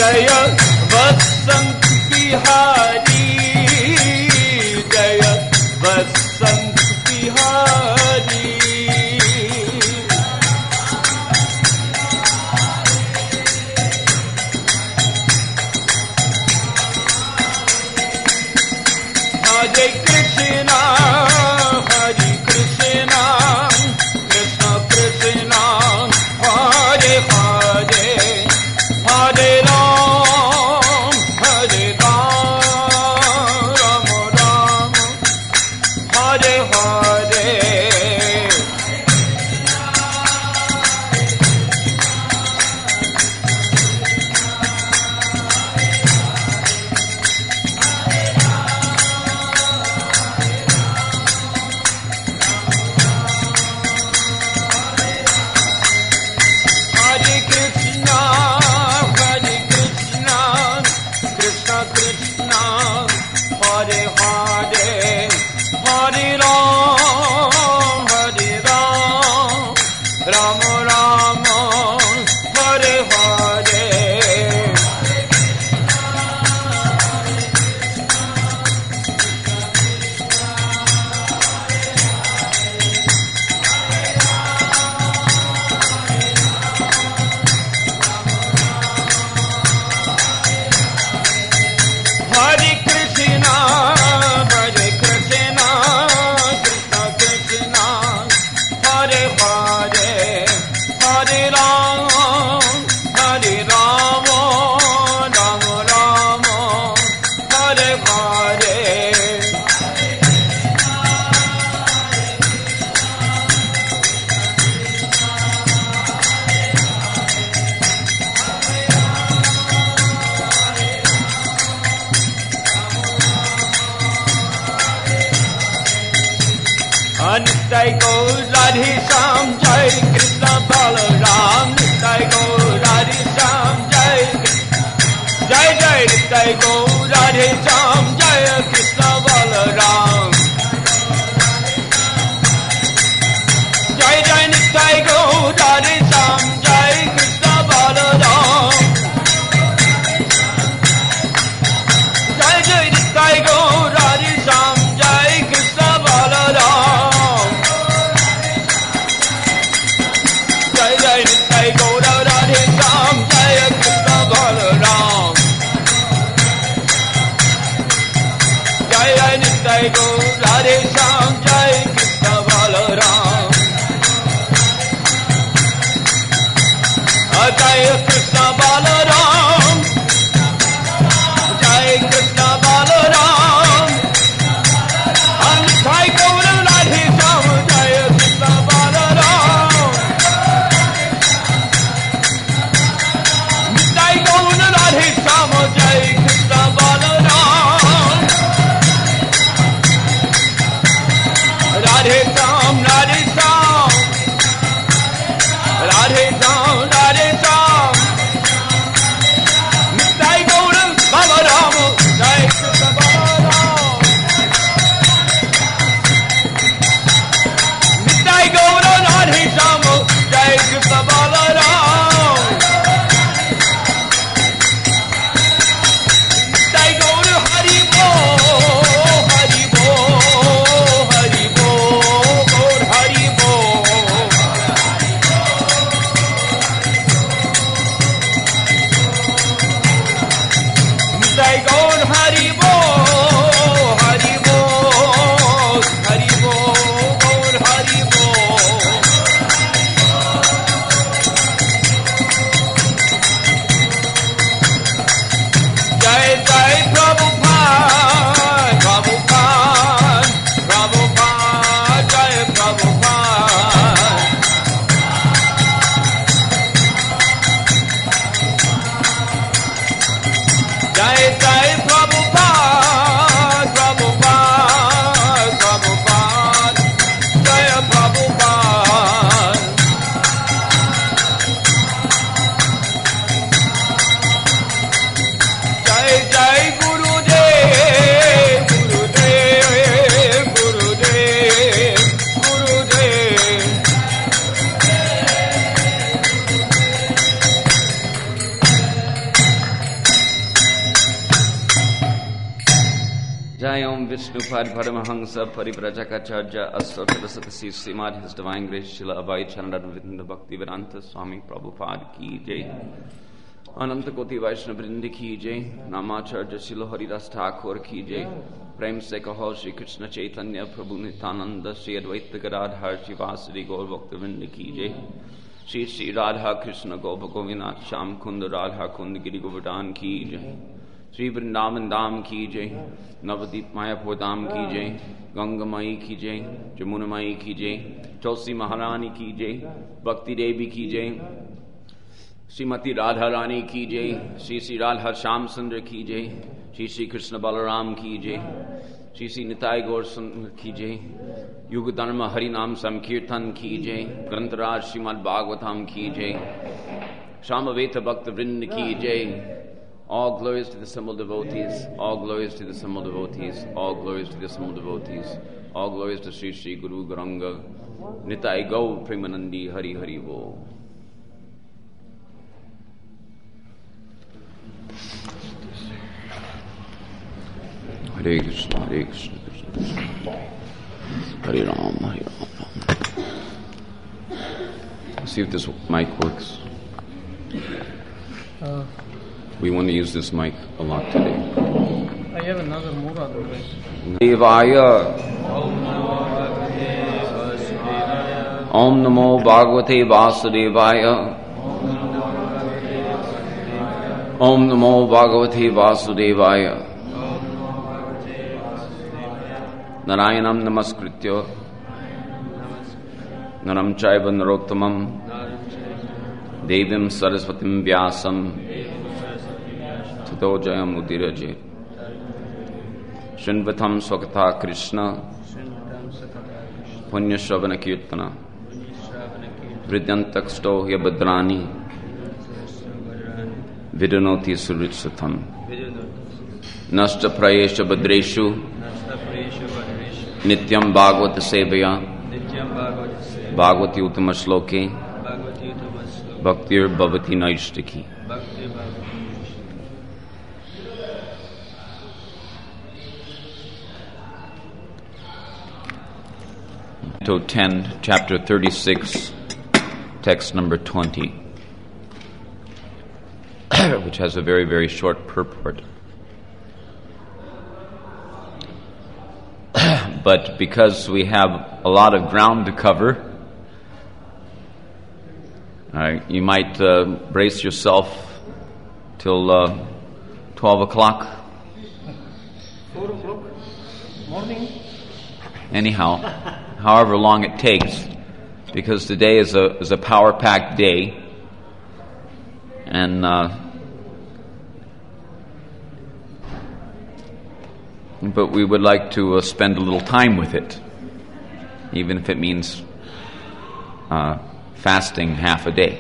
Jai Vasant Bihari, Jai Vasant Bihari. Hare Krishna Hare Krishna, Krishna Krishna Hare Hare, Hare Ram Ram Ram Hare Hare. Hare Krishna, Krishna Krishna, Hare Hare, Hare Ram, Ram Ram, Hare Hare। Hare Krishna, Krishna Krishna, Hare Hare, Hare Ram, Ram Ram, Hare Hare। Nitai Gaur Radhe Shyam, Jai Krishna Balaram, Nitai Gaur Radhe Shyam, Jai Jai Jai Nitai Gaur Radhe Shyam, Jai Krishna Balaram, Jai Jai Nitai Gaur Radhe Shyam, Jai Krishna Balaram, Jai Jai Nitai Gaur Radhe Shyam, Jai Krishna Balaram, Jai Jai Nitai Gaur Radhe Shyam, Jai Krishna Balaram, Jai Jai Nitai Gaur Radhe Shyam, Jai Krishna Balaram, Jai Krishna Balaram, Jai Krishna Balaram, Nitai Gaur Radhe Shyam, Jai Krishna Balaram, Nitai Gaur Radhe Shyam, Jai Krishna Balaram, Radhe Shyam, Radhe Shyam, Radhe Shyam, Radhe Shyam, Nitai Gaur Balaram, Jai Krishna Balaram, Nitai Gaur Radhe Shyam, Jai Krishna Balaram, Nitai Gaur Hari Bo, Hari Bo, Hari Bo, Nitayam Vishnupad Paramahansa Parivrajakacarya Asvatarasatasi Srimad His Divine Grace Śrīla Abhay Charanarvinda Bhaktivedanta Swami Prabhupāda ki jai. Ananta Koti Vaishnava Vrindi ki jai. Namacharya Śrīla Haridas Thakur ki jai. Prem se kaho Shri Krishna Chaitanya Prabhu Nityananda Shri Advaita Gadadhar Shivasari Gaur Bhakta Vrindi ki jai. Shri Shri Radha Krishna Gopa Govinath Sham Kunda Radha Kunda Giri Govardhan ki jai. Shri Vrindavan Dham ki jai. Navadip Mayapur Dham ki jai. Ganga Mai ki jai. Jamuna Mai ki jai. Tulsi Maharani ki jai. Bhakti Devi ki jai. Srimati Radha Rani ki jai. Shri Shri Radha Shyam Sundar ki jai. Shri Shri Krishna Balaram ki jai. Shri Shri Nitai Gaur Sundar ki jai. Yuga Dharma Harinam Samkirtan ki jai. Grantaraj Srimad Bhagavatam ki jai. Shamaveta Bhakta Vrinda ki jai. All glories to the simple devotees, all glories to the simple devotees, all glories to the simple devotees, all glories to Sri Sri Guru Garanga, Nitai Gaur Premanandi Hari Hari Bo. Hare Krishna, Hare Krishna, Krishna Krishna, Hare Rama, Hare Rama. Let's see if this mic works. We want to use this mic a lot today. I have another more otherwise. Devaya Om Namo Bhagavate Vasudevaya Om Namo Bhagavate Vasudevaya Narayanam Namaskritya Naram Chaiva Narottamam Devim Saraswatim Vyasam Jayam Udiraje Shinvatam Swakata Krishna Punya Shravana Kirtana Vridyantaksto Yabadrani Vidanoti Suritsatam Nasta Prayesha Badreshu Nityam Bhagavata Sevaya Bhagavati Uttama Shloke Bhaktir Bhavati Naishtaki. Canto 10, chapter 36, text number 20, which has a very, very short purport. But because we have a lot of ground to cover, you might brace yourself till 12 o'clock. 4 o'clock? Morning? Anyhow, however long it takes, because today is a power-packed day, and but we would like to spend a little time with it, even if it means fasting half a day.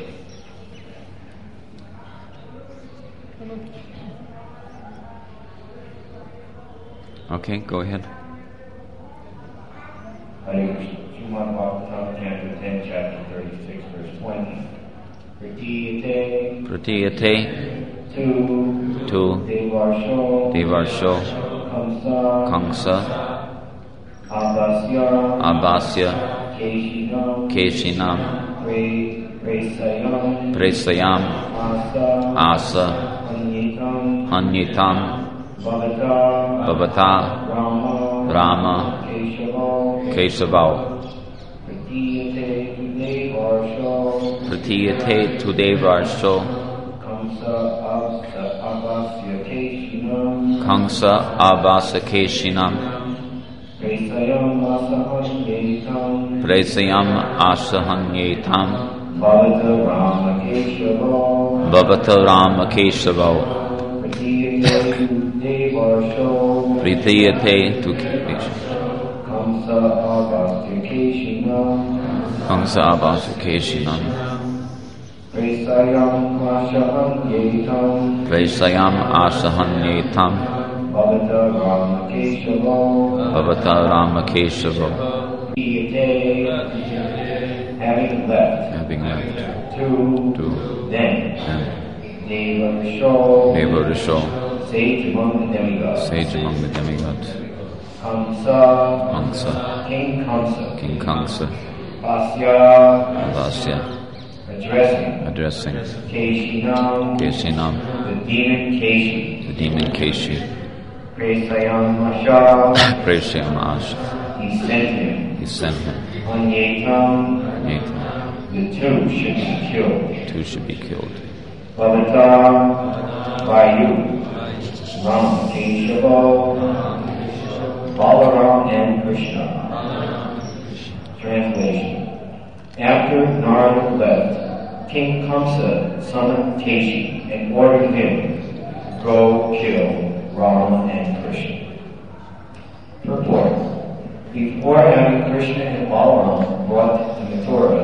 Okay, go ahead. Hare Krishna, Srimad Bhagavatam, Canto 10, Chapter 36, verse 20. Pratiyate tu Devarsho Kamsa Abhasya Keshinam Presayam Asa Hanyitam Bhavata Rama Keshavao Pratiyate tu Devarsho Kamsa Abhasya Keshinam Presayam Asahanyetam Bhavata Rama Keshavao Pratiyate tu Kamsa Abhasya Keshinam Presayam Asahanyetam Bhavata Rama Keshava. Having left to then Deva Risho, sage among the demigods. Kamsa, King Kamsa, Vasya, addressing Keshinam, the demon Keshi, Preshayam Asha, he sent him. Anyetam, the two should be killed. Bhavata, Vayu, Ram, Keshava, Balaram and Krishna. Translation. After Narada left, King Kamsa summoned Keshi and ordered him, go kill Rama and Krishna. Purport. Before having Krishna and Balaram brought to Mathura,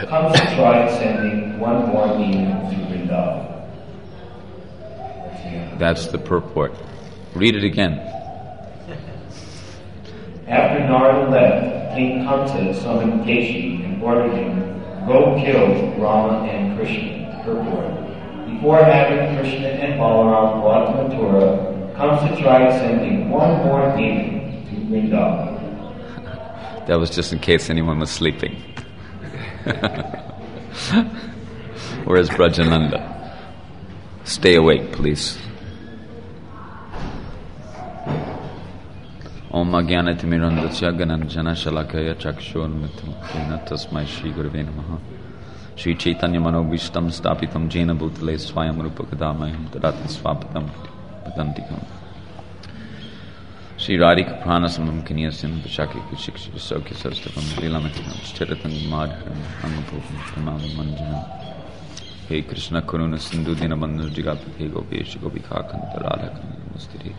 Kamsa tried sending one more demon to Vrindavan. That's the purport. Read it again. After Narada left, King Kamsa summoned Keshi and ordered him, go kill Rama and Krishna. Purport. Before having Krishna and Balaram brought to Mathura, Kamsa tried sending one more demon to Vrindavan. That was just in case anyone was sleeping. Whereas Brajananda? Stay awake, please. Om Agyanatimirandasya Gananjana Shalakaya Chakshurmittam Jena Tasmai Shri Gurave Namaha Shri Chaitanya Manobhishtam Stapitam Jena Bhutale Swayam Rupakadamayam Tadati Swapatam Padantikam Shri Radhika Pranasamam Kinyasim Vashaki Kushikshi Visokya Sastavam Lilamakam Charitam Madharam Angapupam Pramam Manjanam Hey Krishna Karuna Sindhu Dinabandhu Jigapati Gopesh Gopikakanta Radhakan Mustiri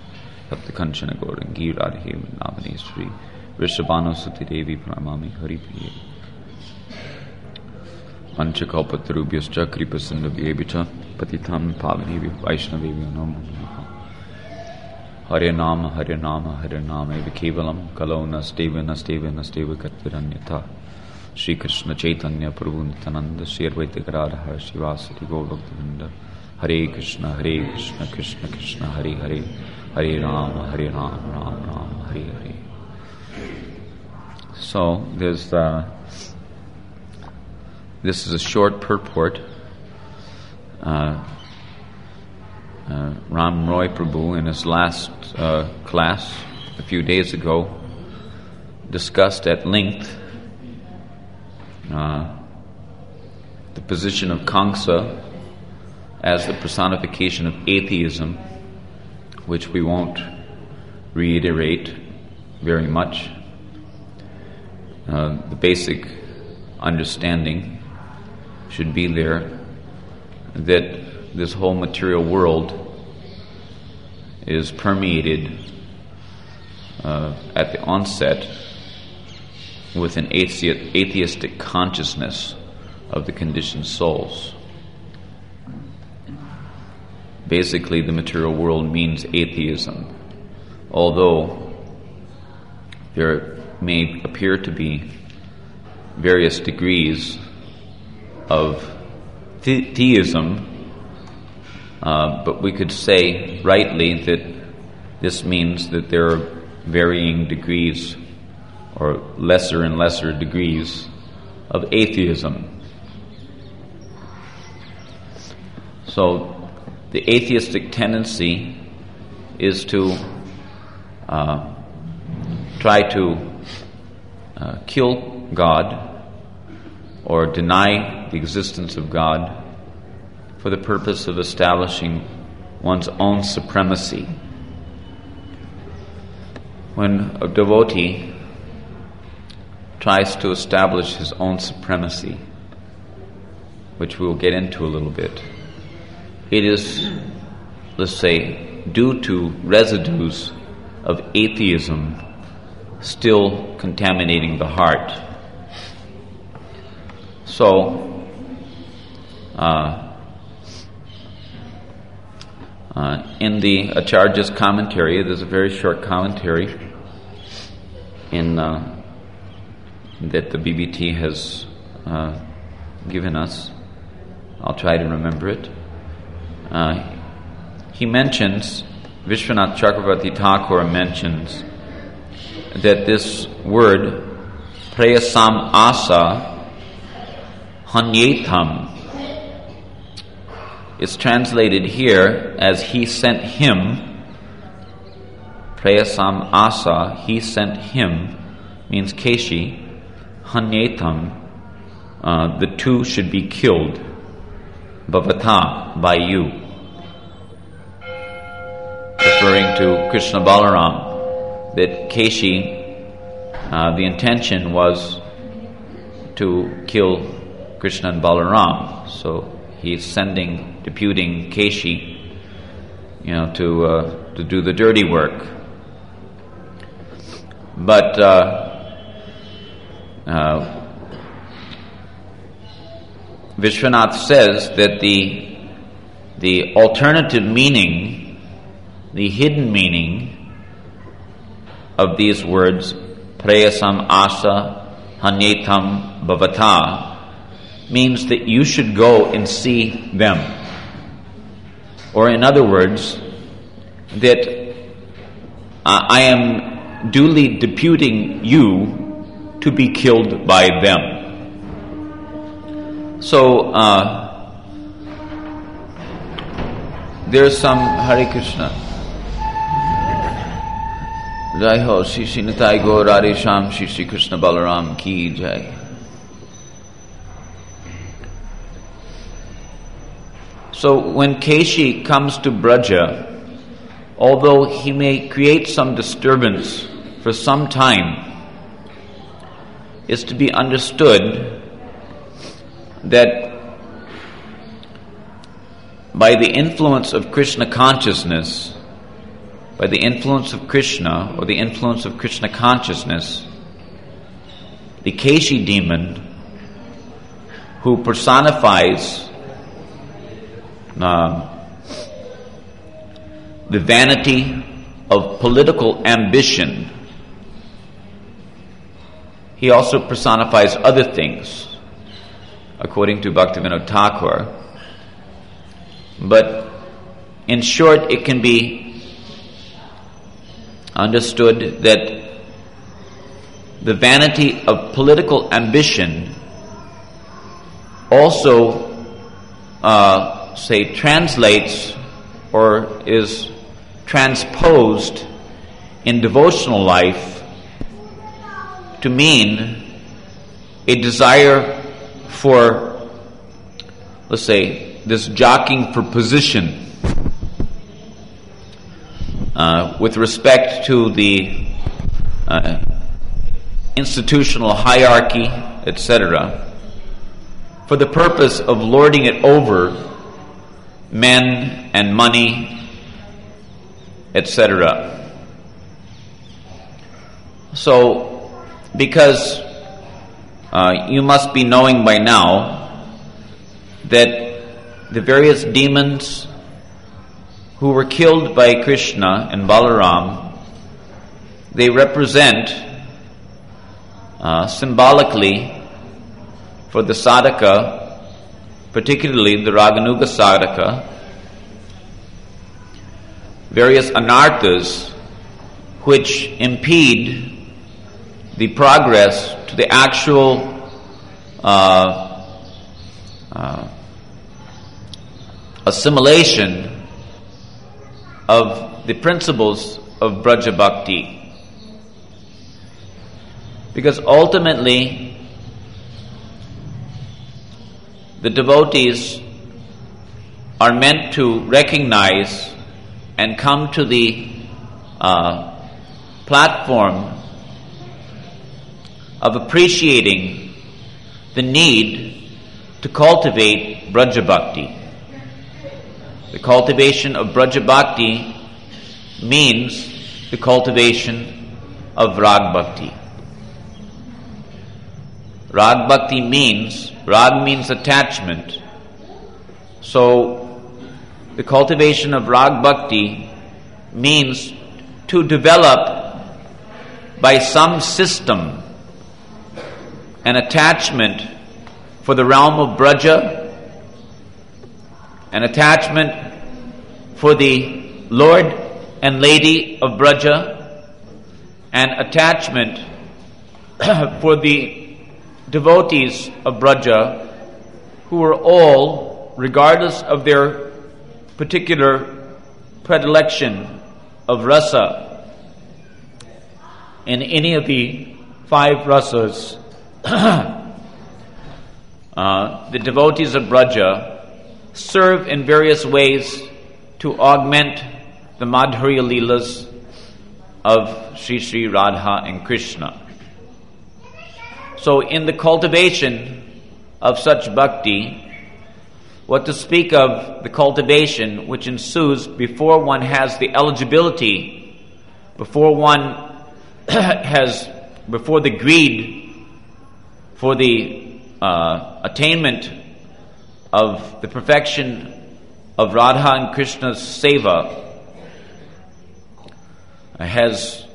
Sapta Kanchana Gaurangi Radhe Navani Sri Rishabhanu Suti Devi Pramami Hari Priya Panchakalpatarubhyascha Kripasindhavyevicha Patitam Pavani Vaishnavi Namo Hare Nama Hare Nama Hare Nama Eva Kevalam Kalo Nasteva Nasteva Nasteva Katviranyata Shri Krishna Chaitanya Prabhu Nityananda Shri Advaita Gadadhar Shivasati Gaurabhaktavrinda Hare Krishna Krishna Krishna Hare Hare Hare Rama Rama Rama Hare Hare. So there's this is a short purport. Ram Roy Prabhu in his last class a few days ago discussed at length the position of Kamsa as the personification of atheism, which we won't reiterate very much. The basic understanding should be there that this whole material world is permeated at the onset with an atheistic consciousness of the conditioned souls. Basically, the material world means atheism, although there may appear to be various degrees of theism, but we could say rightly that this means that there are varying degrees or lesser and lesser degrees of atheism. So the atheistic tendency is to try to kill God or deny the existence of God for the purpose of establishing one's own supremacy. When a devotee tries to establish his own supremacy, which we'll get into a little bit, it is, let's say, due to residues of atheism still contaminating the heart. So, in the Acharya's commentary, there's a very short commentary in that the BBT has given us. I'll try to remember it. He mentions, Vishwanath Chakravarti Thakur mentions that this word prayasam asa hanyetam is translated here as he sent him. Prayasam asa, he sent him, means Keshi. Hanyetam, the two should be killed. Bhavata, by you. Referring to Krishna Balaram, that Keshi, the intention was to kill Krishna and Balaram. So he's deputing Keshi, to do the dirty work. But Vishwanath says that the alternative meaning, the hidden meaning of these words, prayasam asa hanyetam bhavata, means that you should go and see them. Or in other words, that I am duly deputing you to be killed by them. So there's some Hare Krishna. Jai ho, Shri Shri Nitai Gaur Radhe Shyam, Shri Shri Krishna Balaram ki jai. So when Keshi comes to Braja, although he may create some disturbance for some time, is to be understood that by the influence of Krishna consciousness, by the influence of Krishna or the influence of Krishna consciousness, the Keshi demon, who personifies the vanity of political ambition, he also personifies other things, according to Bhaktivinoda Thakur. But in short, it can be understood that the vanity of political ambition also translates or is transposed in devotional life to mean a desire for, let's say, this jockeying for position with respect to the institutional hierarchy, etc., for the purpose of lording it over men and money, etc. So, because you must be knowing by now that the various demons who were killed by Krishna and Balaram, they represent symbolically for the sadhaka, particularly the Raganuga sadhaka, various anarthas which impede the progress to the actual assimilation of the principles of Braja Bhakti. Because ultimately, the devotees are meant to recognize and come to the platform of appreciating the need to cultivate Braja Bhakti. The cultivation of Braja Bhakti means the cultivation of Rag Bhakti. Rag Bhakti means, Rag means attachment. So, the cultivation of Rag Bhakti means to develop by some system an attachment for the realm of Braja, an attachment for the Lord and Lady of Braja, and attachment for the devotees of Braja, who were all, regardless of their particular predilection of rasa, in any of the 5 rasas, the devotees of Braja serve in various ways to augment the Madhurya Leelas of Sri Sri Radha and Krishna. So in the cultivation of such bhakti, what to speak of the cultivation which ensues before one has the eligibility, before the greed for the attainment of the perfection of Radha and Krishna's seva has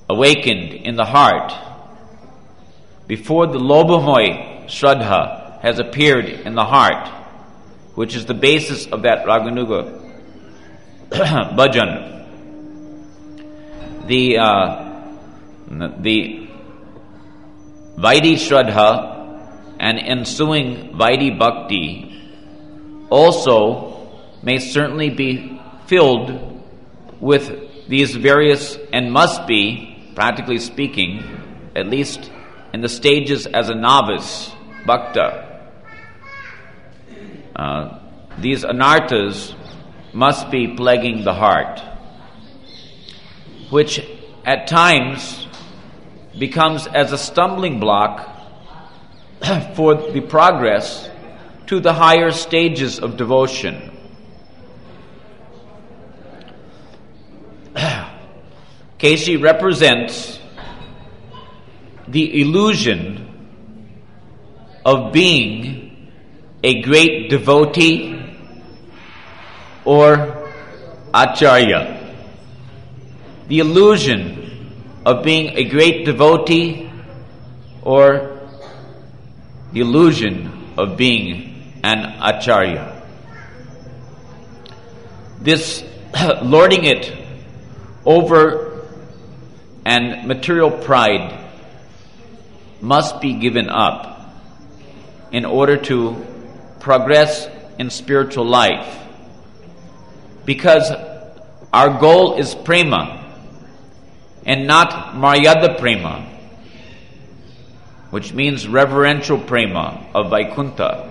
awakened in the heart, before the Lobhamoy Shraddha has appeared in the heart, which is the basis of that Raganuga bhajan, the Vaidhi Shraddha and ensuing Vaidhi Bhakti also may certainly be filled with these various, and must be, practically speaking, at least in the stages as a novice, bhakta. These anarthas must be plaguing the heart, which at times becomes as a stumbling block for the progress to the higher stages of devotion. Keshi represents the illusion of being a great devotee or acharya. The illusion of being a great devotee or the illusion of being an acharya. This lording it over and material pride must be given up in order to progress in spiritual life, because our goal is prema and not maryada prema, which means reverential prema of Vaikuntha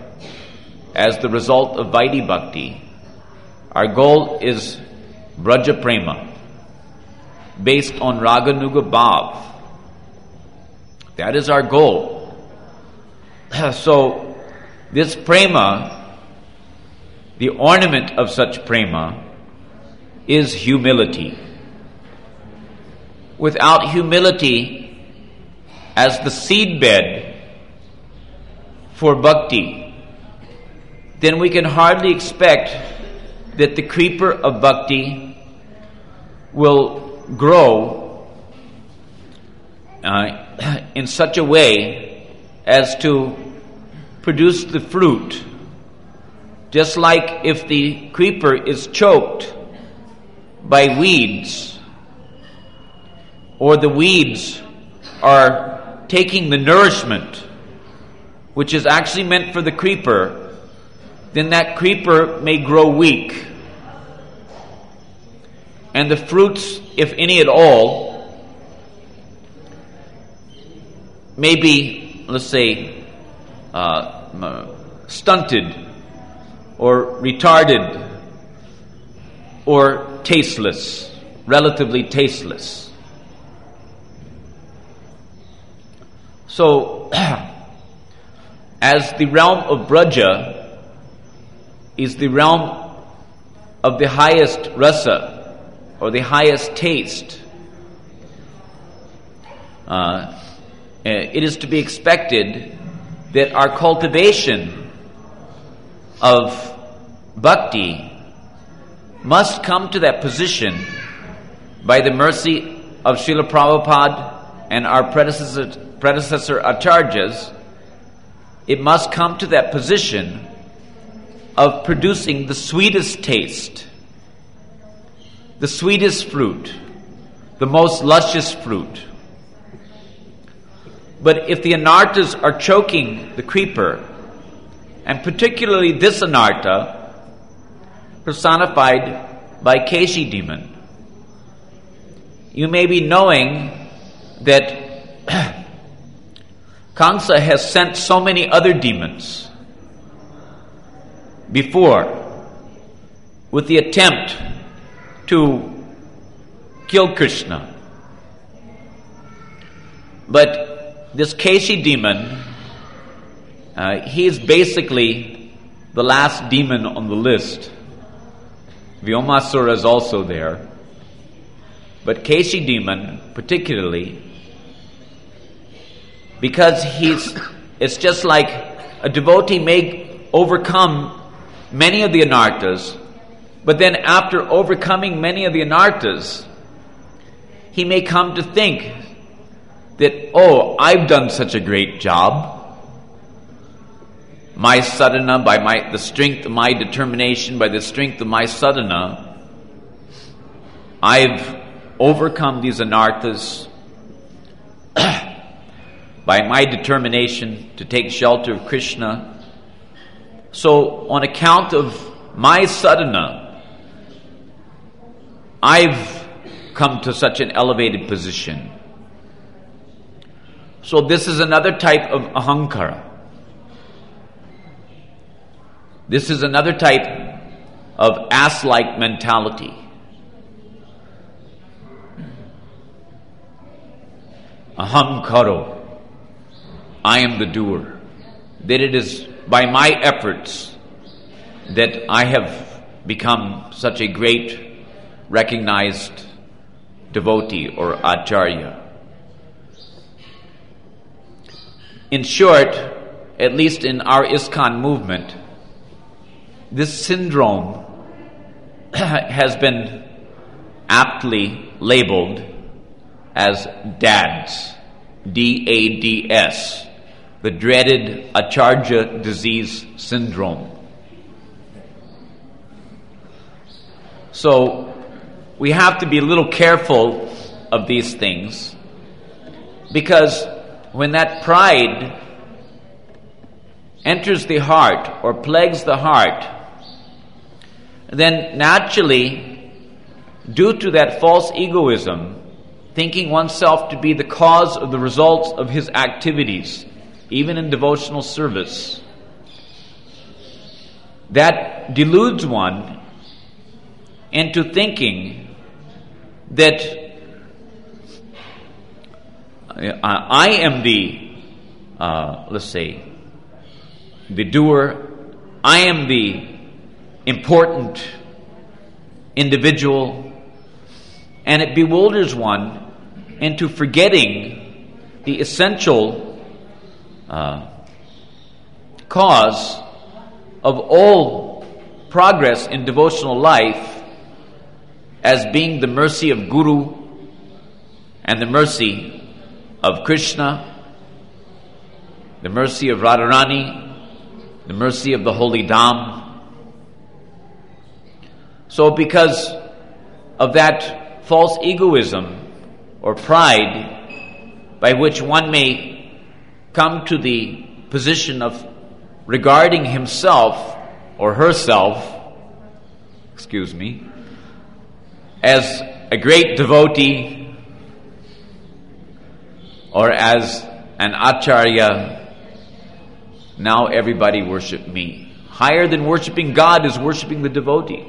as the result of Vaidhi Bhakti. Our goal is Braja prema, based on Raganuga Bhav. That is our goal. So, this prema, the ornament of such prema, is humility. Without humility as the seedbed for bhakti, then we can hardly expect that the creeper of bhakti will grow in such a way as to produce the fruit. Just like if the creeper is choked by weeds, or the weeds are taking the nourishment which is actually meant for the creeper, then that creeper may grow weak. And the fruits, if any at all, may be, let's say, stunted or retarded or tasteless, relatively tasteless. So, as the realm of Braja is the realm of the highest rasa, or the highest taste, it is to be expected that our cultivation of bhakti must come to that position by the mercy of Śrīla Prabhupāda and our predecessor acharyas. It must come to that position of producing the sweetest taste, the sweetest fruit, the most luscious fruit, But if the anarthas are choking the creeper, and particularly this anartha, personified by Keshi demon, you may be knowing that Kamsa has sent so many other demons before with the attempt to kill Krishna. But this Keshi demon, he is basically the last demon on the list. Vyomasura is also there. But Keshi demon particularly, because it's just like a devotee may overcome many of the anarthas, but then after overcoming many of the anarthas, he may come to think that, oh, I've done such a great job. My sadhana, by the strength of my determination, by the strength of my sadhana, I've overcome these anarthas by my determination to take shelter of Krishna. So on account of my sadhana, I've come to such an elevated position. So this is another type of ahankara. This is another type of ass-like mentality. Aham karo, I am the doer. That it is by my efforts that I have become such a great recognized devotee or acharya. In short, at least in our ISKCON movement, this syndrome has been aptly labeled as DADS, D-A-D-S, the dreaded Acharya disease syndrome. So we have to be a little careful of these things, because when that pride enters the heart or plagues the heart, then naturally, due to that false egoism, thinking oneself to be the cause of the results of his activities, even in devotional service, that deludes one into thinking that I am the, let's say, the doer, I am the important individual, and it bewilders one into forgetting the essential cause of all progress in devotional life as being the mercy of Guru and the mercy of Krishna, the mercy of Radharani, the mercy of the Holy Dham. So because of that false egoism or pride by which one may come to the position of regarding himself or herself, as a great devotee or as an acharya, now everybody worship me. Higher than worshiping God is worshiping the devotee.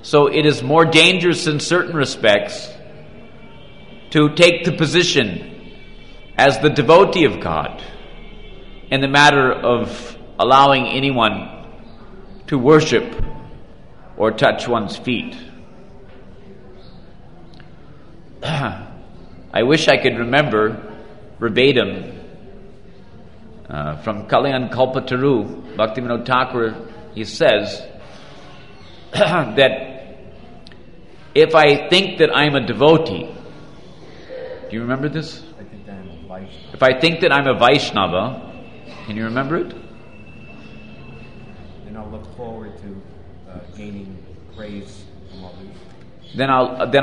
So it is more dangerous in certain respects to take the position as the devotee of God in the matter of allowing anyone to worship or touch one's feet. I wish I could remember verbatim from Kalyan Kalpataru, Bhaktivinoda Thakur, he says that if I think that I'm a devotee, do you remember this? I think that I'm a Vaishnava. If I think that I'm a Vaishnava, can you remember it? Then I'll look forward to gaining praise from others. Then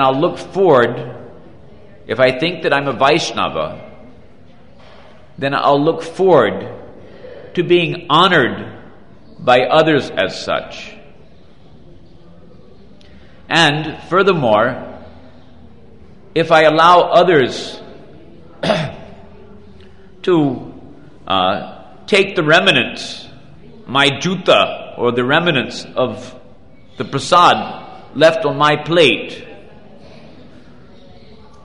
I'll look forward. If I think that I'm a Vaishnava, then I'll look forward to being honored by others as such. And furthermore, if I allow others to take the remnants, my juta, or the remnants of the prasad left on my plate,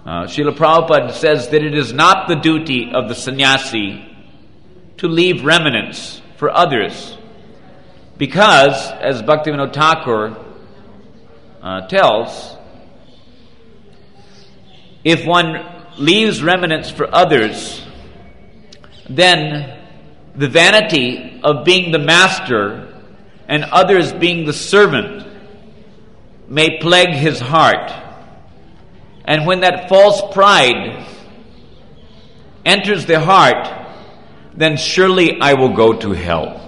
Śrīla Prabhupāda says that it is not the duty of the sannyasi to leave remnants for others, because, as Bhaktivinoda Thakur tells, if one leaves remnants for others, then the vanity of being the master and others being the servant may plague his heart. And when that false pride enters the heart, then surely I will go to hell.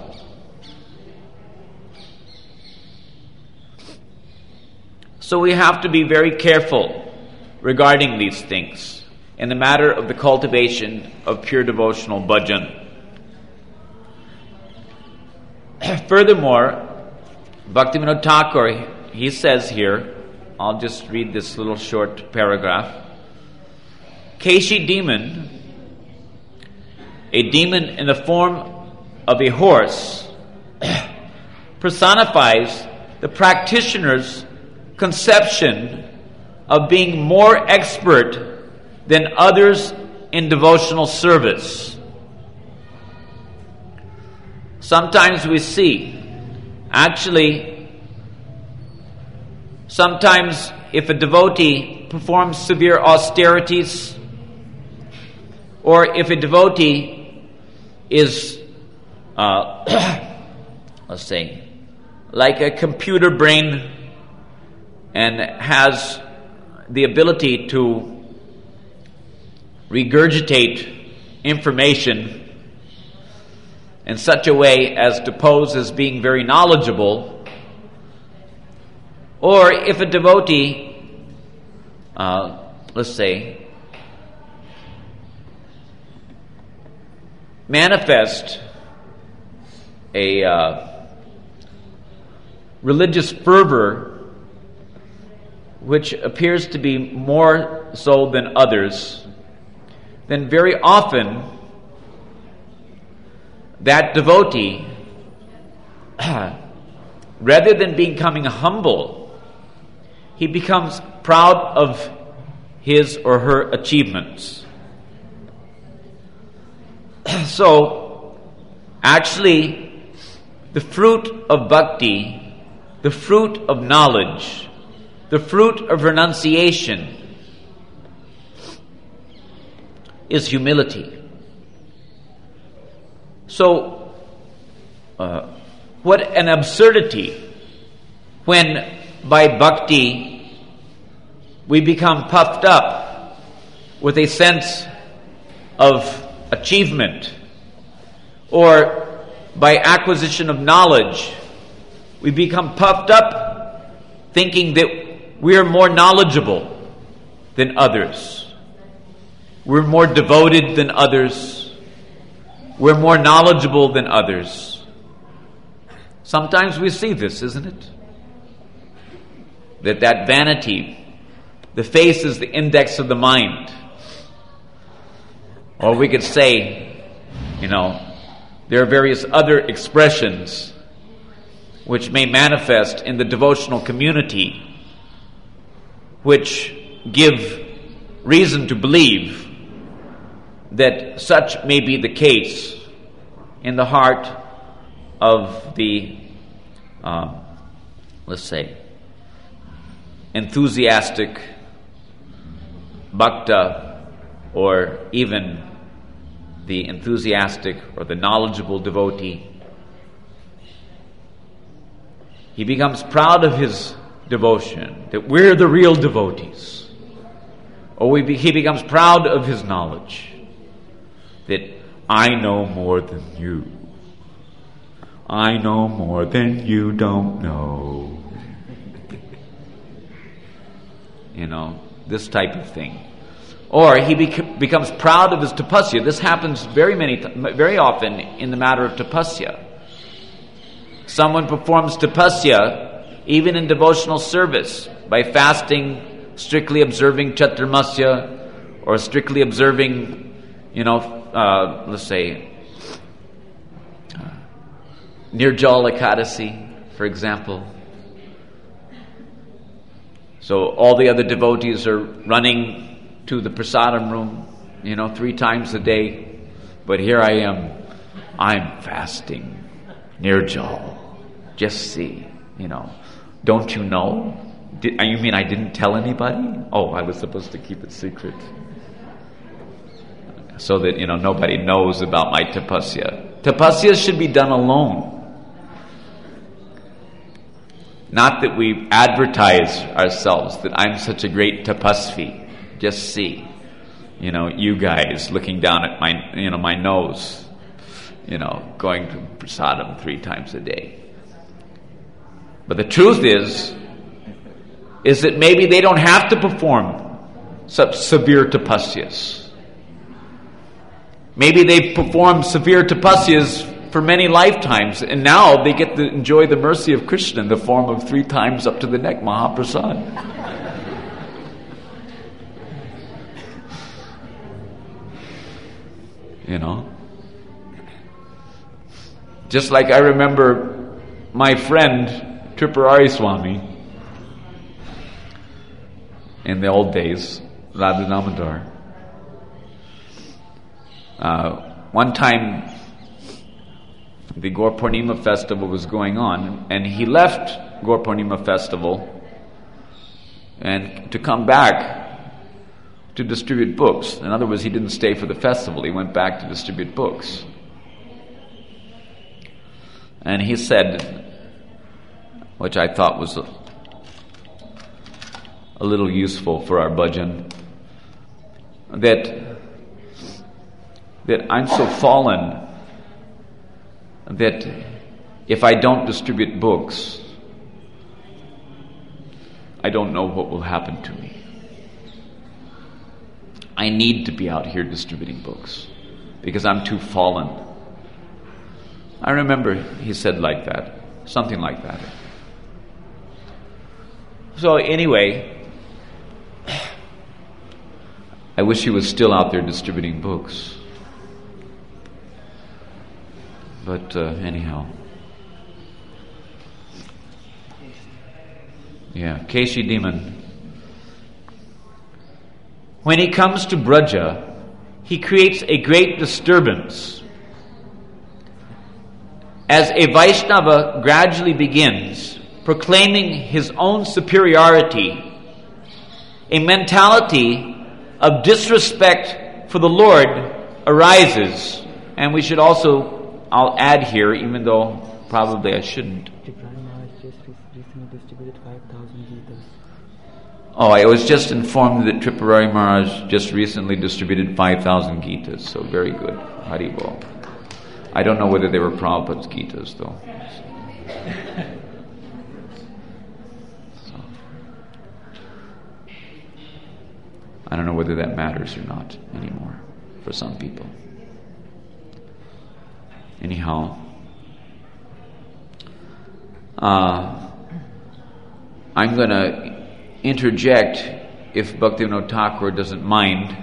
So we have to be very careful regarding these things in the matter of the cultivation of pure devotional bhajan. Furthermore, Bhaktivinoda Thakur, he says here, I'll just read this little short paragraph. Keshi demon, a demon in the form of a horse, personifies the practitioner's conception of being more expert than others in devotional service. Sometimes we see, sometimes if a devotee performs severe austerities, or if a devotee is, let's say, like a computer brain and has the ability to regurgitate information in such a way as to pose as being very knowledgeable, or if a devotee, let's say, manifest a religious fervor which appears to be more so than others, then very often that devotee, rather than becoming humble, he becomes proud of his or her achievements. So, actually, the fruit of bhakti, the fruit of knowledge, the fruit of renunciation is humility. So, what an absurdity when by bhakti we become puffed up with a sense of achievement, or by acquisition of knowledge we become puffed up thinking that we are more knowledgeable than others, we're more devoted than others, we're more knowledgeable than others. Sometimes we see this, isn't it? That vanity, the face is the index of the mind. Or we could say, there are various other expressions which may manifest in the devotional community, which give reason to believe that such may be the case in the heart of the, let's say, enthusiastic bhakta, or even the enthusiastic or the knowledgeable devotee. He becomes proud of his devotion, that we're the real devotees. Or he becomes proud of his knowledge, that I know more than you. I know more than you don't know. This type of thing. Or he becomes proud of his tapasya. This happens very often in the matter of tapasya. Someone performs tapasya even in devotional service by fasting, strictly observing chaturmasya, or strictly observing, let's say, Nirjala Ekadasi, for example. So all the other devotees are running to the prasadam room, 3 times a day. But here I am, I'm fasting. Nirjal. Just see, Don't you know? You mean I didn't tell anybody? Oh, I was supposed to keep it secret. So that, nobody knows about my tapasya. Tapasya should be done alone. Not that we advertise ourselves that I'm such a great tapasvi. Just see, you guys looking down at my nose, going to prasadam 3 times a day. But the truth is that maybe they don't have to perform such severe tapasyas. Maybe they perform severe tapasyas for many lifetimes, and now they get to enjoy the mercy of Krishna in the form of 3 times up to the neck Mahaprasad. Just like I remember my friend Tripurari Swami in the old days, Radha Damodar. One time the Gaur Purnima festival was going on, and he left Gaur Purnima festival and to come back to distribute books. In other words, he didn't stay for the festival, he went back to distribute books. And he said, which I thought was a little useful for our bhajan, that I'm so fallen that if I don't distribute books, I don't know what will happen to me. I need to be out here distributing books because I'm too fallen. I remember he said like that, something like that. So anyway, I wish he was still out there distributing books. But anyhow. Yeah, Keshi Demon. When he comes to Braja, he creates a great disturbance. As a Vaishnava gradually begins proclaiming his own superiority, a mentality of disrespect for the Lord arises. And we should also, I'll add here, even though probably I shouldn't. Oh, I was just informed that Tripurari Maharaj just recently distributed 5,000 Gitas, so very good. Hari Bol. I don't know whether they were Prabhupada's Gitas, though. So, I don't know whether that matters or not anymore for some people. Anyhow, I'm going to interject if Bhaktivinoda Thakur doesn't mind.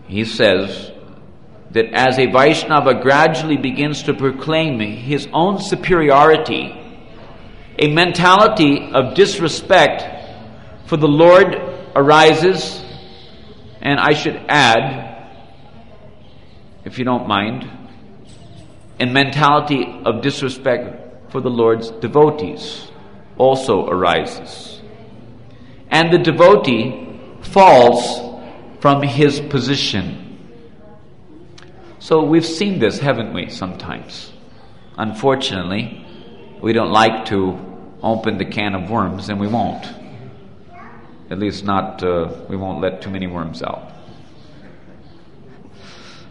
He says that as a Vaishnava gradually begins to proclaim his own superiority, a mentality of disrespect for the Lord arises, and I should add, if you don't mind, a mentality of disrespect for the Lord's devotees also arises. And the devotee falls from his position. So we've seen this, haven't we, sometimes? Unfortunately, we don't like to open the can of worms, and we won't. At least not, we won't let too many worms out.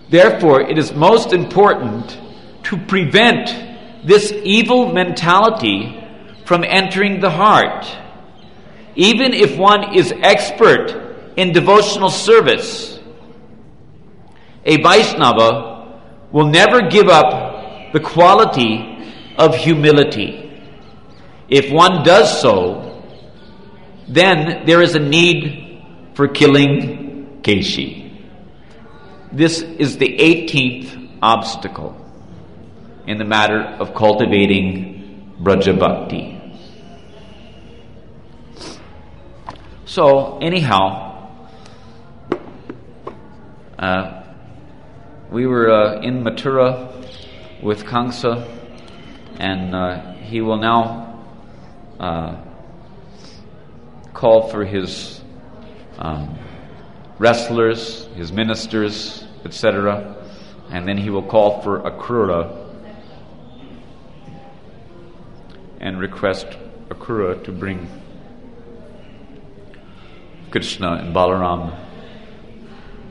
Therefore, it is most important to prevent this evil mentality from entering the heart. Even if one is expert in devotional service. A Vaishnava will never give up the quality of humility. If one does so, then there is a need for killing Keshi. This is the 18th obstacle in the matter of cultivating Braja Bhakti. So, anyhow, we were in Mathura with Kamsa, and he will now call for his wrestlers, his ministers, etc., and then he will call for Akrura and request Akrura to bring Krishna and Balaram.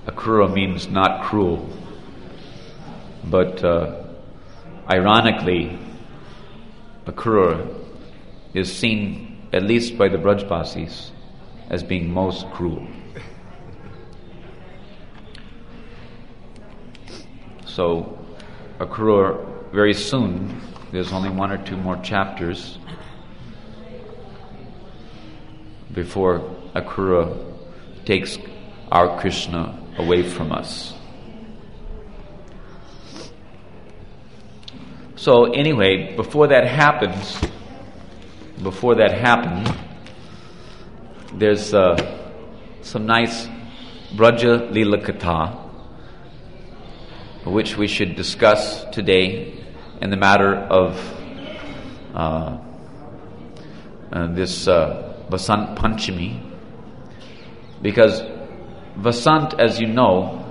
Akrura means not cruel, but ironically, Akrura is seen, at least by the Brajbasis, as being most cruel. So, Akrura, very soon, there's only 1 or 2 more chapters before Akrura takes our Krishna away from us. So anyway, before that happens, there's some nice Braja Leela Katha, which we should discuss today in the matter of this Vasantapancami, because Vasant, as you know,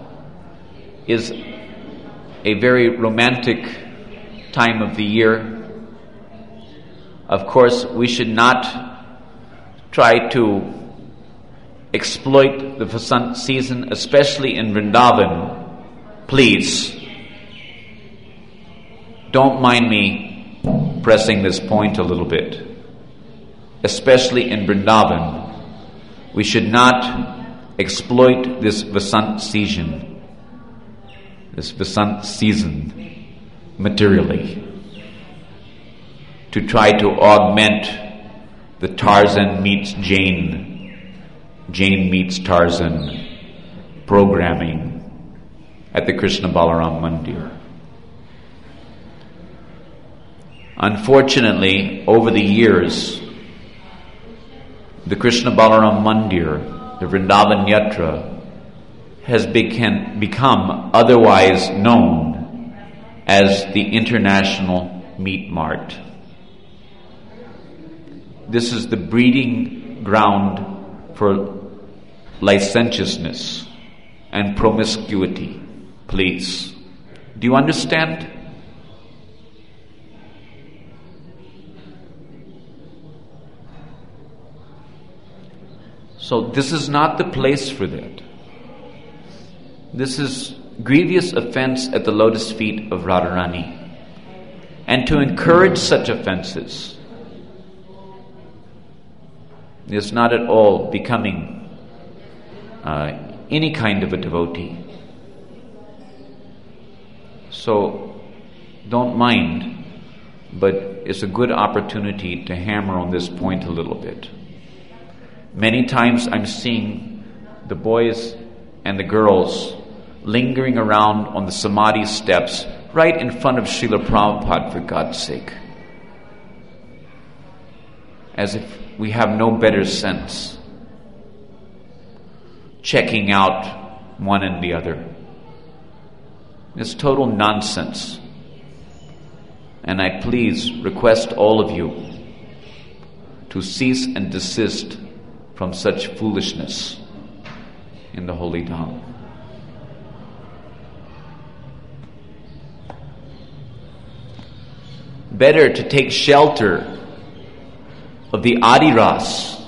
is a very romantic time of the year. Of course, we should not try to exploit the Vasant season, especially in Vrindavan. Please, don't mind me pressing this point a little bit. Especially in Vrindavan, we should not exploit this Vasant season materially to try to augment the Tarzan meets Jane meets Tarzan programming at the Krishna Balaram Mandir. Unfortunately, over the years, the Krishna Balaram Mandir, the Vrindavan Yatra, has become otherwise known as the International Meat Mart. This is the breeding ground for licentiousness and promiscuity. Please, do you understand? So this is not the place for that. This is grievous offense at the lotus feet of Radharani. And to encourage such offenses is not at all becoming any kind of a devotee. So don't mind, but it's a good opportunity to hammer on this point a little bit. Many times I'm seeing the boys and the girls lingering around on the Samadhi steps right in front of Śrīla Prabhupāda, for God's sake. As if we have no better sense. Checking out one and the other. It's total nonsense. And I please request all of you to cease and desist from such foolishness in the holy Dham. Better to take shelter of the Adiras,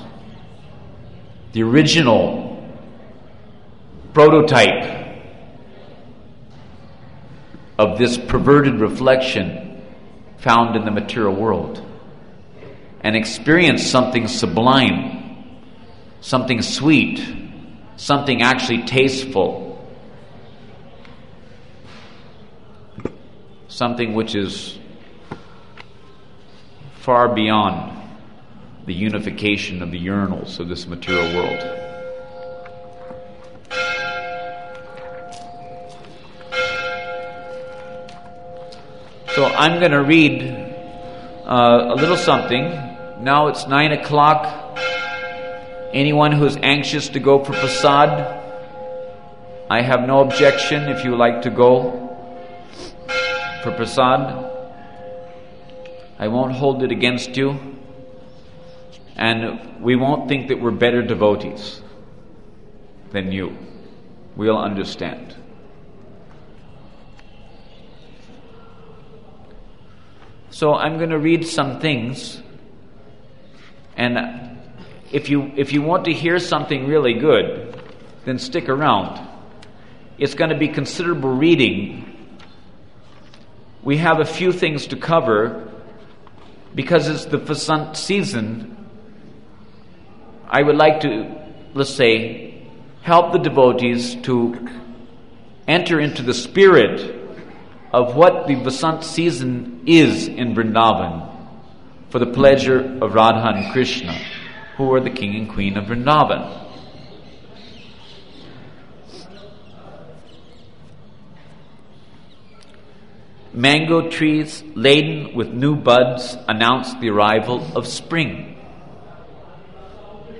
the original prototype of this perverted reflection found in the material world, and experience something sublime, something sweet, something actually tasteful, something which is far beyond the unification of the urinals of this material world. So I'm going to read a little something. Now it's 9 o'clock. Anyone who is anxious to go for prasad, I have no objection if you like to go for prasad. I won't hold it against you, and we won't think that we're better devotees than you. We'll understand. So I'm going to read some things, and if you want to hear something really good, then stick around. It's going to be considerable reading. We have a few things to cover. Because it's the Vasant season, I would like to, let's say, help the devotees to enter into the spirit of what the Vasant season is in Vrindavan for the pleasure of Radha and Krishna, who are the king and queen of Vrindavan. Mango trees laden with new buds announce the arrival of spring.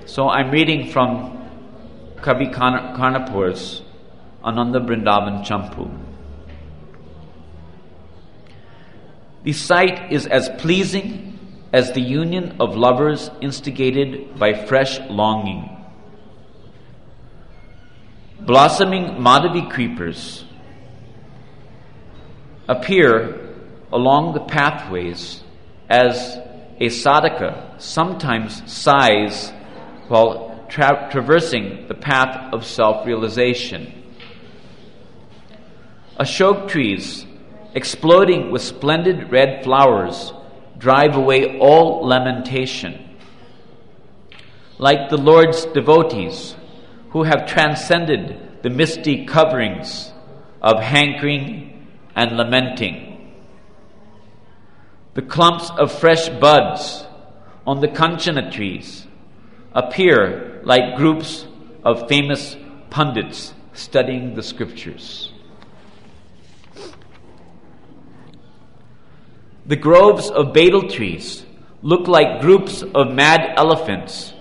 So I'm reading from Kavi Karnapur's Ananda Vrindavan Champu. The sight is as pleasing as the union of lovers instigated by fresh longing. Blossoming Madhavi creepers appear along the pathways as a sadhaka sometimes sighs while traversing the path of self-realization. Ashok trees, exploding with splendid red flowers, drive away all lamentation. Like the Lord's devotees, who have transcended the misty coverings of hankering and lamenting. The clumps of fresh buds on the kanchana trees appear like groups of famous pundits studying the scriptures. The groves of betel trees look like groups of mad elephants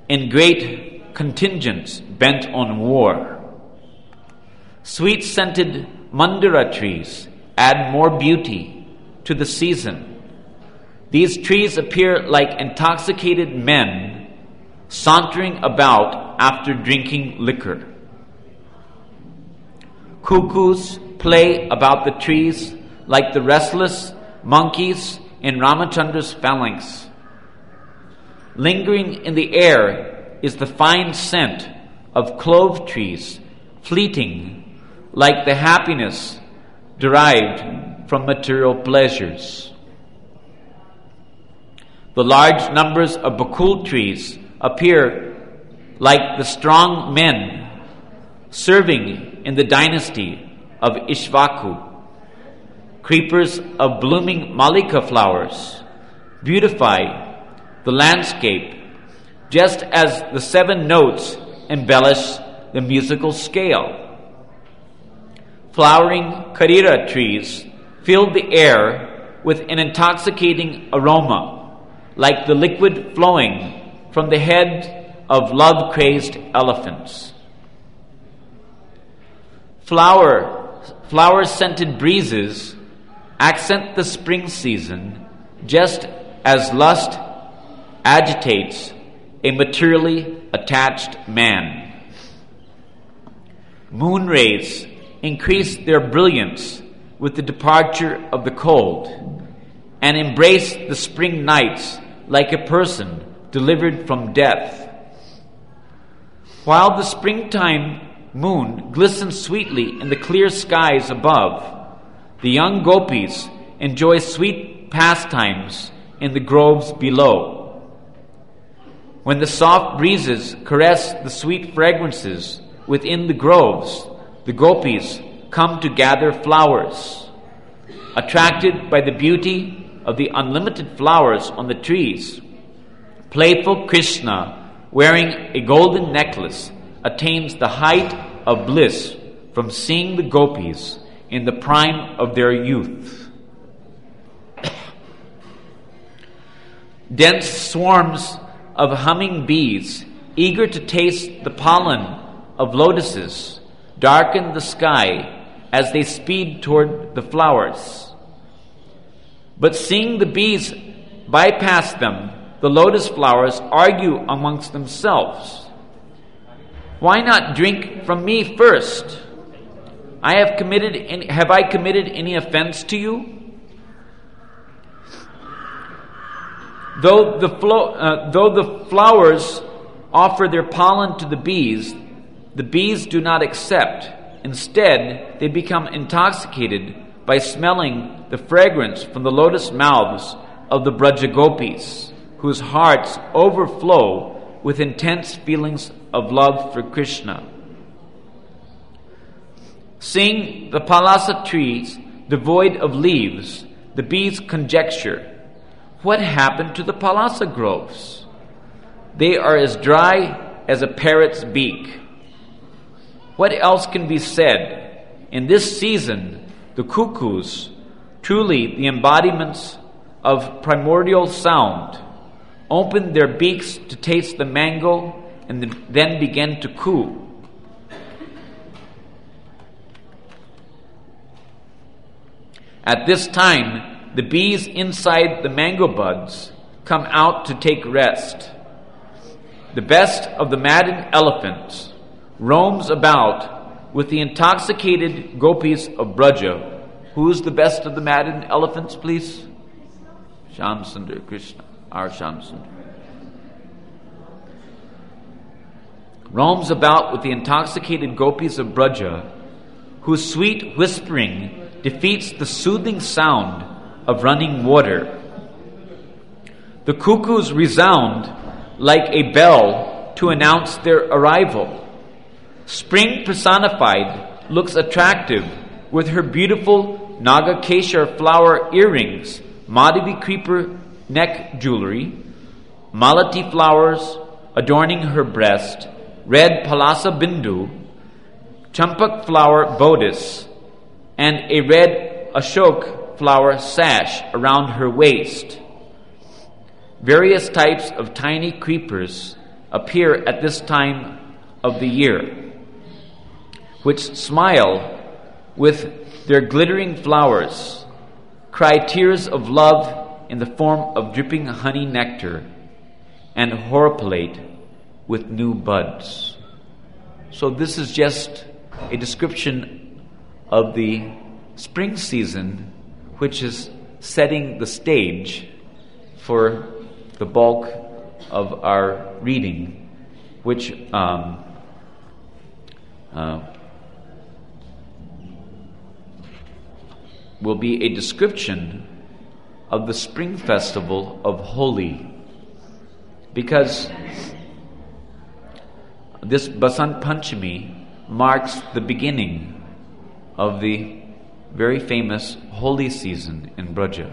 in great contingents bent on war. Sweet-scented mandara trees add more beauty to the season. These trees appear like intoxicated men sauntering about after drinking liquor. Cuckoos play about the trees like the restless monkeys in Ramachandra's phalanx. Lingering in the air is the fine scent of clove trees, fleeting like the happiness derived from material pleasures. The large numbers of bakul trees appear like the strong men serving in the dynasty of Ishvaku. Creepers of blooming malika flowers beautify the landscape, just as the 7 notes embellish the musical scale. Flowering karira trees fill the air with an intoxicating aroma, like the liquid flowing from the head of love-crazed elephants. Flower-scented breezes accent the spring season, just as lust agitates a materially attached man. Moon rays increase their brilliance with the departure of the cold and embrace the spring nights like a person delivered from death. While the springtime moon glistens sweetly in the clear skies above, the young gopis enjoy sweet pastimes in the groves below. When the soft breezes caress the sweet fragrances within the groves, the gopis come to gather flowers. Attracted by the beauty of the unlimited flowers on the trees, playful Krishna, wearing a golden necklace, attains the height of bliss from seeing the gopis in the prime of their youth. Dense swarms of humming bees, eager to taste the pollen of lotuses, darken the sky as they speed toward the flowers. But seeing the bees bypass them, the lotus flowers argue amongst themselves. Why not drink from me first? Have I committed any offense to you? Though the flowers offer their pollen to the bees do not accept. Instead, they become intoxicated by smelling the fragrance from the lotus mouths of the Braja Gopis, whose hearts overflow with intense feelings of love for Krishna. Seeing the palasa trees devoid of leaves, the bees conjecture, what happened to the palasa groves? They are as dry as a parrot's beak. What else can be said? In this season, the cuckoos, truly the embodiments of primordial sound, open their beaks to taste the mango and then begin to coo. At this time, the bees inside the mango buds come out to take rest. The best of the maddened elephants roams about with the intoxicated gopis of Braja. Who's the best of the maddened elephants, please? Shyamsundar Krishna, our Shyamsundar. Roams about with the intoxicated gopis of Braja, whose sweet whispering defeats the soothing sound of running water. The cuckoos resound like a bell to announce their arrival. Spring personified looks attractive with her beautiful Nagakeshar flower earrings, Madhavi creeper neck jewelry, malati flowers adorning her breast, red palasa bindu, champak flower bodice, and a red ashok flower sash around her waist. Various types of tiny creepers appear at this time of the year, which smile with their glittering flowers, cry tears of love in the form of dripping honey nectar, and horripilate with new buds. So this is just a description of the spring season, which is setting the stage for the bulk of our reading, which will be a description of the spring festival of Holi, because this SB10.36.20VasantaPancami marks the beginning of the very famous Holi season in Braja.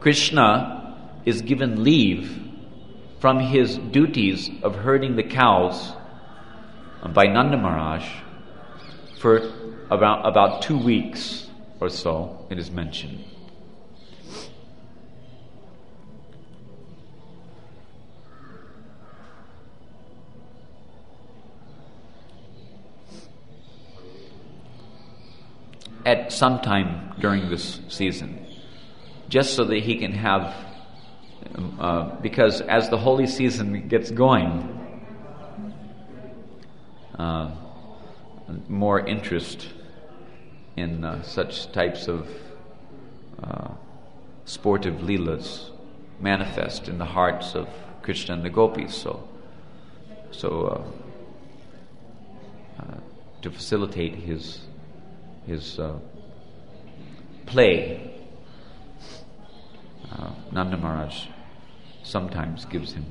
Krishna is given leave from his duties of herding the cows by Nanda Maharaj for about 2 weeks or so, it is mentioned. At some time during this season, just so that he can have, because as the holy season gets going, more interest in such types of sportive leelas manifest in the hearts of Krishna and the gopis. So to facilitate his play, Nanda Maharaj sometimes gives him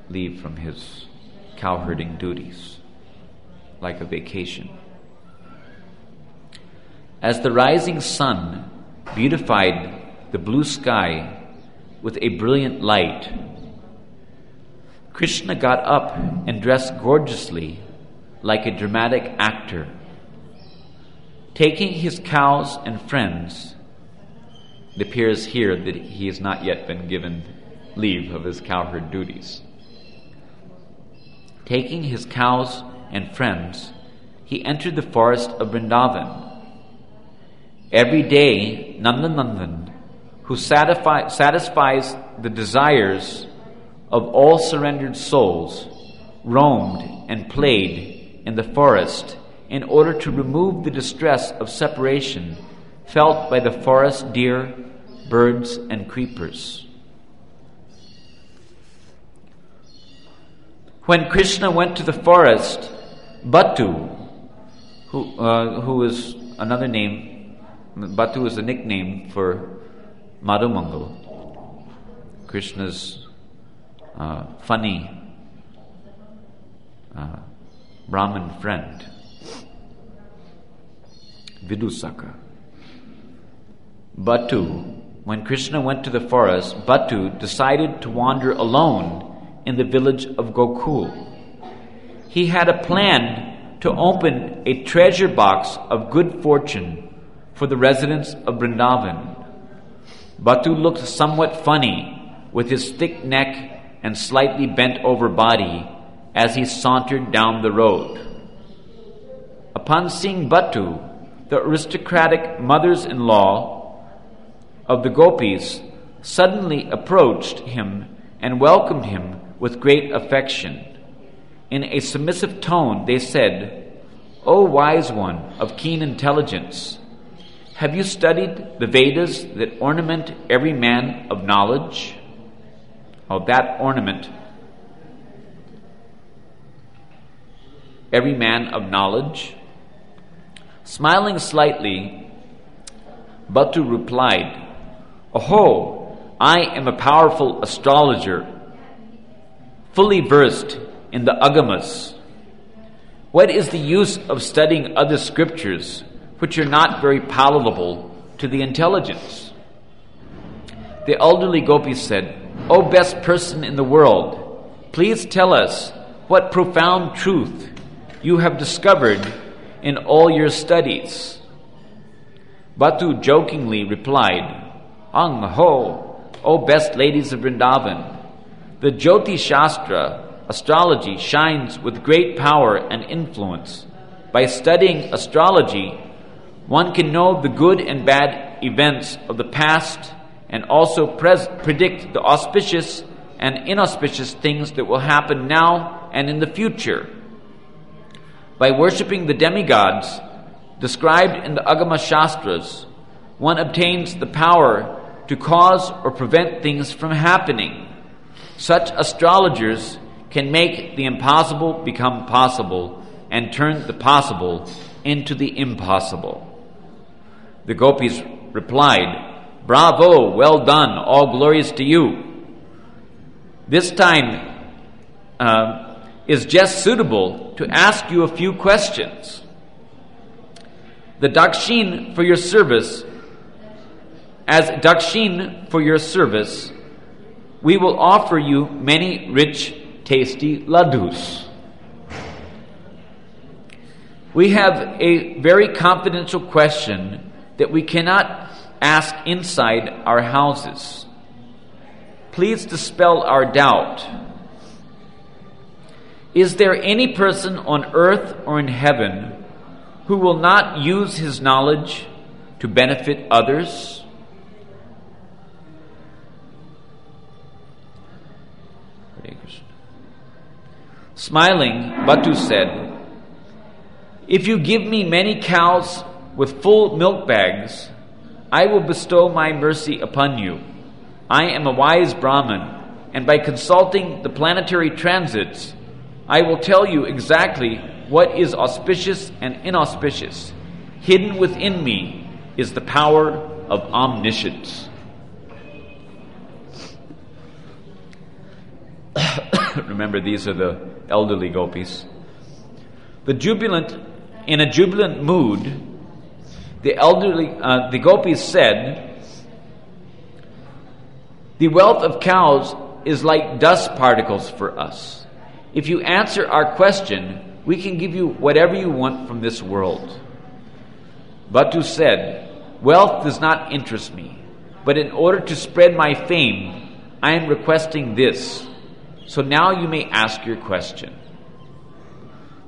leave from his cowherding duties, like a vacation. As the rising sun beautified the blue sky with a brilliant light, Krishna got up and dressed gorgeously like a dramatic actor. Taking his cows and friends, it appears here that he has not yet been given leave of his cowherd duties. Taking his cows and friends, he entered the forest of Vrindavan. Every day, Nandanandan, who satisfies the desires of all surrendered souls, roamed and played in the forest in order to remove the distress of separation felt by the forest deer, birds, and creepers. When Krishna went to the forest, Batu, who is another name, Batu is a nickname for Madhumangal, Krishna's funny Brahmin friend, Vidusaka. Batu, when Krishna went to the forest, Batu decided to wander alone in the village of Gokul. He had a plan to open a treasure box of good fortune for the residents of Vrindavan. Batu looked somewhat funny with his thick neck and slightly bent over body as he sauntered down the road. Upon seeing Batu, the aristocratic mothers-in-law of the gopis suddenly approached him and welcomed him with great affection. In a submissive tone, they said, "O wise one of keen intelligence, have you studied the Vedas that ornament every man of knowledge?" Oh, that ornament. Every man of knowledge. Smiling slightly, Batu replied, "Oho, I am a powerful astrologer, fully versed in the agamas. What is the use of studying other scriptures which are not very palatable to the intelligence?" The elderly gopis said, "O best person in the world, please tell us what profound truth you have discovered in all your studies." Batu jokingly replied, "Ang ho, O best ladies of Vrindavan, the Jyoti Shastra, astrology, shines with great power and influence. By studying astrology, one can know the good and bad events of the past and also predict the auspicious and inauspicious things that will happen now and in the future. By worshipping the demigods described in the Agama Shastras, one obtains the power to cause or prevent things from happening. Such astrologers can make the impossible become possible and turn the possible into the impossible." The gopis replied, "Bravo, well done, all glories to you. This time is just suitable to ask you a few questions. The dakshin for your service, as dakshin for your service, we will offer you many rich, tasty laddus. We have a very confidential question that we cannot ask inside our houses. Please dispel our doubt. Is there any person on earth or in heaven who will not use his knowledge to benefit others?" Hare Krishna. Smiling, Batu said, "If you give me many cows with full milk bags, I will bestow my mercy upon you. I am a wise Brahmin, and by consulting the planetary transits, I will tell you exactly what is auspicious and inauspicious. Hidden within me is the power of omniscience." Remember, these are the elderly gopis. In a jubilant mood, the gopis said, "The wealth of cows is like dust particles for us. If you answer our question, we can give you whatever you want from this world." Bhattu said, "Wealth does not interest me, but in order to spread my fame, I am requesting this. So now you may ask your question."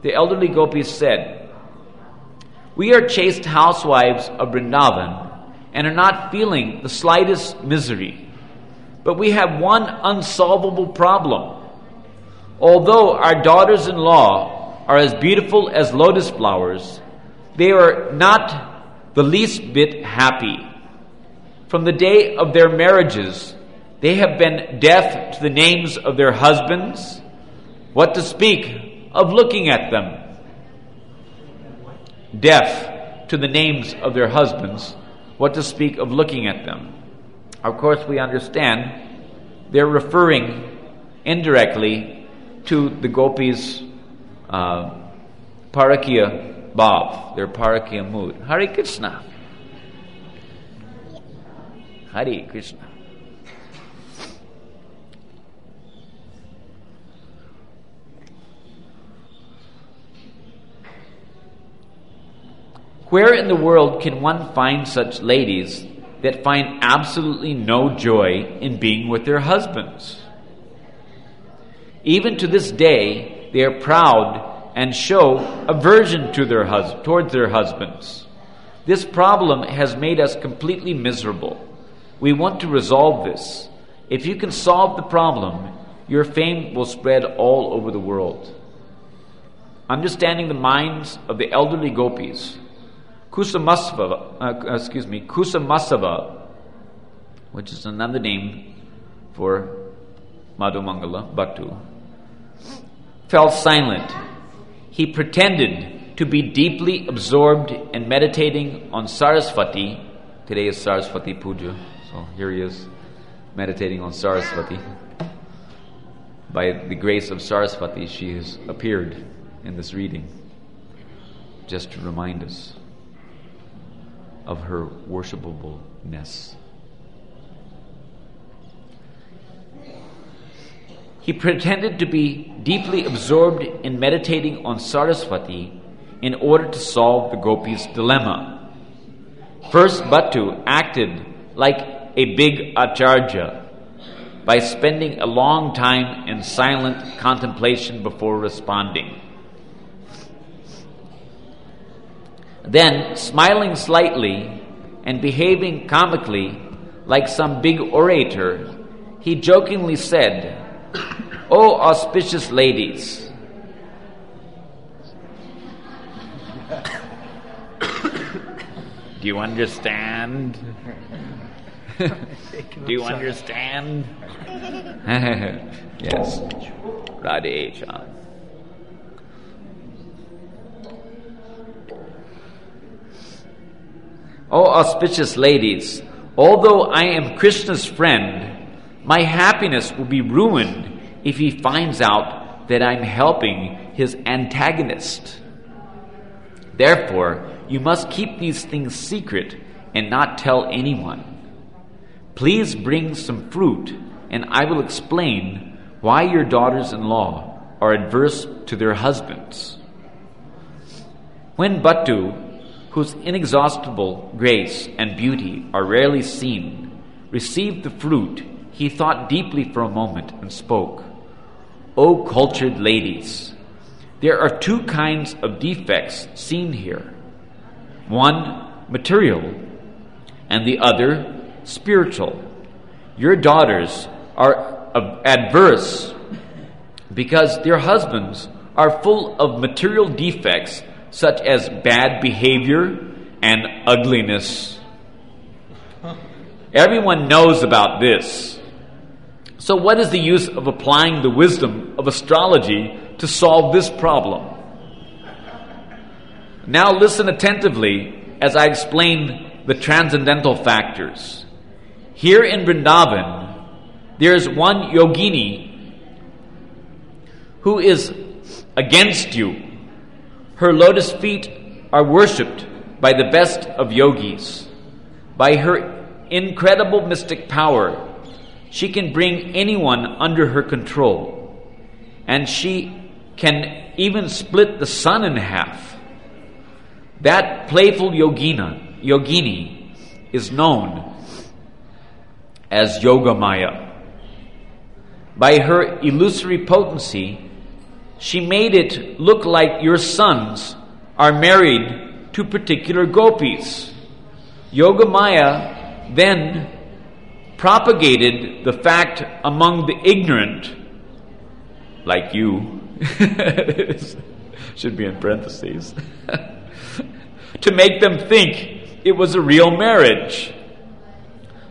The elderly gopis said, "We are chaste housewives of Vrindavan and are not feeling the slightest misery. But we have one unsolvable problem. Although our daughters-in-law are as beautiful as lotus flowers, they are not the least bit happy. From the day of their marriages, they have been deaf to the names of their husbands. What to speak of looking at them? Deaf to the names of their husbands. What to speak of looking at them?" Of course, we understand they're referring indirectly to the gopis' parakya bhav, their parakya mood. Hare Krishna. Hare Krishna. Where in the world can one find such ladies that find absolutely no joy in being with their husbands? Even to this day, they are proud and show aversion to towards their husbands. This problem has made us completely miserable. We want to resolve this. If you can solve the problem, your fame will spread all over the world. Understanding the minds of the elderly gopis, Kusamasava, which is another name for Madhumangala, Bhattu, fell silent. He pretended to be deeply absorbed in meditating on Saraswati. Today is Saraswati Puja, so here he is meditating on Saraswati. By the grace of Saraswati, she has appeared in this reading, just to remind us of her worshipableness. He pretended to be deeply absorbed in meditating on Saraswati in order to solve the gopis' dilemma. First, Bhattu acted like a big acharya by spending a long time in silent contemplation before responding. Then, smiling slightly and behaving comically like some big orator, he jokingly said, "O auspicious ladies, do you understand? Do you understand?" Yes. Radhe Chan. "O auspicious ladies, although I am Krishna's friend, my happiness will be ruined if he finds out that I'm helping his antagonist. Therefore, you must keep these things secret and not tell anyone. Please bring some fruit, and I will explain why your daughters-in-law are adverse to their husbands." When Bhattu, whose inexhaustible grace and beauty are rarely seen, received the fruit, he thought deeply for a moment and spoke, "O cultured ladies, there are two kinds of defects seen here. One, material, and the other, spiritual. Your daughters are adverse because their husbands are full of material defects such as bad behavior and ugliness. Everyone knows about this. So what is the use of applying the wisdom of astrology to solve this problem? Now listen attentively as I explain the transcendental factors. Here in Vrindavan, there is one yogini who is against you. Her lotus feet are worshipped by the best of yogis. By her incredible mystic power, she can bring anyone under her control, and she can even split the sun in half. That playful yogini is known as Yogamaya. By her illusory potency, she made it look like your sons are married to particular gopis. Yogamaya then propagated the fact among the ignorant, like you, should be in parentheses, to make them think it was a real marriage.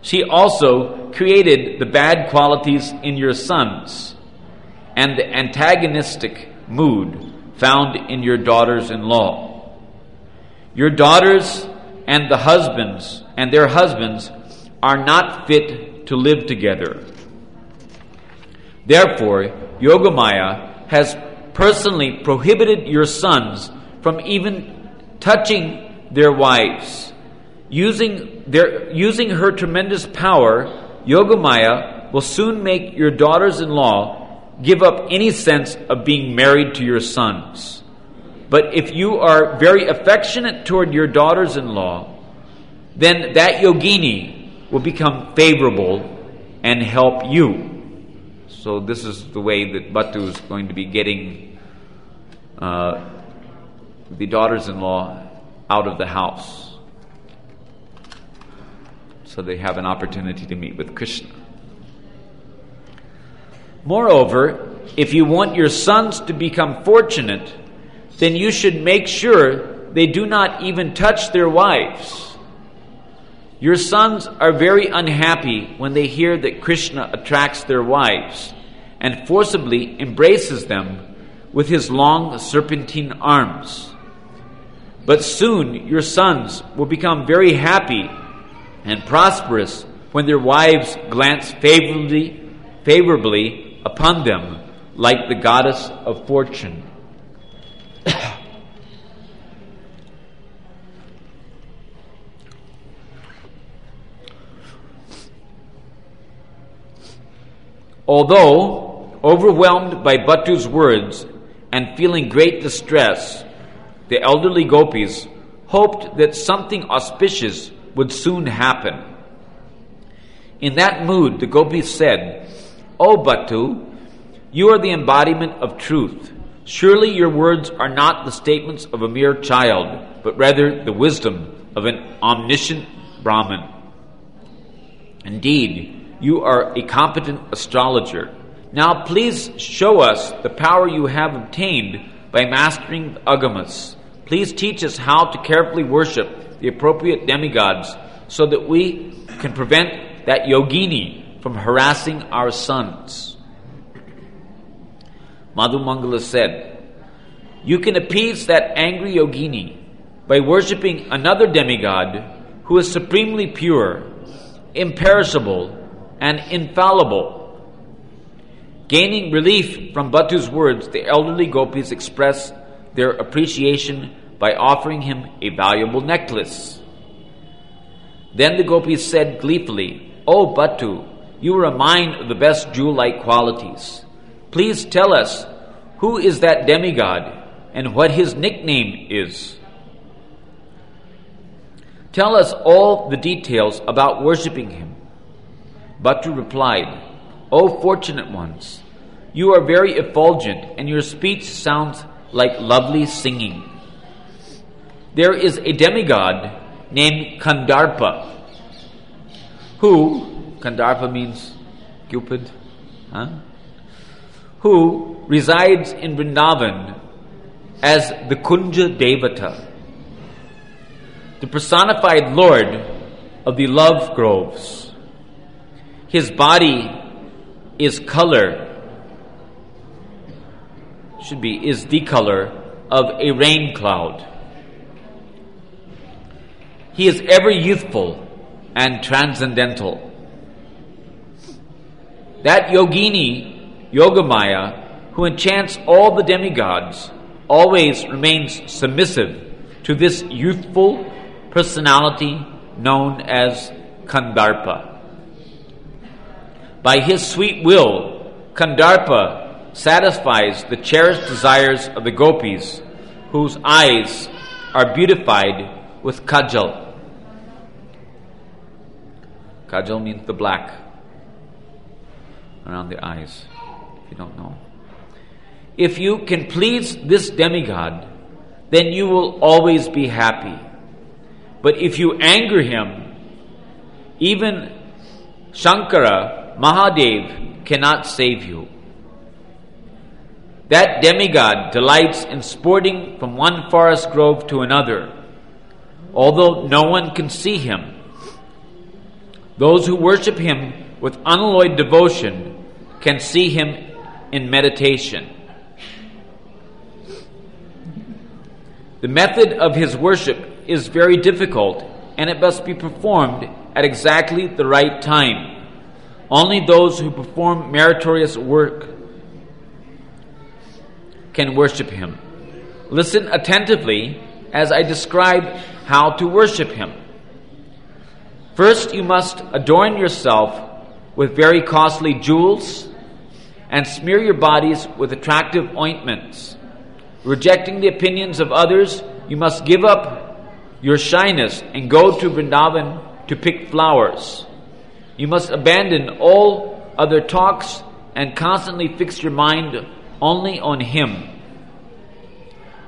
She also created the bad qualities in your sons and the antagonistic mood found in your daughters-in-law. Your daughters and their husbands are not fit to live together. Therefore, Yogamaya has personally prohibited your sons from even touching their wives. Using her tremendous power, Yogamaya will soon make your daughters-in-law give up any sense of being married to your sons. But if you are very affectionate toward your daughters-in-law, then that yogini will become favorable and help you. So this is the way that Bhattu is going to be getting the daughters-in-law out of the house, so they have an opportunity to meet with Krishna. Moreover, if you want your sons to become fortunate, then you should make sure they do not even touch their wives. Your sons are very unhappy when they hear that Krishna attracts their wives and forcibly embraces them with his long serpentine arms. But soon your sons will become very happy and prosperous when their wives glance favorably upon them like the goddess of fortune. Although overwhelmed by Bhattu's words and feeling great distress, the elderly gopis hoped that something auspicious would soon happen. In that mood, the gopis said, "O Bhattu, you are the embodiment of truth. Surely your words are not the statements of a mere child, but rather the wisdom of an omniscient Brahman. Indeed, you are a competent astrologer. Now please show us the power you have obtained by mastering the agamas. Please teach us how to carefully worship the appropriate demigods so that we can prevent that yogini from harassing our sons." Madhumangala said, "You can appease that angry yogini by worshipping another demigod who is supremely pure, imperishable, and infallible." Gaining relief from Bhattu's words, the elderly gopis expressed their appreciation by offering him a valuable necklace. Then the gopis said gleefully, "O Bhattu, you are a mine of the best jewel-like qualities. Please tell us who is that demigod and what his nickname is. Tell us all the details about worshipping him." Bhattu replied, "O fortunate ones, you are very effulgent and your speech sounds like lovely singing. There is a demigod named Kandarpa, Kandarpa means Cupid, who resides in Vrindavan as the Kunja Devata, the personified lord of the love groves. His body is the color of a rain cloud. He is ever youthful and transcendental. That yogini, Yogamaya, who enchants all the demigods, always remains submissive to this youthful personality known as Kandarpa. By his sweet will, Kandarpa satisfies the cherished desires of the gopis, whose eyes are beautified with kajal. Kajal means the black around the eyes, if you don't know. If you can please this demigod, then you will always be happy. But if you anger him, even Shankara, Mahadev, cannot save you. That demigod delights in sporting from one forest grove to another, although no one can see him. Those who worship him with unalloyed devotion can see him in meditation. The method of his worship is very difficult, and it must be performed at exactly the right time. Only those who perform meritorious work can worship him. Listen attentively as I describe how to worship him. First, you must adorn yourself with very costly jewels and smear your bodies with attractive ointments. Rejecting the opinions of others, you must give up your shyness and go to Vrindavan to pick flowers. You must abandon all other talks and constantly fix your mind only on him.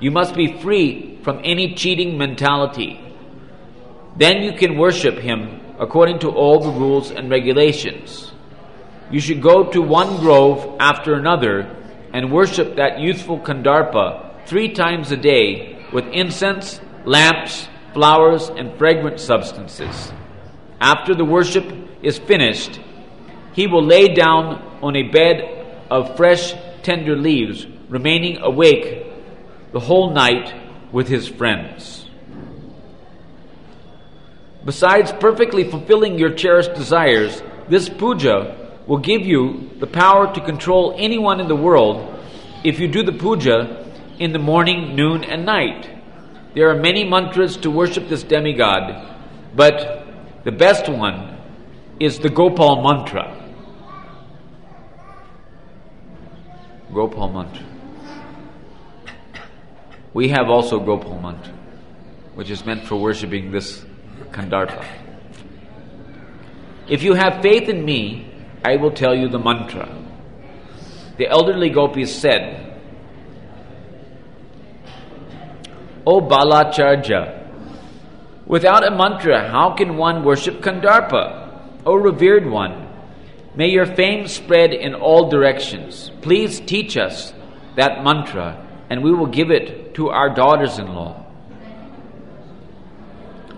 You must be free from any cheating mentality. Then you can worship him according to all the rules and regulations. You should go to one grove after another and worship that youthful Kandarpa 3 times a day with incense, lamps, flowers, and fragrant substances. After the worship is finished, he will lay down on a bed of fresh, tender leaves, remaining awake the whole night with his friends. Besides perfectly fulfilling your cherished desires, this puja will give you the power to control anyone in the world if you do the puja in the morning, noon, and night. There are many mantras to worship this demigod, but the best one is the Gopal mantra. Gopal mantra. We have also Gopal mantra, which is meant for worshipping this Kandarpa. If you have faith in me, I will tell you the mantra. The elderly gopis said, O Balacharya, without a mantra, how can one worship Kandarpa? O revered one, may your fame spread in all directions. Please teach us that mantra, and we will give it to our daughters-in-law.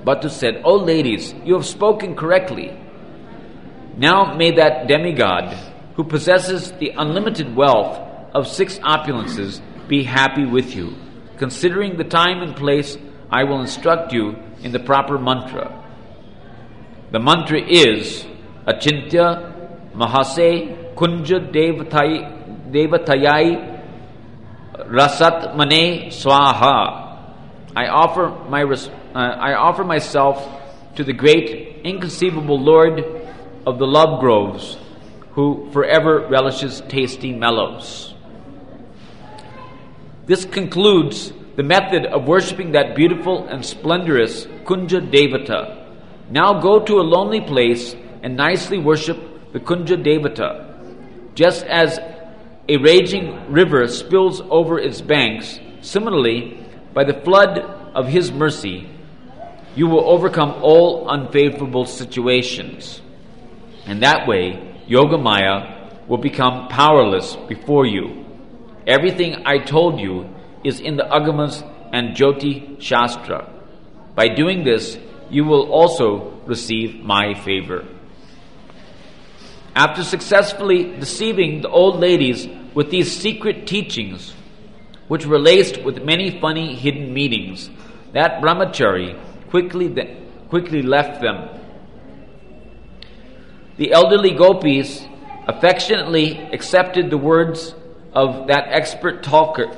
Bhattu said, O ladies, you have spoken correctly. Now may that demigod, who possesses the unlimited wealth of 6 opulences, be happy with you. Considering the time and place, I will instruct you in the proper mantra. The mantra is Achintya Mahase Kunja Devatayai Rasat Mane Swaha. I offer myself to the great inconceivable Lord of the love groves, who forever relishes tasty mellows. This concludes the method of worshipping that beautiful and splendorous Kunja Devata. Now go to a lonely place and nicely worship the Kunja Devata. Just as a raging river spills over its banks, similarly, by the flood of his mercy, you will overcome all unfavorable situations. And that way, Yogamaya will become powerless before you. Everything I told you is in the Agamas and Jyoti Shastra. By doing this, you will also receive my favor. After successfully deceiving the old ladies with these secret teachings, which were laced with many funny hidden meanings, that brahmachari quickly left them. The elderly gopis affectionately accepted the words of that expert talker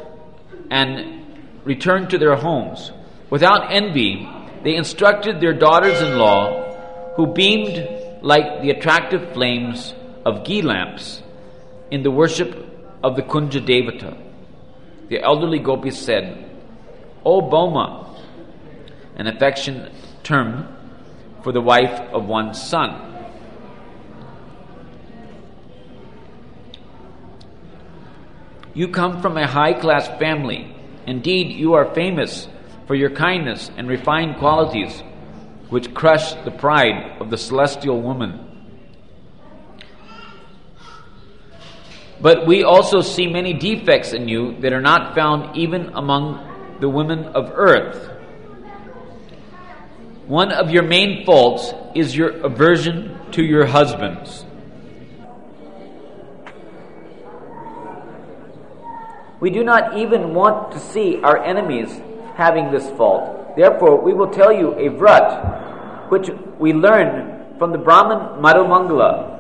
and returned to their homes. Without envy, they instructed their daughters-in-law, who beamed like the attractive flames of ghee lamps, in the worship of the Kunja Devata. The elderly gopis said, "O Boma," an affectionate term for the wife of one's son, "you come from a high-class family. Indeed, you are famous for your kindness and refined qualities, which crush the pride of the celestial woman. But we also see many defects in you that are not found even among the women of earth. One of your main faults is your aversion to your husbands. We do not even want to see our enemies having this fault. Therefore, we will tell you a vrat, which we learned from the Brahmin Madhumangala.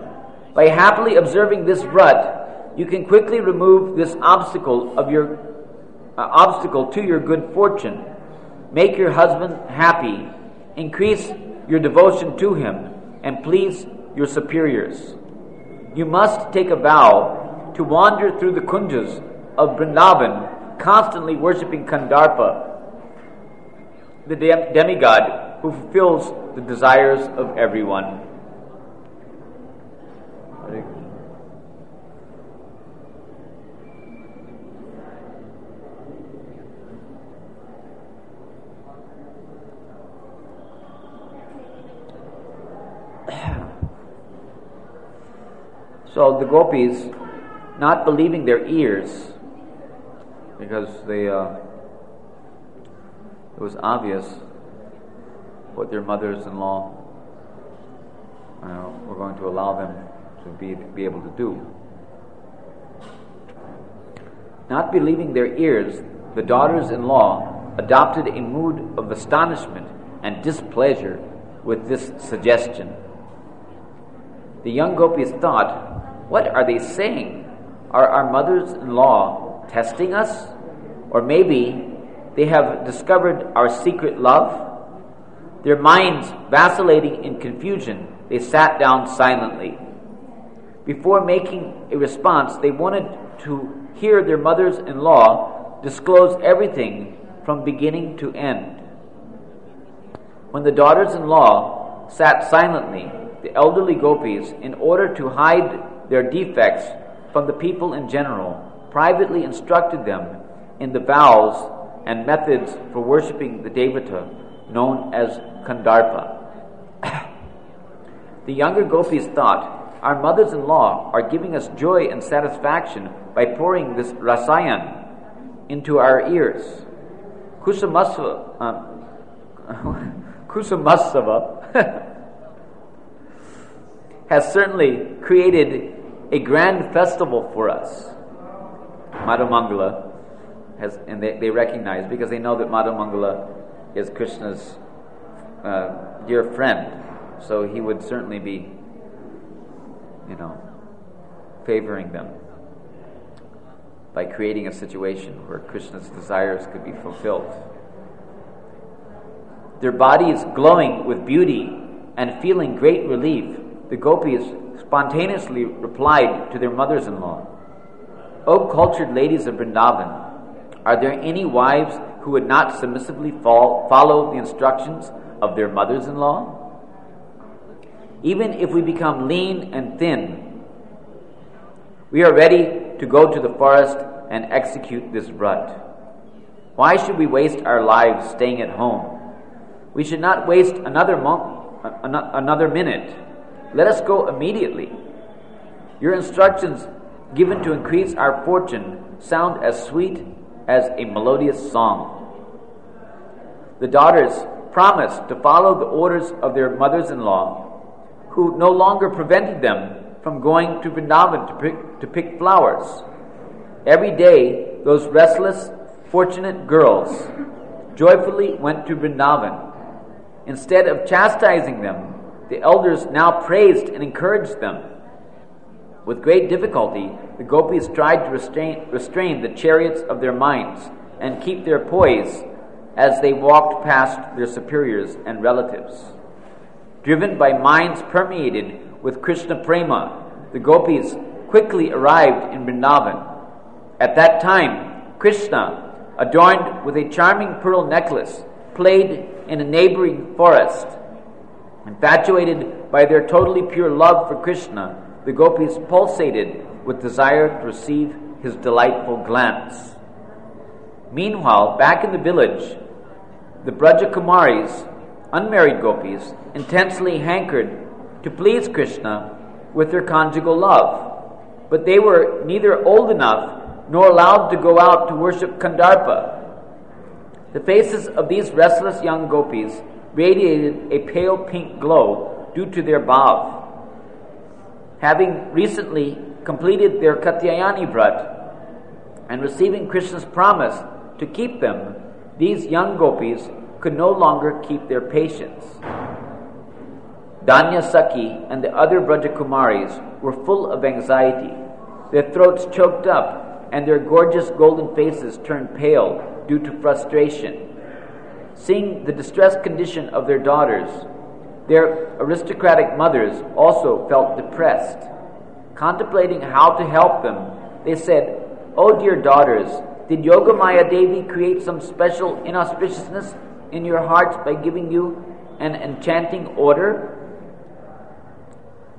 By happily observing this vrat, you can quickly remove this obstacle to your good fortune, make your husband happy, increase your devotion to him, and please your superiors. You must take a vow to wander through the kunjas of Vrindavan, constantly worshipping Kandarpa, the demigod who fulfills the desires of everyone." So the gopis, not believing their ears, because it was obvious what their mothers-in-law were going to allow them to be able to do. Not believing their ears, the daughters-in-law adopted a mood of astonishment and displeasure with this suggestion. The young gopis thought, "What are they saying? Are our mothers-in-law testing us? Or maybe they have discovered our secret love?" Their minds vacillating in confusion, they sat down silently. Before making a response, they wanted to hear their mothers-in-law disclose everything from beginning to end. When the daughters-in-law sat silently, the elderly gopis, in order to hide their defects from the people in general, privately instructed them in the vows and methods for worshipping the Devata known as Kandarpa. The younger gopis thought, "Our mothers-in-law are giving us joy and satisfaction by pouring this rasayan into our ears. Kusumasava has certainly created a grand festival for us." Madhumangala has, and they recognize, because they know that Madhumangala is Krishna's dear friend, so he would certainly be, favoring them by creating a situation where Krishna's desires could be fulfilled. Their bodies glowing with beauty and feeling great relief, the gopis spontaneously replied to their mothers-in-law, "O cultured ladies of Vrindavan, are there any wives who would not submissively follow the instructions of their mothers-in-law? Even if we become lean and thin, we are ready to go to the forest and execute this vrat. Why should we waste our lives staying at home? We should not waste another minute. Let us go immediately. Your instructions given to increase our fortune sound as sweet as a melodious song." The daughters promised to follow the orders of their mothers-in-law, who no longer prevented them from going to Vrindavan to pick flowers. Every day, those restless, fortunate girls joyfully went to Vrindavan. Instead of chastising them, the elders now praised and encouraged them. With great difficulty, the gopis tried to restrain the chariots of their minds and keep their poise as they walked past their superiors and relatives. Driven by minds permeated with Krishna prema, the gopis quickly arrived in Vrindavan. At that time, Krishna, adorned with a charming pearl necklace, played in a neighboring forest. Infatuated by their totally pure love for Krishna, the gopis pulsated with desire to receive his delightful glance. Meanwhile, back in the village, the Braja Kumaris, unmarried gopis, intensely hankered to please Krishna with their conjugal love, but they were neither old enough nor allowed to go out to worship Kandarpa. The faces of these restless young gopis radiated a pale pink glow due to their bhav. Having recently completed their Katyayani Vrat and receiving Krishna's promise to keep them, these young gopis could no longer keep their patience. Danya Sakhi and the other Brajakumaris were full of anxiety. Their throats choked up and their gorgeous golden faces turned pale due to frustration. Seeing the distressed condition of their daughters, their aristocratic mothers also felt depressed. Contemplating how to help them, they said, "Oh dear daughters, did Yogamaya Devi create some special inauspiciousness in your hearts by giving you an enchanting order?"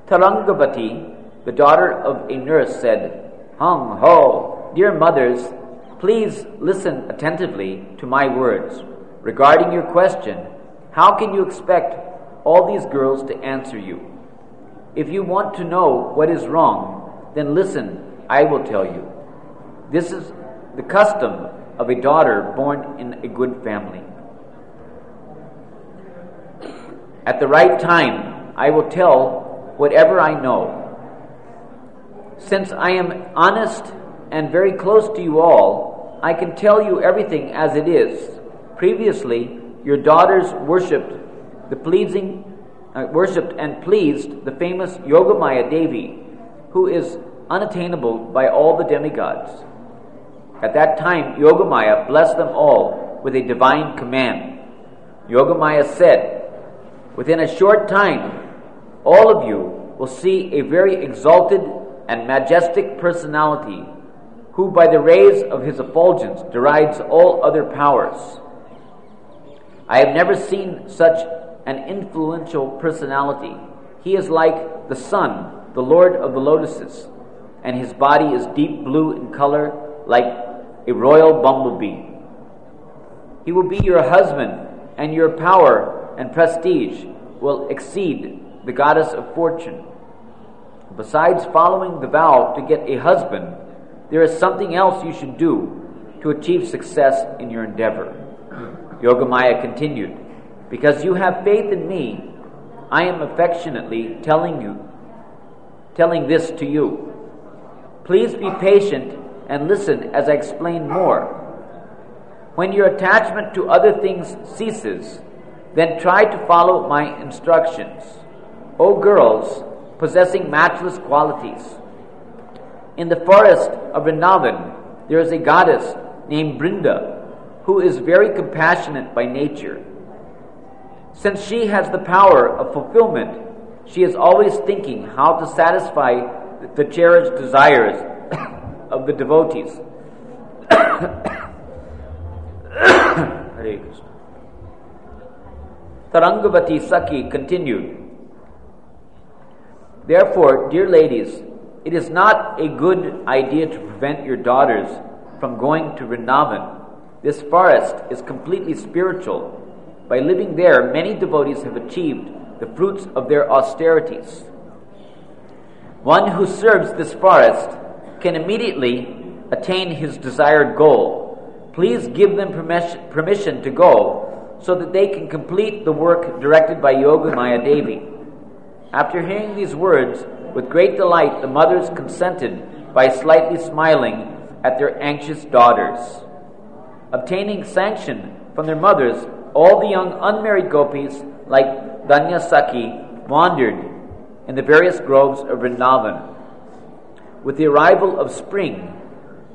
Tarangavati, the daughter of a nurse, said, "Hum ho, dear mothers, please listen attentively to my words. Regarding your question, how can you expect all these girls to answer you? If you want to know what is wrong, then listen, I will tell you. This is the custom of a daughter born in a good family. At the right time, I will tell whatever I know. Since I am honest and very close to you all, I can tell you everything as it is. Previously, your daughters worshipped and pleased the famous Yogamaya Devi, who is unattainable by all the demigods. At that time, Yogamaya blessed them all with a divine command. Yogamaya said, "Within a short time, all of you will see a very exalted and majestic personality who by the rays of his effulgence derides all other powers. I have never seen such an influential personality. He is like the sun, the lord of the lotuses, and his body is deep blue in color like a royal bumblebee. He will be your husband, and your power and prestige will exceed the goddess of fortune. Besides following the vow to get a husband, there is something else you should do to achieve success in your endeavor." Yogamaya continued, "Because you have faith in me, I am affectionately telling this to you. Please be patient and listen as I explain more. When your attachment to other things ceases, then try to follow my instructions. O girls, possessing matchless qualities, in the forest of Vrindavan, there is a goddess named Brinda, who is very compassionate by nature. Since she has the power of fulfillment, she is always thinking how to satisfy the cherished desires of the devotees." Hare Krishna. Tarangavati Sakhi continued, "Therefore, dear ladies, it is not a good idea to prevent your daughters from going to Vrindavan. This forest is completely spiritual. By living there, many devotees have achieved the fruits of their austerities. One who serves this forest can immediately attain his desired goal. Please give them permission to go so that they can complete the work directed by Yogamaya Devi." After hearing these words, with great delight, the mothers consented by slightly smiling at their anxious daughters. Obtaining sanction from their mothers, all the young unmarried gopis, like Danya Sakhi, wandered in the various groves of Vrindavan. with the arrival of spring,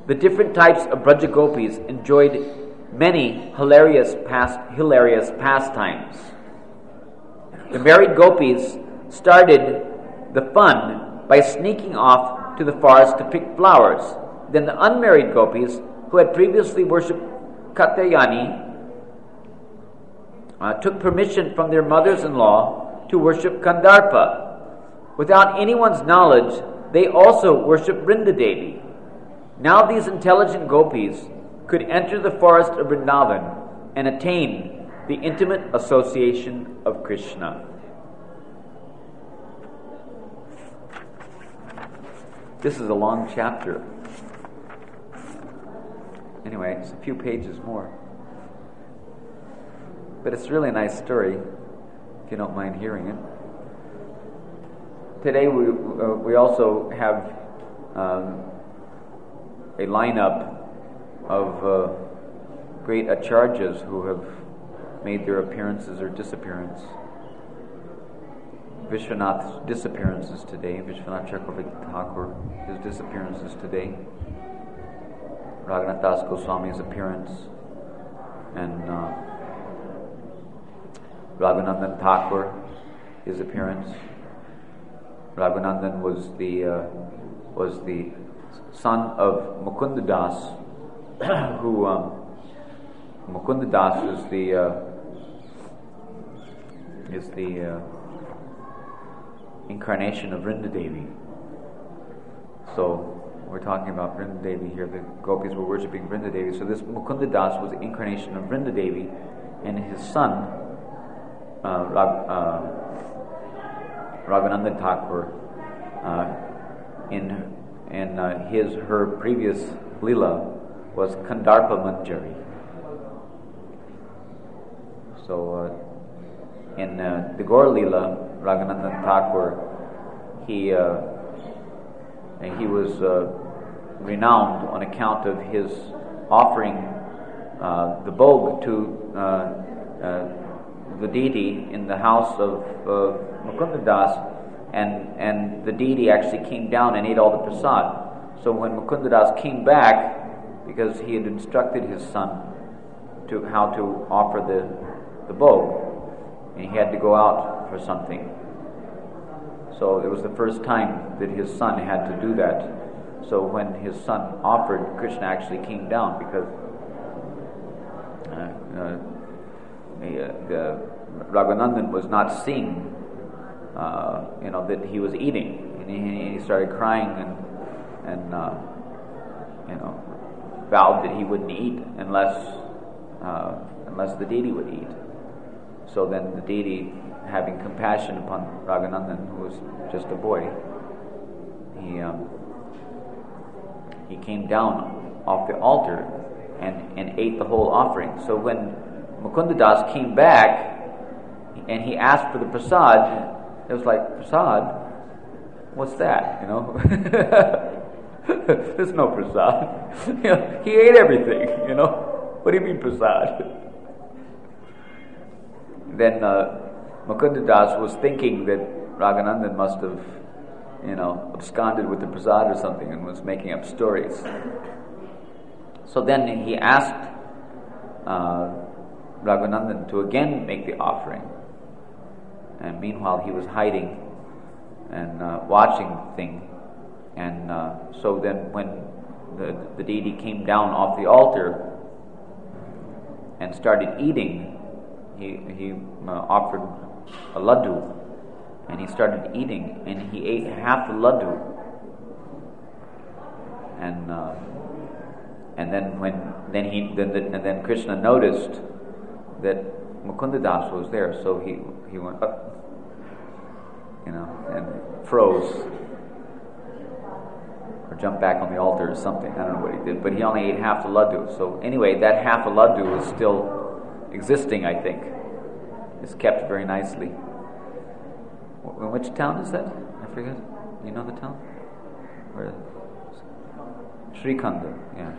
the different types of Braja Gopis enjoyed many hilarious pastimes. The married Gopis started the fun by sneaking off to the forest to pick flowers. Then the unmarried Gopis, who had previously worshipped Katyayani, took permission from their mothers-in-law to worship Kandarpa. Without anyone's knowledge, they also worshipped Vrindadevi. Now these intelligent Gopis could enter the forest of Vrindavan and attain the intimate association of Krishna. This is a long chapter. Anyway, it's a few pages more. But it's really a nice story, if you don't mind hearing it. Today we also have a lineup of great acharyas who have made their appearances or disappearance. Vishwanath's disappearances today. Vishwanath Chakravarti Thakur, his disappearances today. Raghunath Das Goswami's appearance, and Raghunandan Thakur, his appearance. Raghunandan was the son of Mukunda Das, who Mukunda Das is the incarnation of Vrindadevi. So we're talking about Vrindadevi here. The gopis were worshipping Vrindadevi. So this Mukunda Das was the incarnation of Vrindadevi, and his son Raghunandan Thakur, in her previous lila was Kandarpa Manjari. So in the Gaur lila, Raghunandan Thakur, he was renowned on account of his offering the bhog to the deity in the house of Mukunda Das, and the deity actually came down and ate all the prasad. So when Mukunda Das came back, because he had instructed his son to how to offer the bhog, and he had to go out for something. So it was the first time that his son had to do that. So when his son offered, Krishna actually came down, because Raghunandan was not seeing, that he was eating, and he started crying and vowed that he wouldn't eat unless the deity would eat. So then the deity, having compassion upon Raghunandan, who was just a boy, he came down off the altar and ate the whole offering. So when Mukunda Das came back and he asked for the prasad, it was like, prasad? What's that? There's no prasad. He ate everything. What do you mean prasad? Then Mukunda Das was thinking that Raghunandan must have, absconded with the prasad or something and was making up stories. So then he asked Raghunandan to again make the offering. And meanwhile he was hiding and watching the thing. And so then when the deity came down off the altar and started eating, he offered a laddu, and he started eating, and he ate half the laddu. And then Krishna noticed that Mukunda Das was there, so he went up, and froze, or jumped back on the altar or something. I don't know what he did, but he only ate half the laddu. So anyway, that half a laddu is still existing, I think. It's kept very nicely. In which town is that? I forget. You know the town? Where? Shrikanda. Yeah.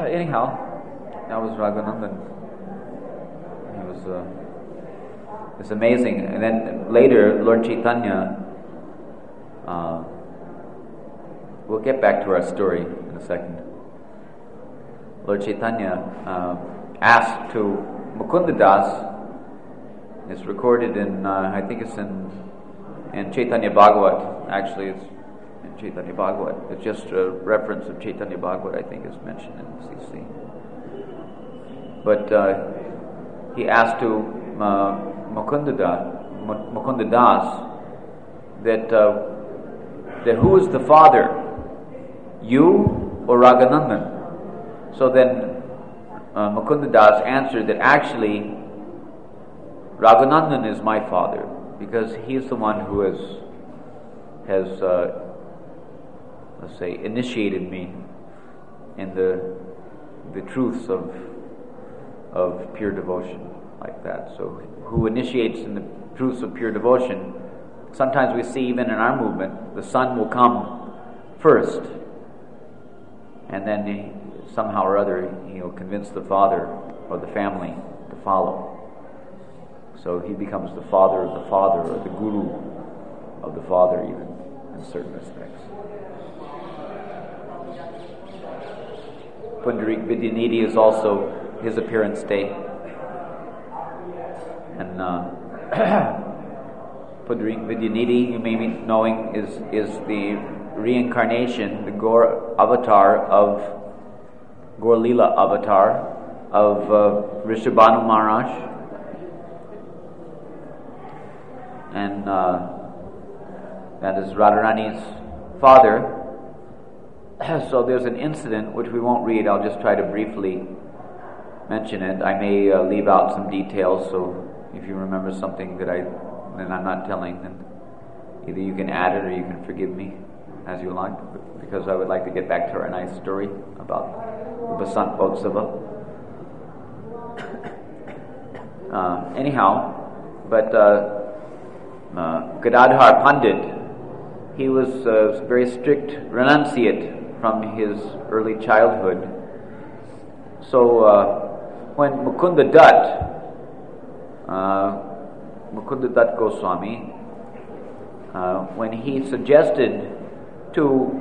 Anyhow, that was Raghunandan. He was it's amazing. And then later, Lord Chaitanya We'll get back to our story in a second. Lord Chaitanya asked to Mukunda Das. It's recorded in, I think it's in Chaitanya Bhagavat. Actually, it's in Chaitanya Bhagavat. It's just a reference of Chaitanya Bhagavat, I think, is mentioned in CC. But he asked to Mukunda Das that who is the father, you or Raghunandan? So then Mukunda Das answered that actually Raghunandan is my father, because he's the one who has let's say, initiated me in the truths of pure devotion, like that. So who initiates in the truths of pure devotion? Sometimes we see even in our movement, the son will come first, and then somehow or other he'll convince the father or the family to follow. So he becomes the father of the father, or the guru of the father, even in certain respects. Pundarik Vidyanidhi is also his appearance day. And Pundarik Vidyanidhi, you may be knowing, is the reincarnation, the Gaur avatar of Gaur Leela avatar of Rishabhanu Maharaj. And that is Radharani's father. So there's an incident which we won't read. I'll just try to briefly mention it. I may leave out some details, so if you remember something that I'm not telling, then either you can add it or you can forgive me as you like, because I would like to get back to our nice story about the Basant Botsava. Gadadhar Pandit, he was a very strict renunciate from his early childhood. So when Mukunda Dutt Goswami, when he suggested to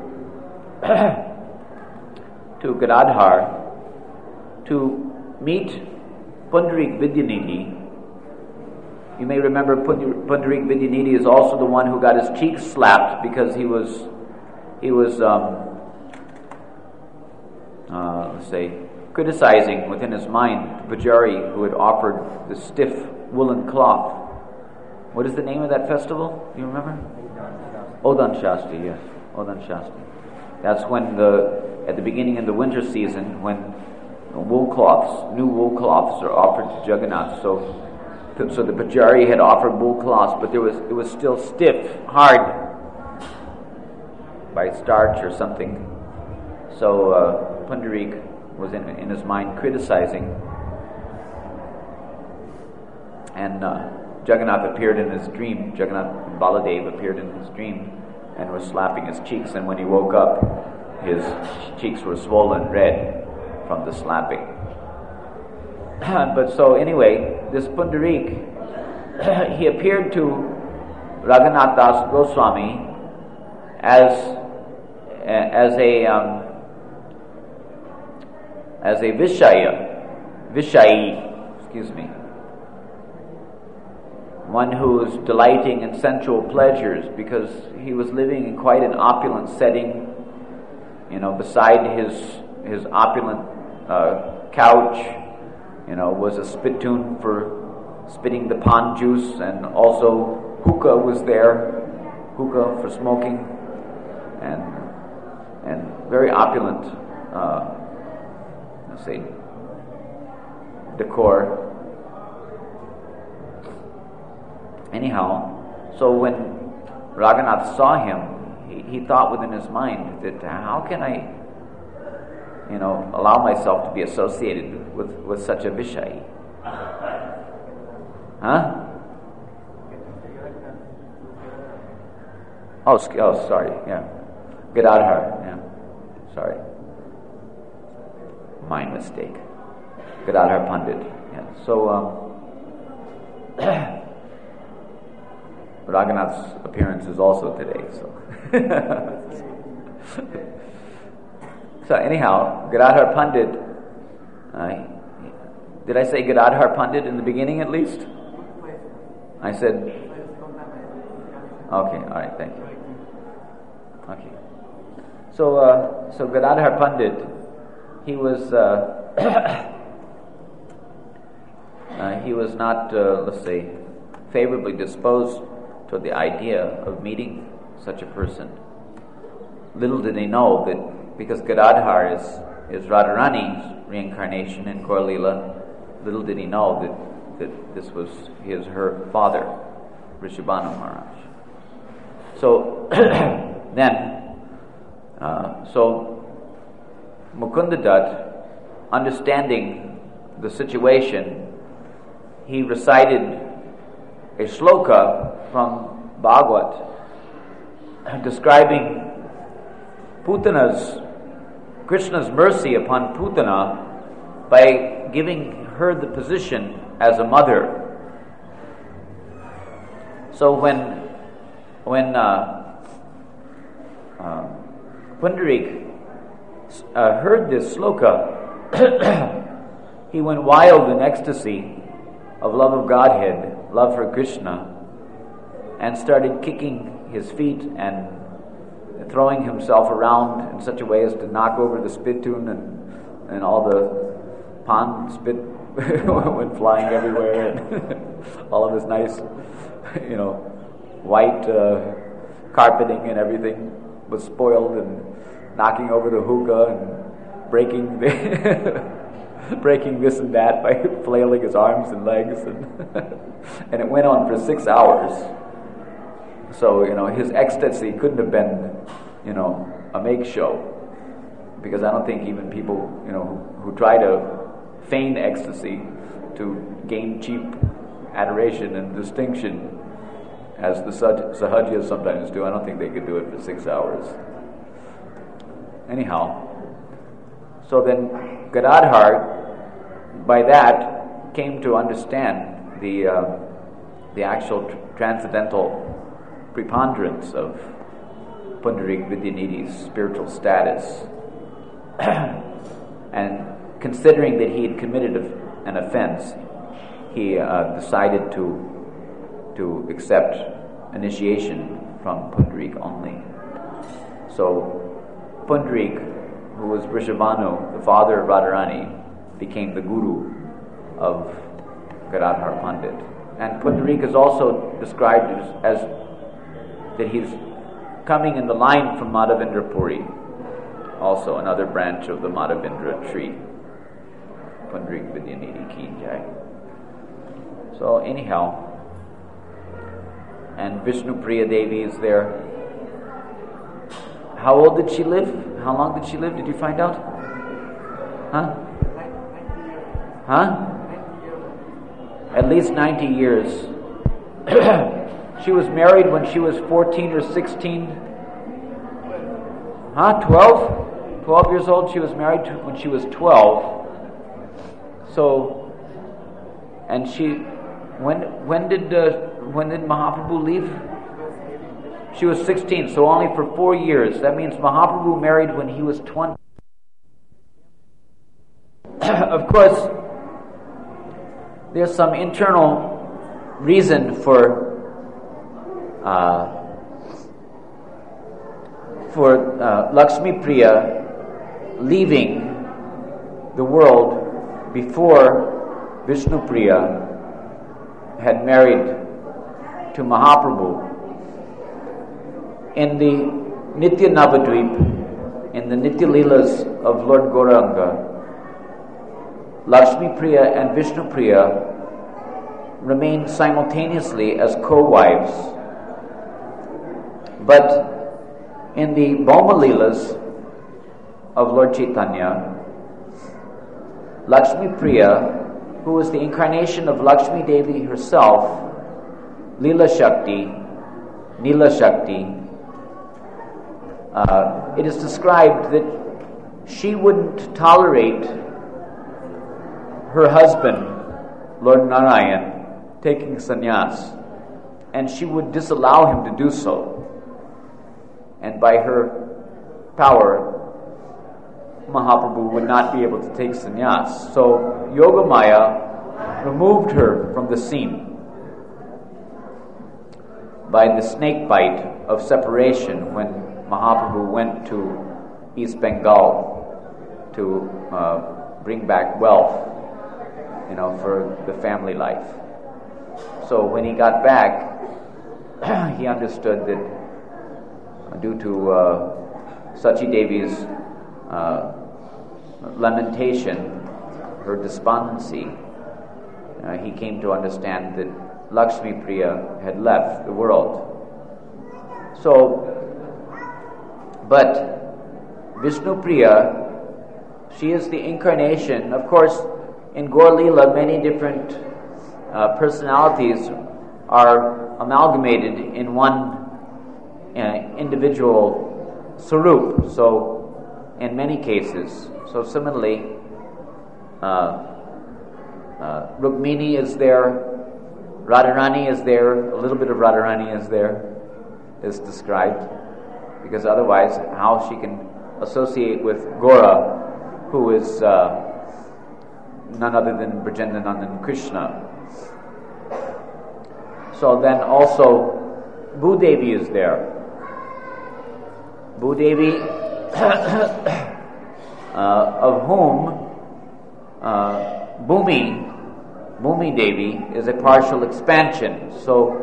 Gadadhar to meet Pundarik Vidyanidhi. You may remember Pundarik Vidyanidhi is also the one who got his cheeks slapped because he was let's say, criticizing within his mind the Pujari who had offered the stiff woolen cloth. What is the name of that festival? Do you remember? Odan Shastri, yes. Odan Shastri. That's when at the beginning of the winter season, when new wool cloths are offered to Jagannath. So the Pujari had offered wool cloths, but it was still stiff, hard, by starch or something. So Pundarik was in his mind criticizing, and Jagannath appeared in his dream. Jagannath Baladev appeared in his dream and was slapping his cheeks, and when he woke up, his cheeks were swollen red from the slapping. But so anyway, this Pundarik, he appeared to Raghunath Das Goswami as a Vishayi, one who is delighting in sensual pleasures, because he was living in quite an opulent setting. Beside his opulent couch, was a spittoon for spitting the pond juice, and also hookah was there, hookah for smoking, and very opulent, decor. Anyhow, so when Raghunath saw him, he thought within his mind that how can I, allow myself to be associated with such a Vishayi? Huh? Oh, sorry, yeah. Gadadhar, yeah. Sorry. My mistake. Gadadhar Pandit, yeah. So, Raghunath's appearance is also today. So anyhow, Gadadhar Pandit, did I say Gadadhar Pandit in the beginning at least? I said, okay, all right, thank you. Okay. So Gadadhar Pandit, he was not, let's say, favorably disposed to the idea of meeting such a person. Little did he know that because Gadadhar is Radharani's reincarnation in Gaur Leela, little did he know that this was her father, Rishabhanu Maharaj. So then, Mukunda Dutt, understanding the situation, he recited a shloka from Bhagavad describing Krishna's mercy upon Putana by giving her the position as a mother. So when Pundarik heard this sloka, he went wild in ecstasy of love of Godhead, love for Krishna, and started kicking his feet and throwing himself around in such a way as to knock over the spittoon and all the pond spit went flying everywhere, and all of this nice, white carpeting and everything was spoiled, and knocking over the hookah and breaking this and that by flailing his arms and legs, and it went on for 6 hours. So his ecstasy couldn't have been a make show, because I don't think even people who try to feign ecstasy to gain cheap adoration and distinction, as the Sahajiyas sometimes do, I don't think they could do it for 6 hours. Anyhow, so then Gadadhar, by that, came to understand the actual transcendental preponderance of Pundarik Vidyanidhi's spiritual status, and considering that he had committed an offense, he decided to accept initiation from Pundarik only. So Pundarik, who was Vrishabhanu, the father of Radharani, became the guru of Gadadhar Pandit. And Pundarik is also described as that he's coming in the line from Madhavendra Puri, also another branch of the Madhavendra tree. Pundarik Vidyanidhi Ki Jai. So anyhow, and Vishnu Priya Devi is there. How old did she live? How long did she live? Did you find out? Huh? At least 90 years. She was married when she was 14 or 16. 12? 12 years old. She was married when she was 12. So, and when did Mahaprabhu leave? She was 16, so only for 4 years. That means Mahaprabhu married when he was 20. Of course, there's some internal reason for Lakshmi Priya leaving the world before Vishnu Priya had married to Mahaprabhu. In the Nitya Navadvip, in the Nitya Leelas of Lord Gauranga, Lakshmi Priya and Vishnu Priya remained simultaneously as co-wives. But in the Bhoma Leelas of Lord Chaitanya, Lakshmi Priya, who was the incarnation of Lakshmi Devi herself, Leela Shakti, Neela Shakti, it is described that she wouldn't tolerate her husband, Lord Narayan, taking sannyas. and she would disallow him to do so. And by her power, Mahaprabhu would not be able to take sannyas. So Yogamaya removed her from the scene by the snake bite of separation when Mahaprabhu went to East Bengal to bring back wealth, for the family life. So when he got back, he understood that due to Sachi Devi's lamentation, her despondency, he came to understand that Lakshmi Priya had left the world. But Vishnu Priya, she is the incarnation. Of course, in Gaur Leela, many different personalities are amalgamated in one individual Sarup. So, in many cases. So similarly, Rukmini is there, Radharani is there, a little bit of Radharani is described, because otherwise how she can associate with Gora, who is none other than Brajendanandan Krishna. So then also Bhudevi is there. Bhudevi, of whom Bhumi Devi is a partial expansion. So,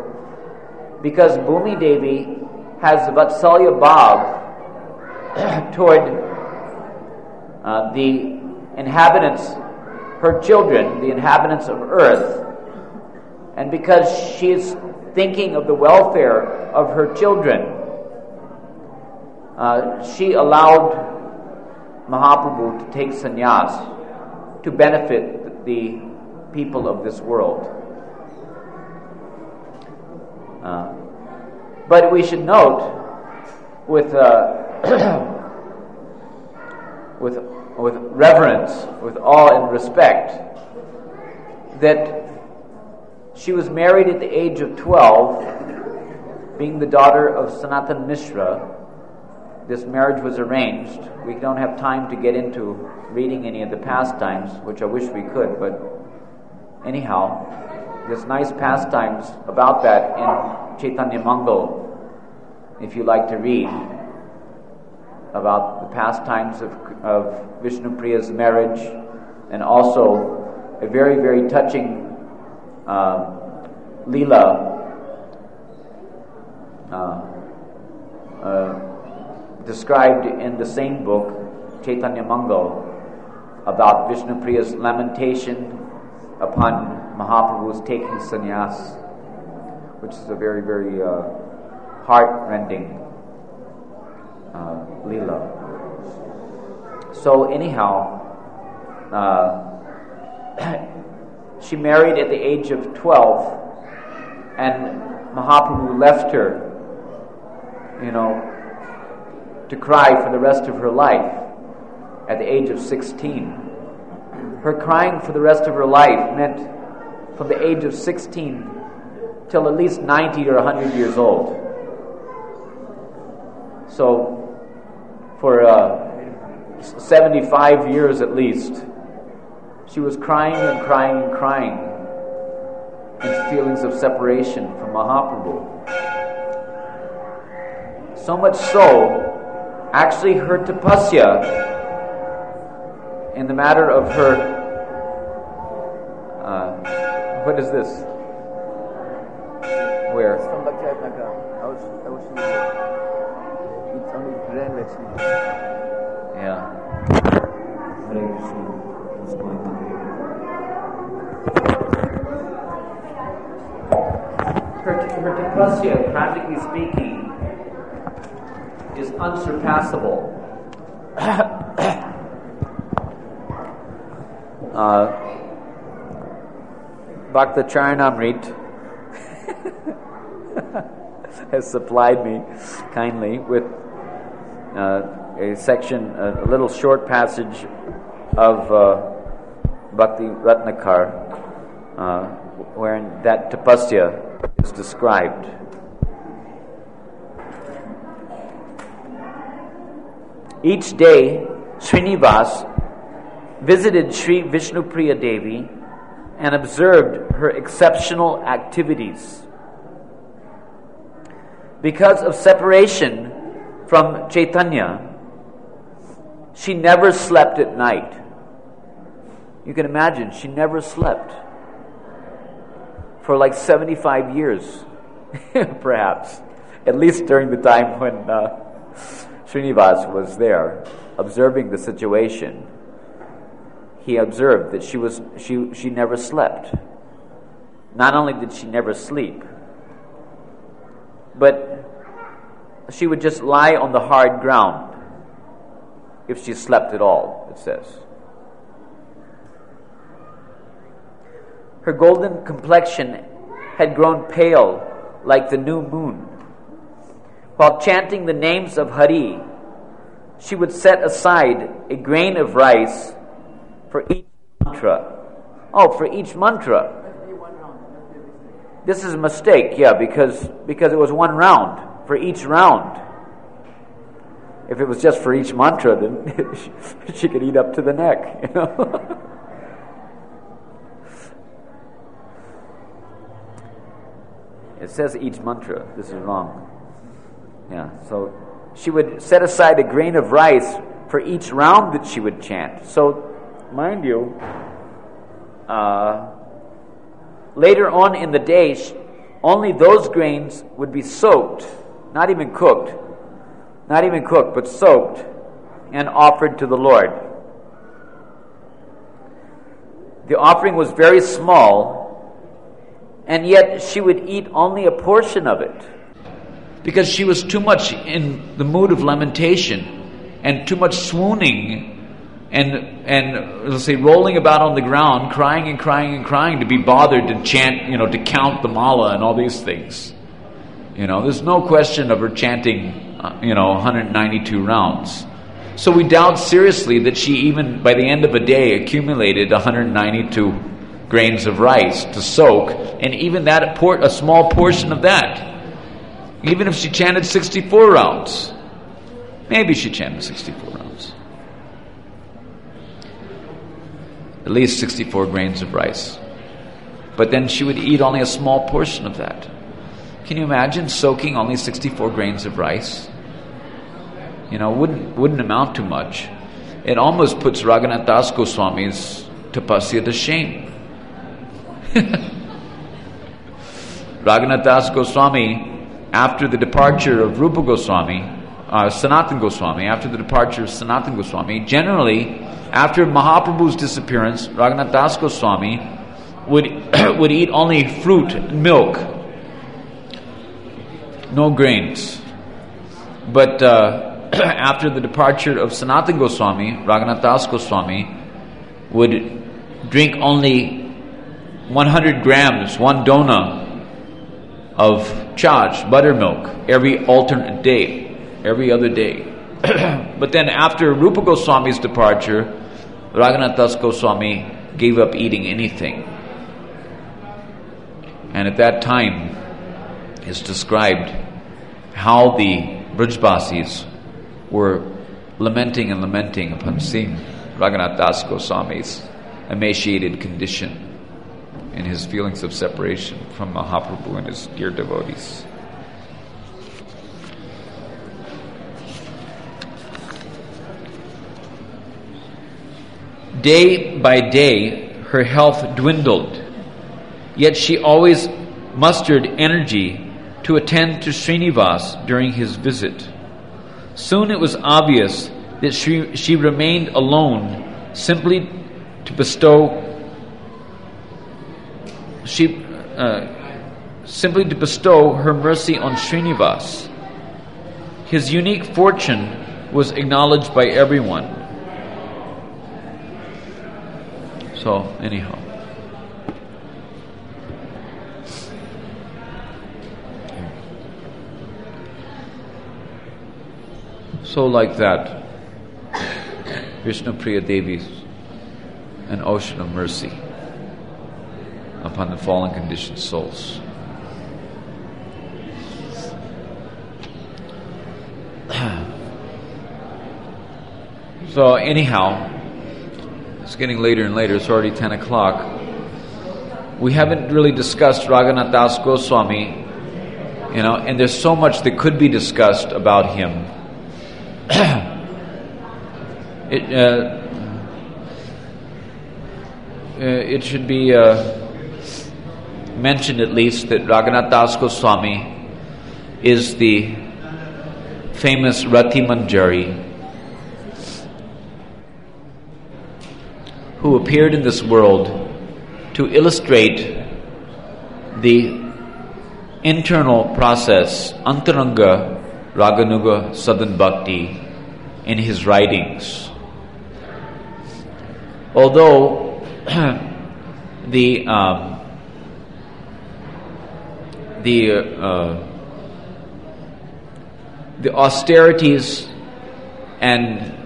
because Bhumi Devi has Vatsalya Bhav toward the inhabitants, her children, the inhabitants of earth, and because she is thinking of the welfare of her children, she allowed Mahaprabhu to take sannyas to benefit the people of this world. But we should note, with reverence, with awe and respect, that she was married at the age of 12, being the daughter of Sanatan Mishra. This marriage was arranged. We don't have time to get into reading any of the pastimes, which I wish we could, but anyhow, there's nice pastimes about that in Chaitanya Mangal, if you like to read about the pastimes of Vishnu Priya's marriage, and also a very, very touching Leela described in the same book, Chaitanya Mangal, about Vishnu Priya's lamentation upon Mahaprabhu's taking sannyas, which is a very, very heart-rending Leela. So anyhow, she married at the age of 12, and Mahaprabhu left her, to cry for the rest of her life at the age of 16. Her crying for the rest of her life meant from the age of 16 till at least 90 or 100 years old. So for 75 years at least, she was crying and crying and crying in feelings of separation from Mahaprabhu. So much so, actually her tapasya in the matter of her, what is this? Where? Yeah. Her tapasya, practically speaking, is unsurpassable. Bhakta Charanamrit has supplied me kindly with a section, a little short passage of Bhakti Ratnakar, wherein that tapasya is described. Each day, Srinivas visited Sri Vishnupriya Devi and observed her exceptional activities. Because of separation from Chaitanya, she never slept at night. You can imagine, she never slept for like 75 years, perhaps, at least during the time when Srinivas was there observing the situation. He observed that she never slept. Not only did she never sleep, but she would just lie on the hard ground if she slept at all, it says. Her golden complexion had grown pale like the new moon. While chanting the names of Hari, she would set aside a grain of rice for each mantra. Oh, for each mantra. This is a mistake, yeah, because it was one round, for each round. If it was just for each mantra, then she could eat up to the neck, you know. It says each mantra. This is wrong. Yeah, so she would set aside a grain of rice for each round that she would chant. So, mind you, later on in the day, only those grains would be soaked, not even cooked, but soaked and offered to the Lord. The offering was very small, and yet she would eat only a portion of it, because she was too much in the mood of lamentation and too much swooning and let's say rolling about on the ground, crying and crying and crying to be bothered to chant, to count the mala and all these things. There's no question of her chanting, 192 rounds. So we doubt seriously that she even by the end of a day accumulated 192 grains of rice to soak, and even that a small portion of that. Even if she chanted 64 rounds. Maybe she chanted 64 rounds. At least 64 grains of rice. But then she would eat only a small portion of that. Can you imagine soaking only 64 grains of rice? Wouldn't amount to much. It almost puts Raghunath Das Goswami's tapasya to shame. Raghunath Das Goswami, after the departure of Rupa Goswami, Sanatana Goswami, after the departure of Sanatana Goswami, generally, after Mahaprabhu's disappearance, Raghunath Das Goswami would eat only fruit and milk, no grains. But after the departure of Sanatana Goswami, Raghunath Das Goswami would drink only 100 grams, 1 dona of chach, buttermilk, every alternate day, every other day. But then after Rupa Goswami's departure, Raghunath Das Goswami gave up eating anything. And at that time is described how the Brajbasis were lamenting upon seeing Raghunath Das Goswami's emaciated condition in his feelings of separation from Mahaprabhu and his dear devotees. Day by day, her health dwindled, yet she always mustered energy to attend to Srinivas during his visit. Soon it was obvious that she remained alone simply to bestow her mercy on Srinivas. His unique fortune was acknowledged by everyone. So, anyhow. So like that, Vishnupriya Devi, an ocean of mercy upon the fallen conditioned souls. So anyhow, it's getting later and later. It's already 10 o'clock. We haven't really discussed Raghunath Das Goswami, and there's so much that could be discussed about him. It should be mentioned at least that Raghunath Das Goswami is the famous Rati Manjari who appeared in this world to illustrate the internal process, Antaranga Raganuga Sadhan Bhakti, in his writings. Although the austerities and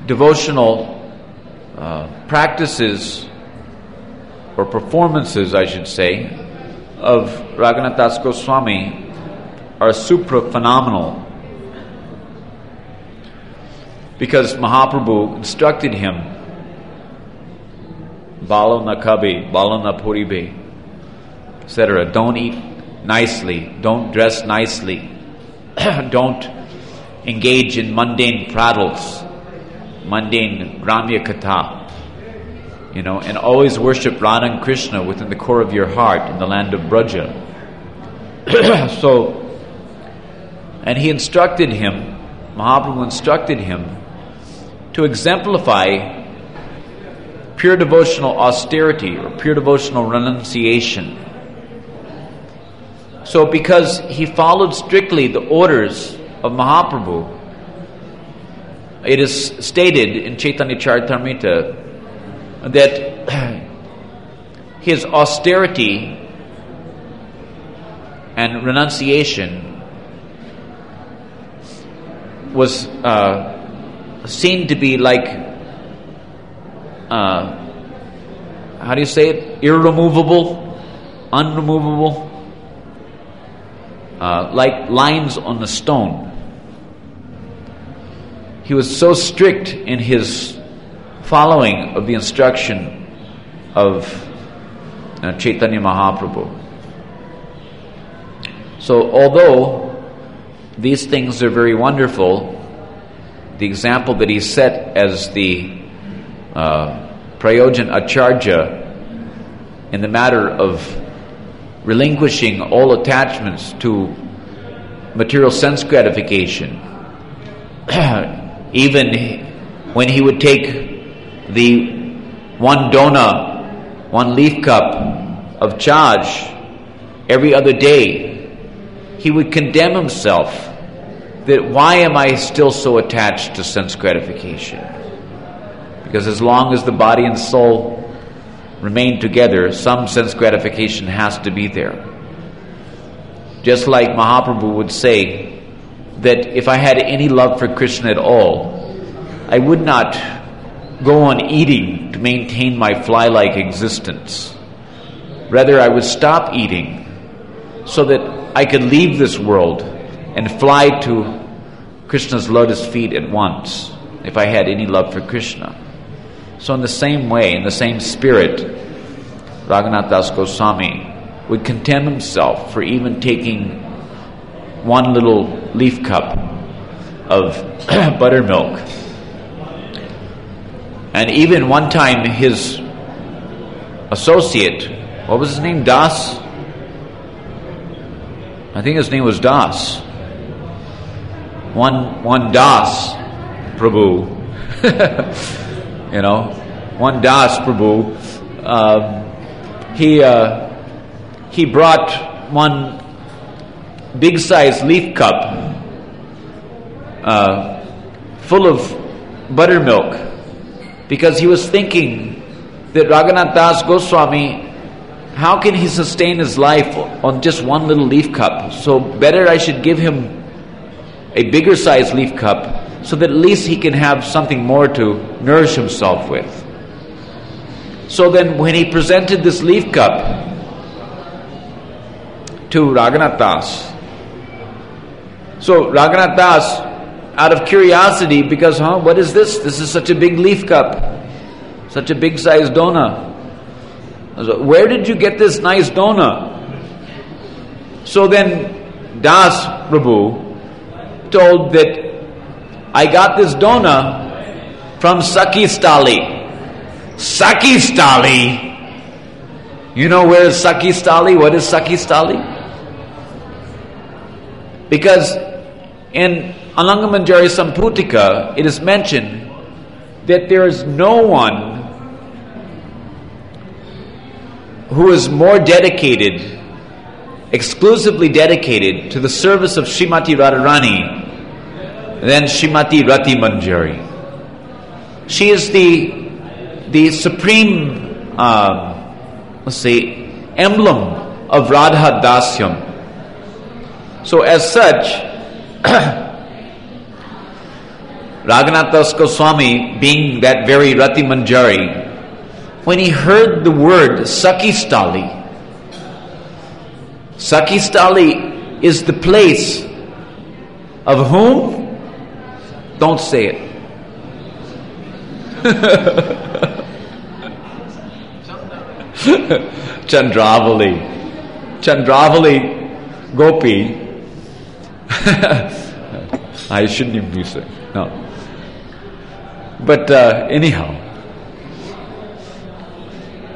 devotional practices or performances, I should say, of Raghunath Das Goswami are supra-phenomenal, because Mahaprabhu instructed him, Balo na kabe, balo na puribe, etc. Don't eat nicely, don't dress nicely, don't engage in mundane prattles, mundane Gramya Katha, and always worship Radha and Krishna within the core of your heart in the land of Braja. And he instructed him, Mahaprabhu instructed him to exemplify pure devotional austerity or pure devotional renunciation. So because he followed strictly the orders of Mahaprabhu, it is stated in Chaitanya Charitamrita that his austerity and renunciation was seen to be like, how do you say it? Irremovable, unremovable, like lines on the stone. He was so strict in his following of the instruction of Chaitanya Mahaprabhu. So although these things are very wonderful, the example that he set as the Prayojan Acharya in the matter of relinquishing all attachments to material sense gratification, even when he would take the one dona, one leaf cup of chaj every other day, he would condemn himself that why am I still so attached to sense gratification? Because as long as the body and soul remain together, some sense gratification has to be there. Just like Mahaprabhu would say that if I had any love for Krishna at all, I would not go on eating to maintain my fly-like existence. Rather, I would stop eating so that I could leave this world and fly to Krishna's lotus feet at once, if I had any love for Krishna. So in the same way, in the same spirit, Raghunath Das Goswami would condemn himself for even taking one little leaf cup of buttermilk. And even one time his associate, what was his name? Das? I think his name was Das. One Das Prabhu, one Das Prabhu, he brought one big-sized leaf cup full of buttermilk, because he was thinking that Raghunath Das Goswami, how can he sustain his life on just one little leaf cup? So better I should give him a bigger sized leaf cup so that at least he can have something more to nourish himself with. So then when he presented this leaf cup to Raghunath Das, so Raghunath Das out of curiosity, because, what is this? This is such a big leaf cup, such a big sized dona. Where did you get this nice dona? So then Das Prabhu told that I got this dona from Sakistali. Sakistali? You know where is Sakistali? What is Sakistali? Because in Alangamanjari Samputika, it is mentioned that there is no one who is more dedicated, exclusively dedicated to the service of Srimati Radharani than Srimati Rati Manjari. She is the supreme, emblem of Radha Dasyam. So as such, Raghunath Das Goswami, being that very Rati Manjari, when he heard the word Sakistali, Sakistali is the place of whom? Don't say it. Chandravali Gopi. I shouldn't even be saying. No. But anyhow.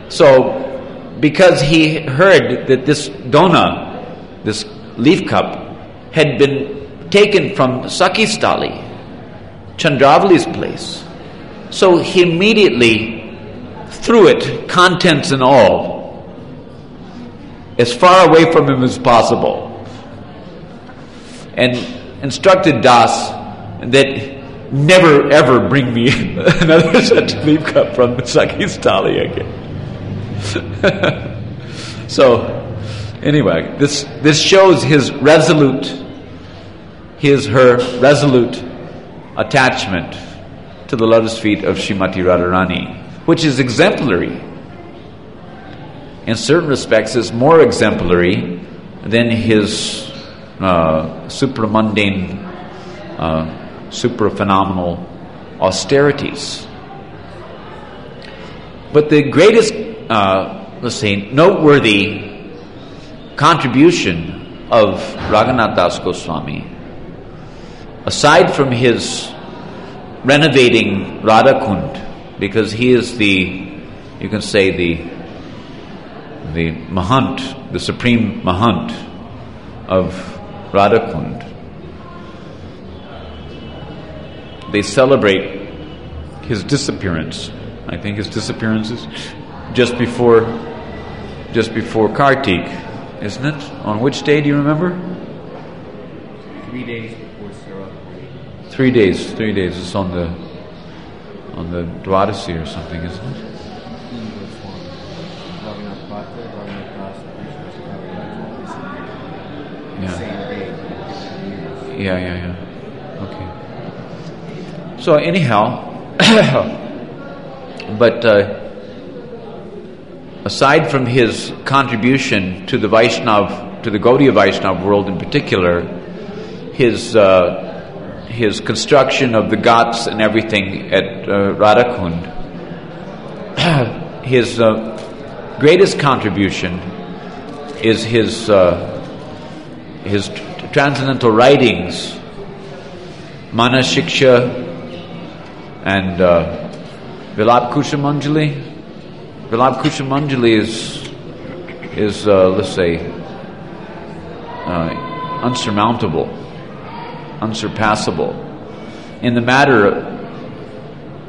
So, because he heard that this dona, this leaf cup, had been taken from Sakistali, Chandravali's place, so he immediately threw it, contents and all, as far away from him as possible, and instructed Das that never ever bring me another such leaf cup from Sakistali again. So, anyway, this shows her resolute attachment to the lotus feet of Srimati Radharani, which is exemplary. In certain respects, is more exemplary than his supramundane, supra-phenomenal austerities. But the greatest, noteworthy contribution of Raghunath Das Goswami, aside from his renovating Radha Kund, because he is the Mahant, the supreme Mahant of Radha Kund. They celebrate his disappearance. I think his disappearance is just before Kartik, isn't it? On which day do you remember? 3 days before Sarah. 3 days. It's on the Dwadasi or something, isn't it? Yeah. Okay. So anyhow, but aside from his contribution to the Vaishnav, to the Gaudiya Vaishnav world in particular, his construction of the ghats and everything at Radhakund, his greatest contribution is his transcendental writings, Mana Shiksha and Vilap Kushamanjali. Vilap Kushamanjali is let's say unsurmountable, unsurpassable in the matter.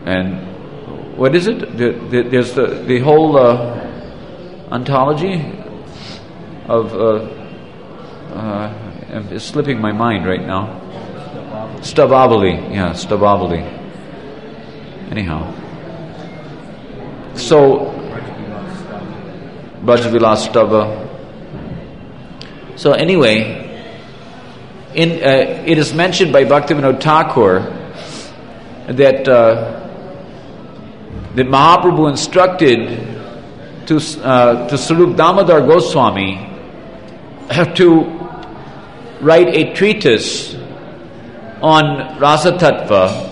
And what is it? There's the whole ontology of it's slipping my mind right now. Stavavali. Anyhow, so Brajavilas Stava. So anyway, it is mentioned by Bhaktivinoda Thakur that Mahaprabhu instructed to Sarup Damodar Goswami to write a treatise on Rasa Tattva,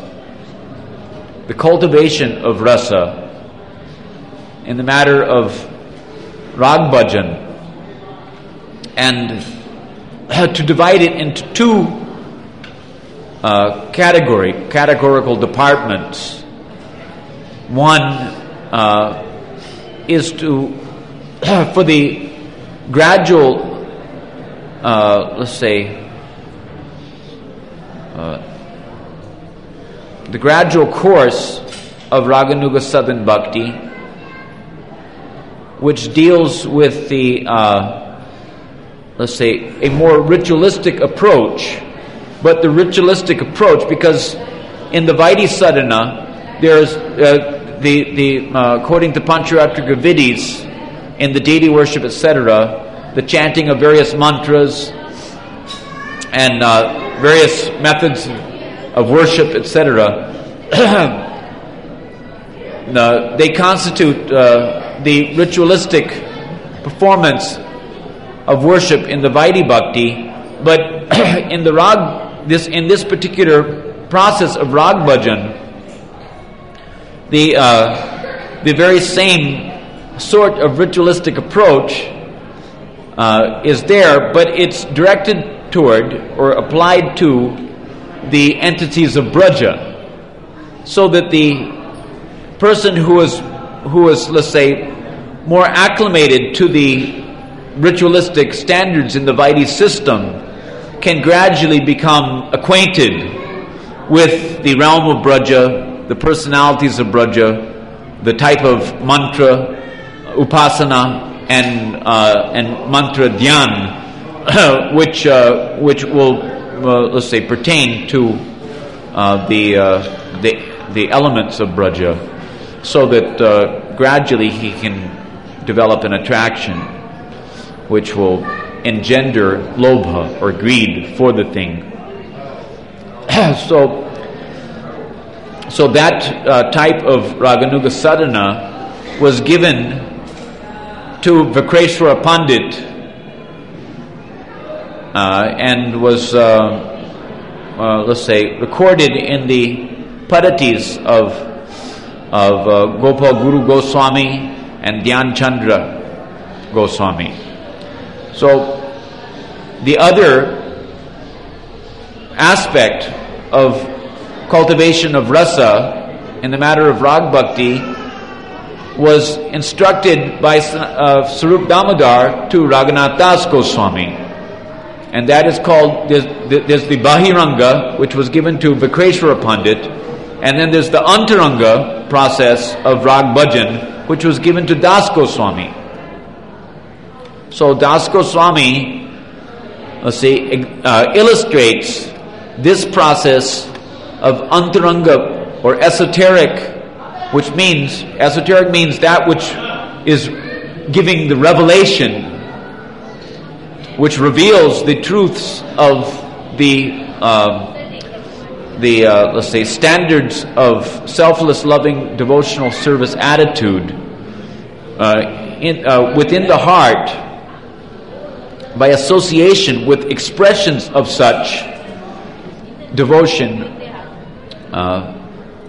the cultivation of rasa, in the matter of rag bhajan, and to divide it into two categorical departments. One is to for the gradual, the gradual course of Raganuga Sadhan Bhakti, which deals with the, a more ritualistic approach. But the ritualistic approach, because in the Vaidhi sadhana, there's according to Pancharatrika Vidhis, in the deity worship, etc., the chanting of various mantras and various methods of worship, etc., they constitute the ritualistic performance of worship in the Vaidhi Bhakti. But in the in this particular process of rag bhajan, the very same sort of ritualistic approach is there, but it's directed toward or applied to the entities of Braja, so that the person who is, let's say, more acclimated to the ritualistic standards in the Vaidhi system can gradually become acquainted with the realm of Braja, the personalities of Braja, the type of mantra, upasana, and mantra dhyan, which will pertain to the elements of Braja, so that gradually he can develop an attraction which will engender lobha or greed for the thing. So that type of Raganuga sadhana was given to Vikreshwara Pandit and was recorded in the Padatis of Gopal Guru Goswami and Dhyan Chandra Goswami. So the other aspect of cultivation of rasa in the matter of rag bhakti was instructed by Sarup Damodar to Raghunath Das Goswami, and that is called, there's the Bahiranga, which was given to Vikreshwara Pandit, and then there's the Antaranga process of rag bhajan, which was given to Das Goswami. So Das Goswami, illustrates this process of Antaranga or esoteric, which means, esoteric means that which is giving the revelation, which reveals the truths of the standards of selfless, loving, devotional service attitude within the heart, by association with expressions of such devotion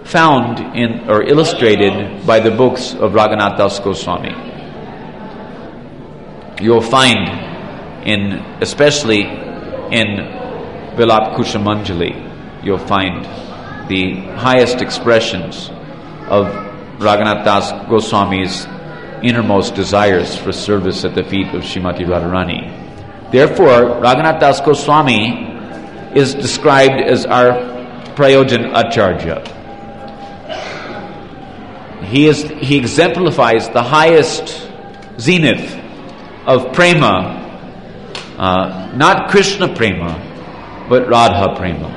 found in or illustrated by the books of Raghunath Das Goswami. You'll find especially in Vilap Kushamanjali, you'll find the highest expressions of Raghunath Das Goswami's innermost desires for service at the feet of Srimati Radharani. Therefore, Raghunath Das Goswami is described as our Prayojan Acharya. He exemplifies the highest zenith of prema, not Krishna prema, but Radha prema.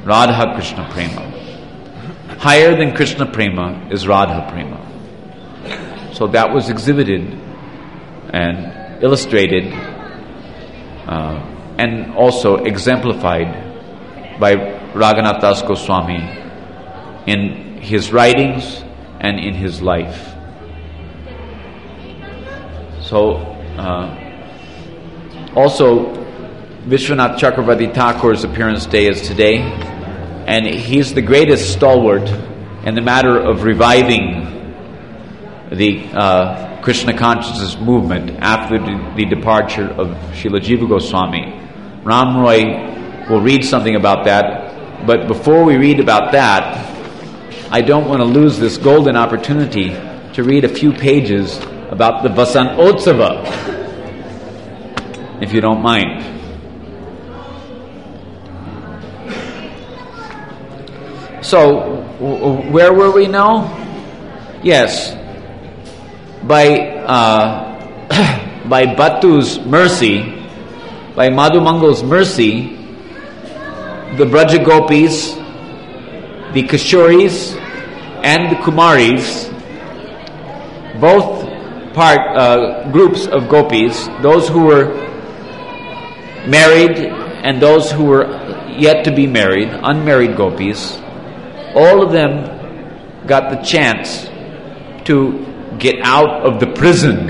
Radha Krishna prema. Higher than Krishna prema is Radha prema. So that was exhibited and illustrated and also exemplified by Raghunath Das Goswami in his writings and in his life. So also Vishwanath Chakravarti Thakur's appearance day is today, and he's the greatest stalwart in the matter of reviving the Krishna consciousness movement after the departure of Srila Jiva Goswami. Ram Roy will read something about that, but before we read about that, I don't want to lose this golden opportunity to read a few pages about the Vasantotsava, if you don't mind. So, where were we now? Yes, by Bhattu's mercy, by Madhumangal's mercy, the Braja Gopis, the Kishoris, and the Kumaris, both groups of gopis, those who were married and those who were yet to be married, unmarried gopis, all of them got the chance to get out of the prison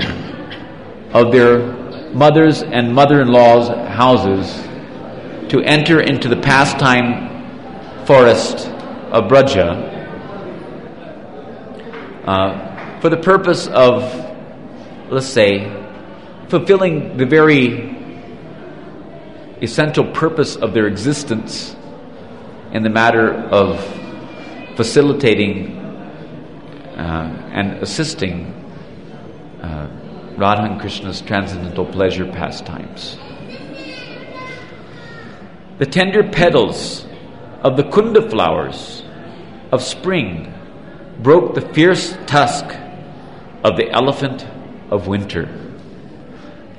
of their mothers and mother-in-law's houses to enter into the pastime forest of Braja for the purpose of, let's say, fulfilling the very essential purpose of their existence in the matter of facilitating and assisting Radha and Krishna's transcendental pleasure pastimes. The tender petals of the kunda flowers of spring broke the fierce tusk of the elephant of winter.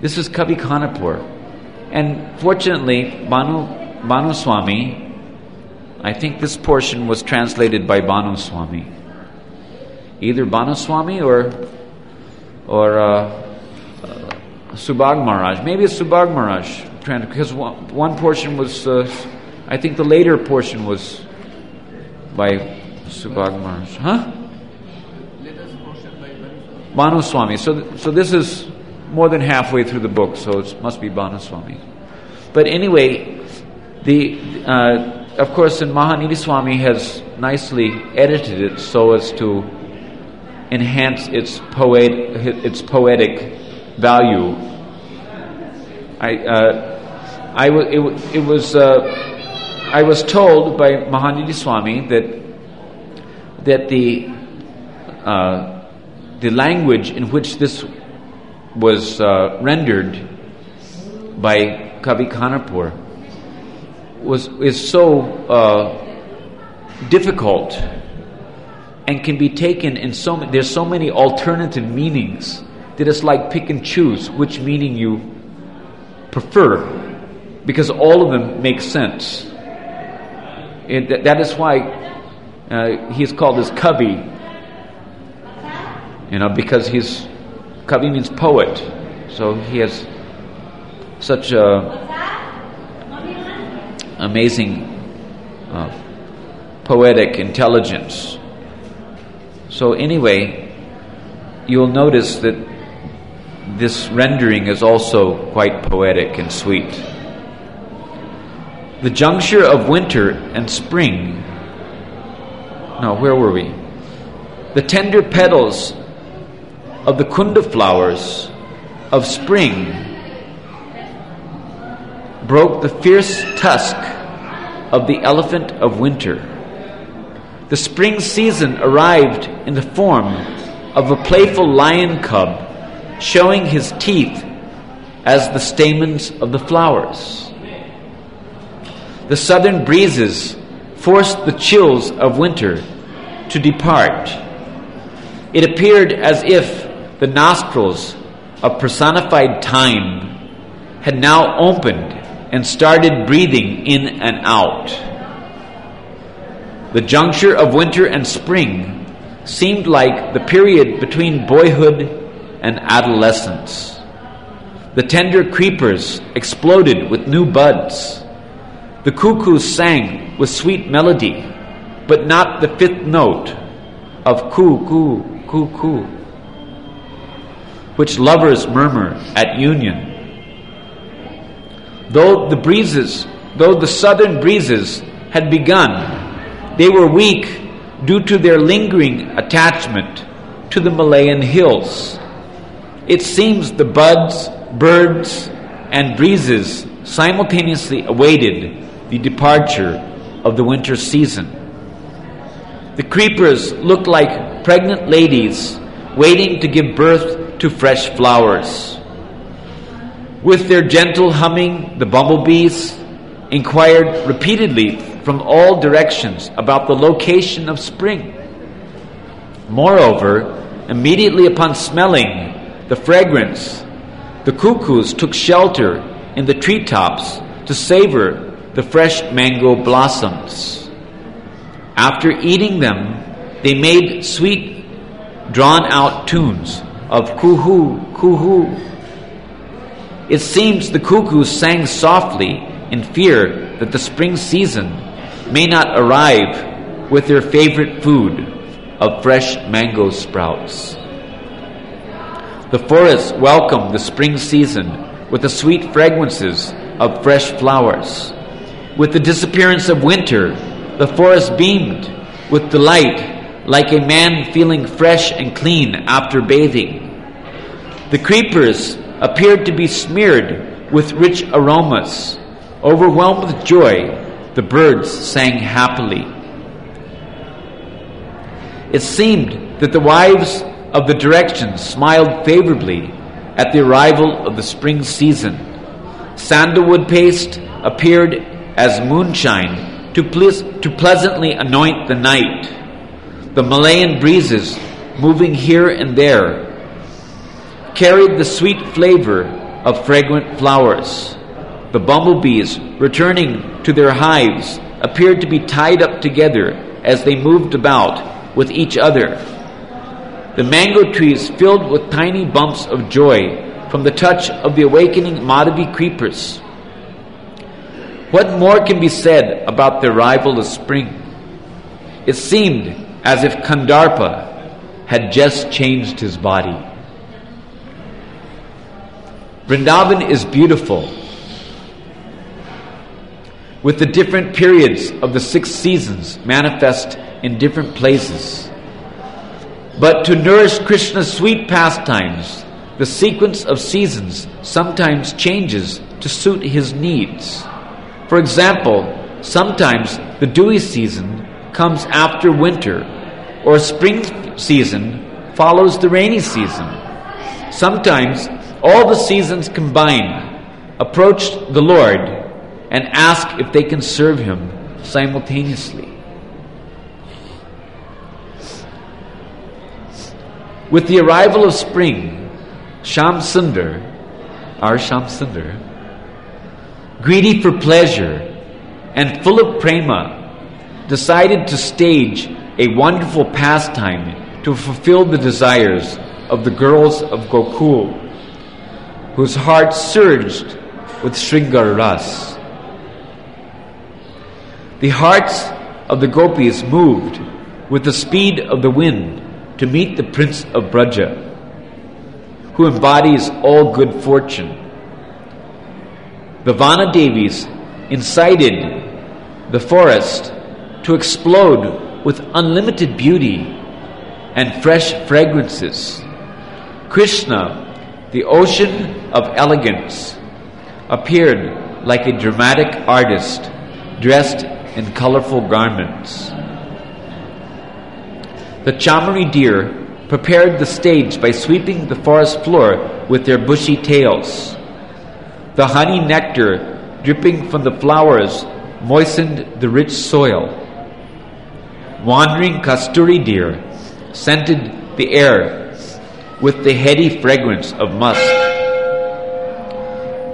This is Kavi Khanapur. And fortunately, Banu Swami, I think this portion was translated by Banu Swami. Either Banu Swami or Subhag Maharaj. Maybe it's Subhag Maharaj, because one portion was, I think the later portion was by Subhag Maharaj. Huh? Banu Swami. So this is more than halfway through the book, so it must be Banu Swami. But anyway, of course, and Mahanidhi Swami has nicely edited it so as to enhance its poetic value. I was told by Mahanidhi Swami that the language in which this was rendered by Kavi Khanapur is so difficult and can be taken in there's so many alternative meanings that it's like pick and choose which meaning you prefer, because all of them make sense. That is why he is called as Kavi, because Kavi means poet, so he has such amazing poetic intelligence. So anyway, you'll notice that this rendering is also quite poetic and sweet. The juncture of winter and spring. No, where were we? The tender petals of the kunda flowers of spring broke the fierce tusk of the elephant of winter. The spring season arrived in the form of a playful lion cub showing his teeth as the stamens of the flowers. The southern breezes forced the chills of winter to depart. It appeared as if the nostrils of personified time had now opened and started breathing in and out. The juncture of winter and spring seemed like the period between boyhood and adolescence. The tender creepers exploded with new buds. The cuckoos sang with sweet melody, but not the fifth note of coo, coo, coo, coo, which lovers murmur at union. Though the southern breezes had begun, they were weak due to their lingering attachment to the Malayan hills. It seems the buds, birds, and breezes simultaneously awaited the departure of the winter season. The creepers looked like pregnant ladies waiting to give birth to fresh flowers. With their gentle humming, the bumblebees inquired repeatedly from all directions about the location of spring. Moreover, immediately upon smelling the fragrance, the cuckoos took shelter in the treetops to savor the fresh mango blossoms. After eating them, they made sweet, drawn-out tunes of coo-hoo, coo-hoo. It seems the cuckoos sang softly in fear that the spring season may not arrive with their favorite food of fresh mango sprouts. The forest welcomed the spring season with the sweet fragrances of fresh flowers. With the disappearance of winter, the forest beamed with delight like a man feeling fresh and clean after bathing. The creepers appeared to be smeared with rich aromas. Overwhelmed with joy, the birds sang happily. It seemed that the wives of the directions smiled favorably at the arrival of the spring season. Sandalwood paste appeared as moonshine to pleasantly anoint the night. The Malayan breezes, moving here and there, carried the sweet flavor of fragrant flowers. The bumblebees, returning to their hives, appeared to be tied up together as they moved about with each other. The mango trees filled with tiny bumps of joy from the touch of the awakening Madhavi creepers. What more can be said about the arrival of spring? It seemed as if Kandarpa had just changed his body. Vrindavan is beautiful, with the different periods of the 6 seasons manifest in different places. But to nourish Krishna's sweet pastimes, the sequence of seasons sometimes changes to suit his needs. For example, sometimes the dewy season comes after winter, or spring season follows the rainy season. Sometimes all the seasons combined approach the Lord and ask if they can serve him simultaneously. With the arrival of spring, Shyam Sundar, our Shyam Sundar, greedy for pleasure and full of prema, decided to stage a wonderful pastime to fulfill the desires of the girls of Gokul, whose hearts surged with Shringar Ras. The hearts of the gopis moved with the speed of the wind to meet the Prince of Braja, who embodies all good fortune. The Vanadevis incited the forest to explode with unlimited beauty and fresh fragrances. Krishna, the ocean of elegance, appeared like a dramatic artist dressed in colorful garments. The Chamari deer prepared the stage by sweeping the forest floor with their bushy tails. The honey nectar dripping from the flowers moistened the rich soil. Wandering Kasturi deer scented the air with the heady fragrance of musk.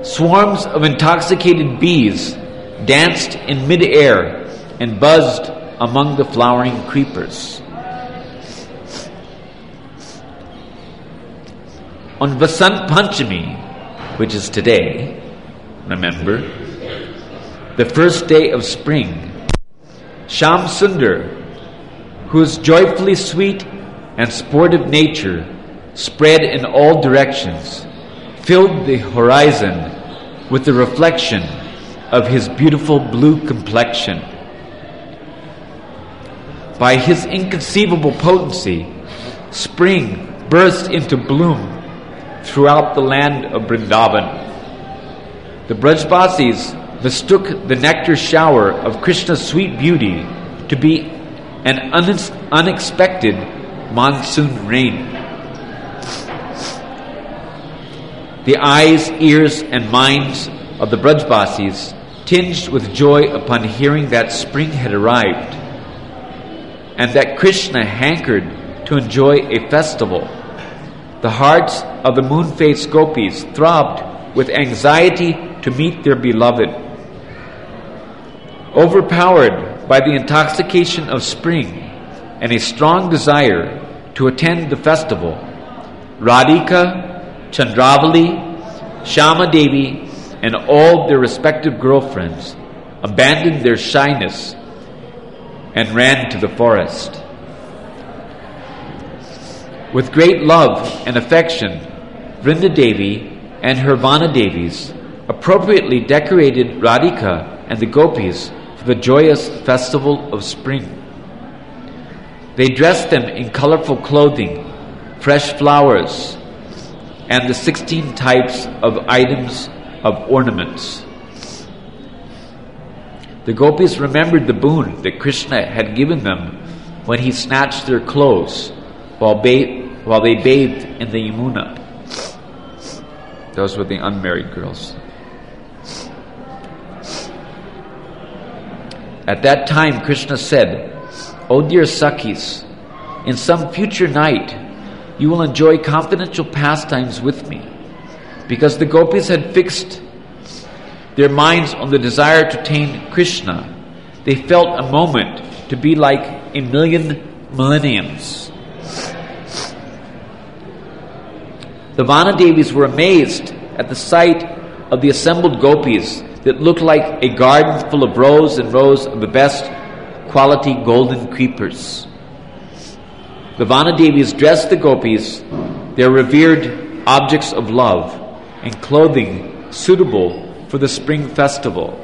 Swarms of intoxicated bees danced in mid-air and buzzed among the flowering creepers. On VasantaPancami, which is today, remember, the first day of spring, Shyam Sundar, whose joyfully sweet and sportive nature spread in all directions, filled the horizon with the reflection of his beautiful blue complexion. By his inconceivable potency, spring burst into bloom throughout the land of Vrindavan. The Brajbasis mistook the nectar shower of Krishna's sweet beauty to be an unexpected monsoon rain. The eyes, ears, and minds of the Brajbasis tinged with joy upon hearing that spring had arrived, and that Krishna hankered to enjoy a festival. The hearts of the moon-faced gopis throbbed with anxiety to meet their beloved. Overpowered by the intoxication of spring and a strong desire to attend the festival, Radhika, Chandravali, Shama Devi, and all their respective girlfriends abandoned their shyness and ran to the forest. With great love and affection, Vrinda Devi and her Vana Devis appropriately decorated Radhika and the gopis for the joyous festival of spring. They dressed them in colorful clothing, fresh flowers, and the 16 types of items of ornaments. The gopis remembered the boon that Krishna had given them when he snatched their clothes while they bathed in the Yamuna. Those were the unmarried girls. At that time, Krishna said, "O dear Sakhis, in some future night, you will enjoy confidential pastimes with me." Because the gopis had fixed their minds on the desire to attain Krishna, they felt a moment to be like a million millenniums. The Vana Devis were amazed at the sight of the assembled gopis that looked like a garden full of rows and rows of the best quality golden creepers. The Vana Devis dressed the gopis, their revered objects of love, in clothing suitable for the spring festival.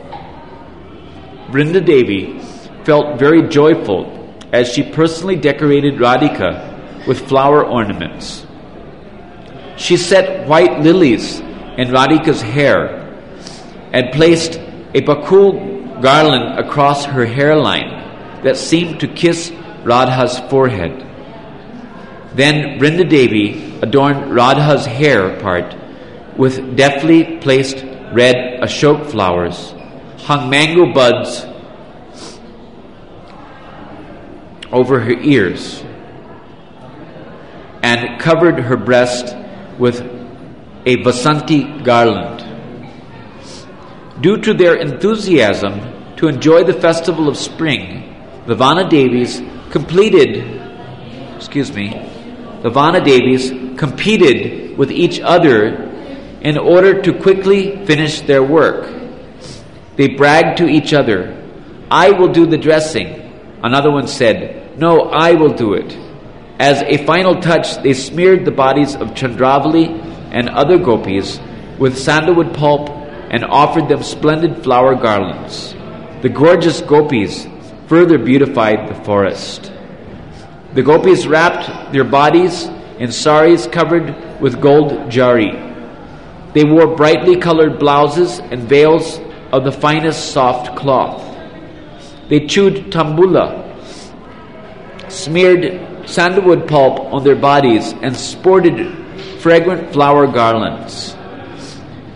Vrinda Devi felt very joyful as she personally decorated Radhika with flower ornaments. She set white lilies in Radhika's hair and placed a bakul garland across her hairline that seemed to kiss Radha's forehead. Then Vrinda Devi adorned Radha's hair part with deftly placed red ashok flowers, hung mango buds over her ears, and covered her breast with a Vasanti garland. Due to their enthusiasm to enjoy the festival of spring, the Vana Devis competed with each other in order to quickly finish their work. They bragged to each other, "I will do the dressing." Another one said, "No, I will do it." As a final touch, they smeared the bodies of Chandravali and other gopis with sandalwood pulp and offered them splendid flower garlands. The gorgeous gopis further beautified the forest. The gopis wrapped their bodies in saris covered with gold jari. They wore brightly colored blouses and veils of the finest soft cloth. They chewed tambula, smeared sandalwood pulp on their bodies, and sported fragrant flower garlands.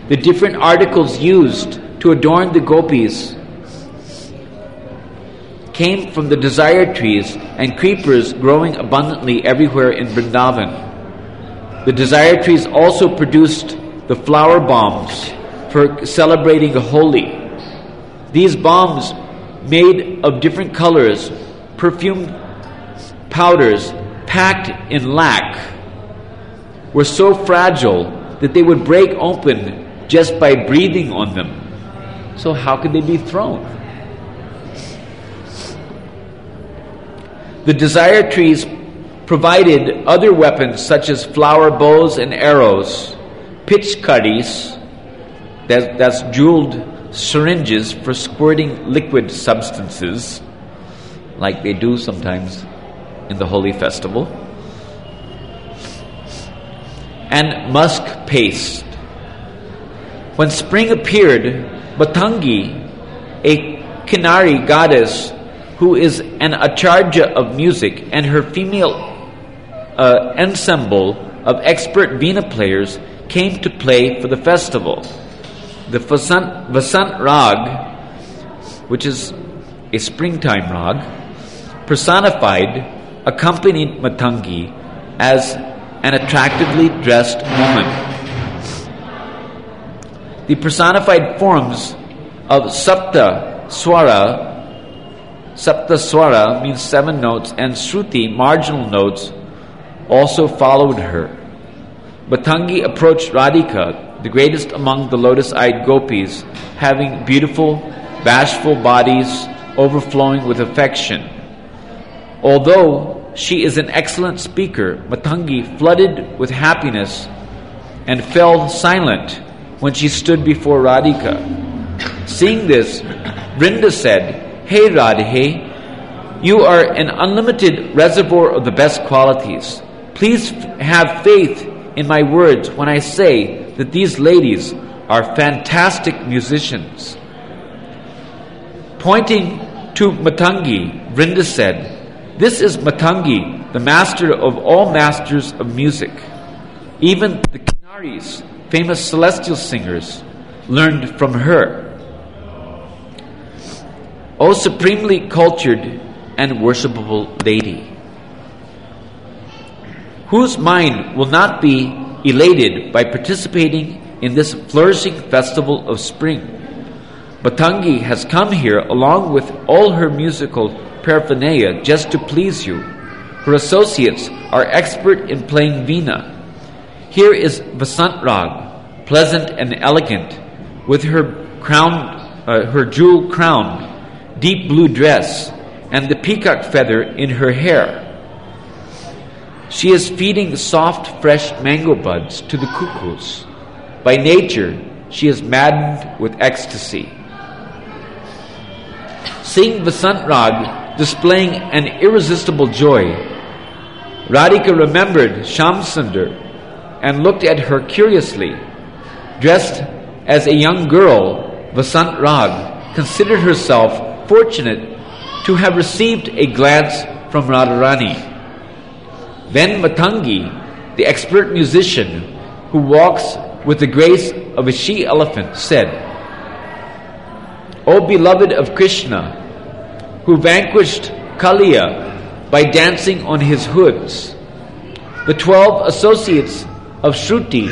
The different articles used to adorn the gopis came from the desire trees and creepers growing abundantly everywhere in Vrindavan. The desire trees also produced the flower bombs for celebrating Holi. These bombs, made of different colors, perfumed powders packed in lac, were so fragile that they would break open just by breathing on them. So how could they be thrown? The desire trees provided other weapons such as flower bows and arrows, pitchkaris, that's jeweled syringes for squirting liquid substances, like they do sometimes in the holy festival, and musk paste. When spring appeared, Matangi, a Kinari goddess who is an acharya of music, and her female ensemble of expert veena players came to play for the festival. The Vasant Rag, which is a springtime rag, personified, accompanied Matangi as an attractively dressed woman. The personified forms of Sapta Swara means 7 notes, and Shruti, marginal notes, also followed her. Matangi approached Radhika, the greatest among the lotus-eyed gopis, having beautiful, bashful bodies overflowing with affection. Although she is an excellent speaker, Matangi flooded with happiness and fell silent when she stood before Radhika. Seeing this, Vrinda said, "Hey Radhe, you are an unlimited reservoir of the best qualities. Please have faith in my words when I say that these ladies are fantastic musicians." Pointing to Matangi, Vrinda said, "This is Matangi, the master of all masters of music. Even the Kinaris, famous celestial singers, learned from her. O supremely cultured and worshipable lady, whose mind will not be elated by participating in this flourishing festival of spring. Matangi has come here along with all her musical paraphernalia just to please you. Her associates are expert in playing veena. Here is Vasant Rag, pleasant and elegant, with her jewel crown, deep blue dress, and the peacock feather in her hair. She is feeding soft, fresh mango buds to the cuckoos. By nature, she is maddened with ecstasy." Seeing Vasant Rag displaying an irresistible joy, Radhika remembered Shamsundar and looked at her curiously. Dressed as a young girl, Vasant Rag considered herself fortunate to have received a glance from Radharani. Then Matangi, the expert musician who walks with the grace of a she-elephant, said, "O beloved of Krishna, who vanquished Kaliya by dancing on his hoods, the 12 associates of Shruti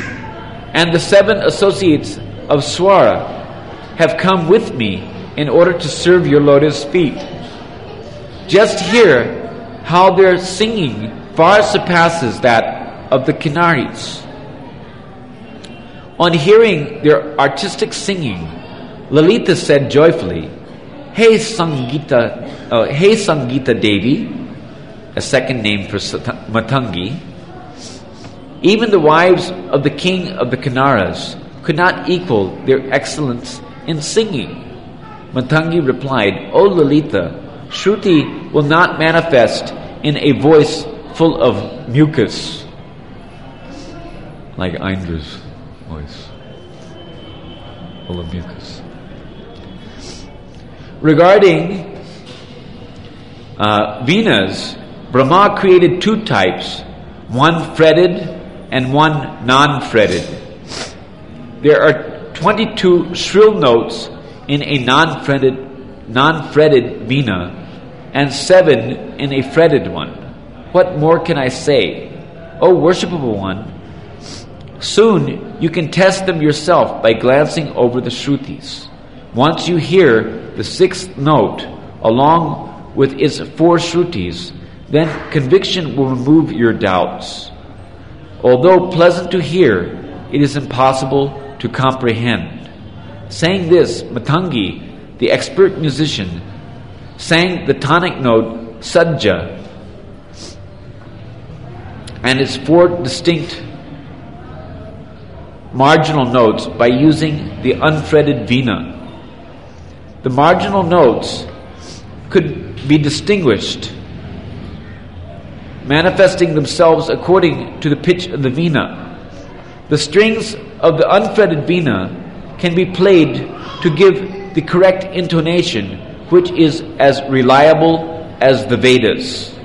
and the 7 associates of Swara have come with me in order to serve your lotus feet. Just hear how their singing far surpasses that of the Kinaris." On hearing their artistic singing, Lalita said joyfully, Hey Sangita Devi, a second name for Matangi, even the wives of the king of the Kinaras could not equal their excellence in singing. Matangi replied, "O Lalita, Shruti will not manifest in a voice full of mucus, like Aindra's voice, full of mucus." Regarding Venas, Brahma created 2 types, one fretted and one non-fretted. There are 22 shrill notes in a non-fretted veena and 7 in a fretted one. What more can I say? O worshipable one, soon you can test them yourself by glancing over the Shrutis. Once you hear the 6th note along with its 4 Shrutis, then conviction will remove your doubts. Although pleasant to hear, it is impossible to comprehend. Saying this, Matangi, the expert musician, sang the tonic note Sajja and its 4 distinct marginal notes by using the unfretted veena. The marginal notes could be distinguished, manifesting themselves according to the pitch of the veena. The strings of the unfretted veena can be played to give the correct intonation, which is as reliable as the Vedas.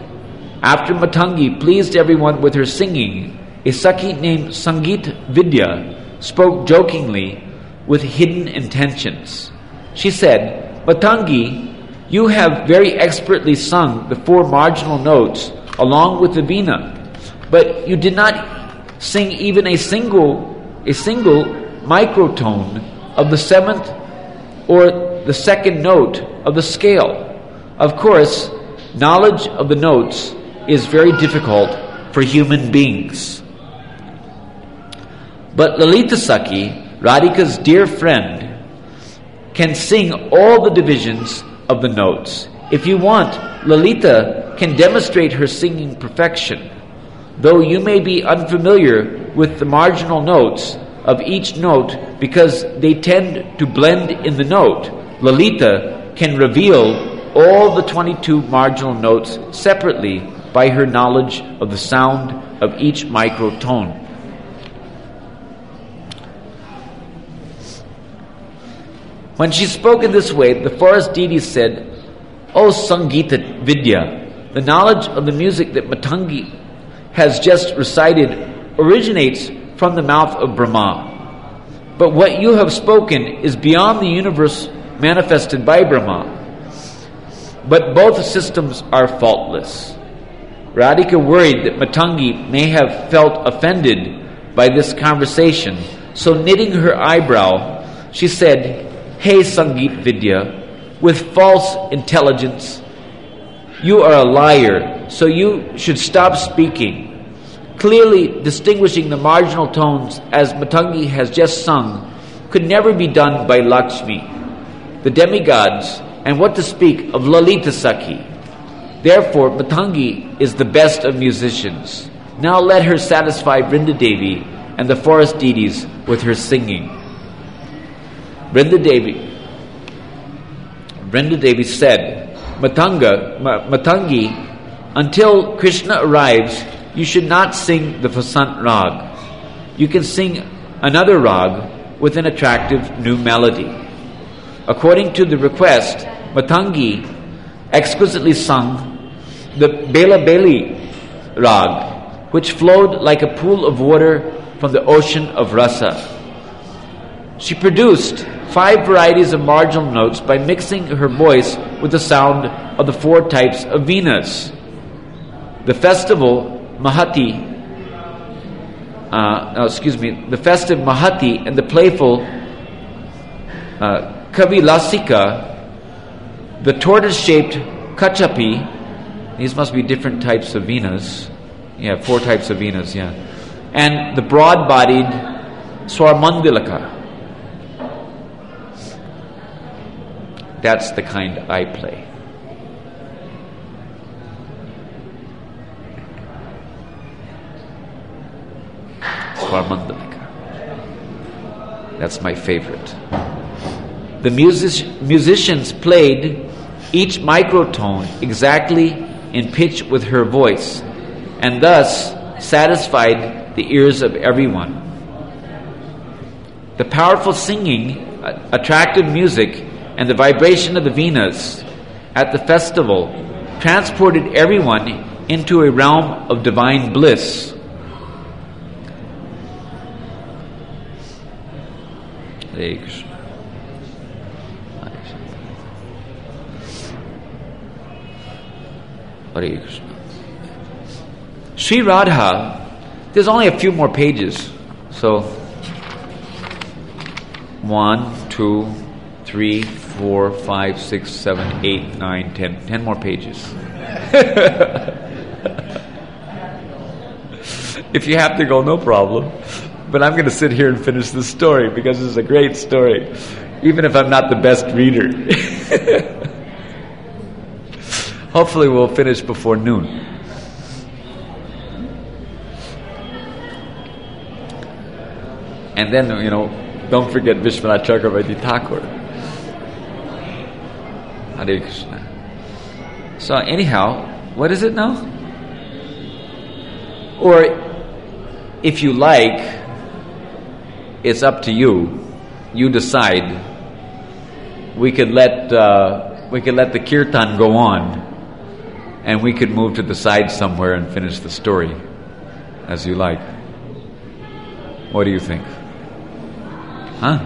After Matangi pleased everyone with her singing, a Sakhi named Sangeet Vidya spoke jokingly with hidden intentions. She said, "Matangi, you have very expertly sung the 4 marginal notes along with the veena, but you did not sing even a single microtone of the 7th or the 2nd note of the scale. Of course, knowledge of the notes is very difficult for human beings." But Lalita Sakhi, Radhika's dear friend, can sing all the divisions of the notes. If you want, Lalita can demonstrate her singing perfection. Though you may be unfamiliar with the marginal notes of each note because they tend to blend in the note, Lalita can reveal all the 22 marginal notes separately by her knowledge of the sound of each microtone. When she spoke in this way, the forest deities said, "O Sangeeta Vidya, the knowledge of the music that Matangi has just recited originates from the mouth of Brahma. But what you have spoken is beyond the universe manifested by Brahma. But both systems are faultless." Radhika worried that Matangi may have felt offended by this conversation, so knitting her eyebrow, she said, "Hey Sangeet Vidya, with false intelligence, you are a liar, so you should stop speaking. Clearly distinguishing the marginal tones as Matangi has just sung could never be done by Lakshmi, the demigods, and what to speak of Lalita Sakhi. Therefore, Matangi is the best of musicians. Now let her satisfy Vrindadevi and the forest deities with her singing." Vrindadevi said, Matangi, until Krishna arrives, you should not sing the Vasant Rag. You can sing another rag with an attractive new melody. According to the request, Matangi exquisitely sung the Bela Beli Rag, which flowed like a pool of water from the ocean of rasa. She produced 5 varieties of marginal notes by mixing her voice with the sound of the 4 types of Venas. The festive Mahati and the playful Kavilasika, the tortoise-shaped Kachapi, these must be different types of Venas. 4 types of Venas, and the broad-bodied Swarmandilaka. That's the kind I play. Swarmandalika. That's my favorite. The musicians played each microtone exactly in pitch with her voice, and thus satisfied the ears of everyone. The powerful singing, attractive music, and the vibration of the Venas at the festival transported everyone into a realm of divine bliss. Hare Krishna. Hare Krishna. Sri Radha, there's only a few more pages. So 1, 2, 3, 4, 5, 6, 7, 8, 9, 10. 10 more pages. If you have to go, no problem. But I'm going to sit here and finish this story because it's a great story, even if I'm not the best reader. Hopefully we'll finish before noon. And then, don't forget Vishwanath Chakravarti Thakur. Hare Krishna. So anyhow, what is it now? Or, if you like, it's up to you. You decide. We could let the kirtan go on, and we could move to the side somewhere and finish the story, as you like. What do you think? Huh?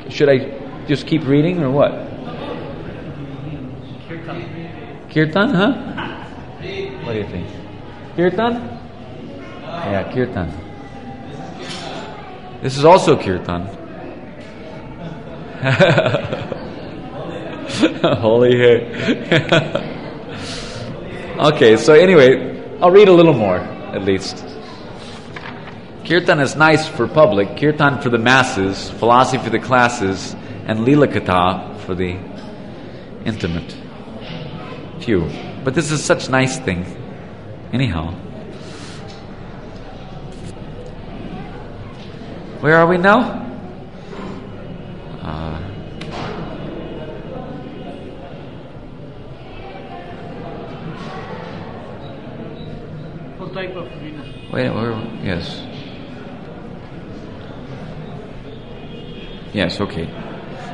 Should I just keep reading or what? Kirtan, huh? What do you think? Kirtan? Yeah, kirtan. This is also kirtan. Holy hay. Okay, so anyway, I'll read a little more, at least. Kirtan is nice for public, kirtan for the masses, philosophy for the classes, and lila katha for the intimate few. But this is such nice thing. Anyhow. Where are we now? What type of Venus? Wait, yes. Yes, okay.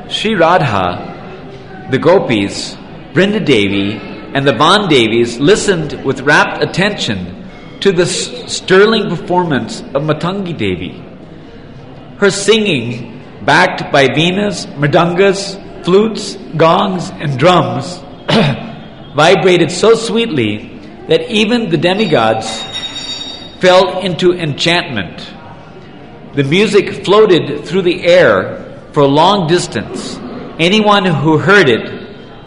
Sri Radha, the gopis, Brinda Devi, and the Van Devis listened with rapt attention to the sterling performance of Matangi Devi. Her singing, backed by venas, mridangas, flutes, gongs, and drums, vibrated so sweetly that even the demigods fell into enchantment. The music floated through the air for a long distance. Anyone who heard it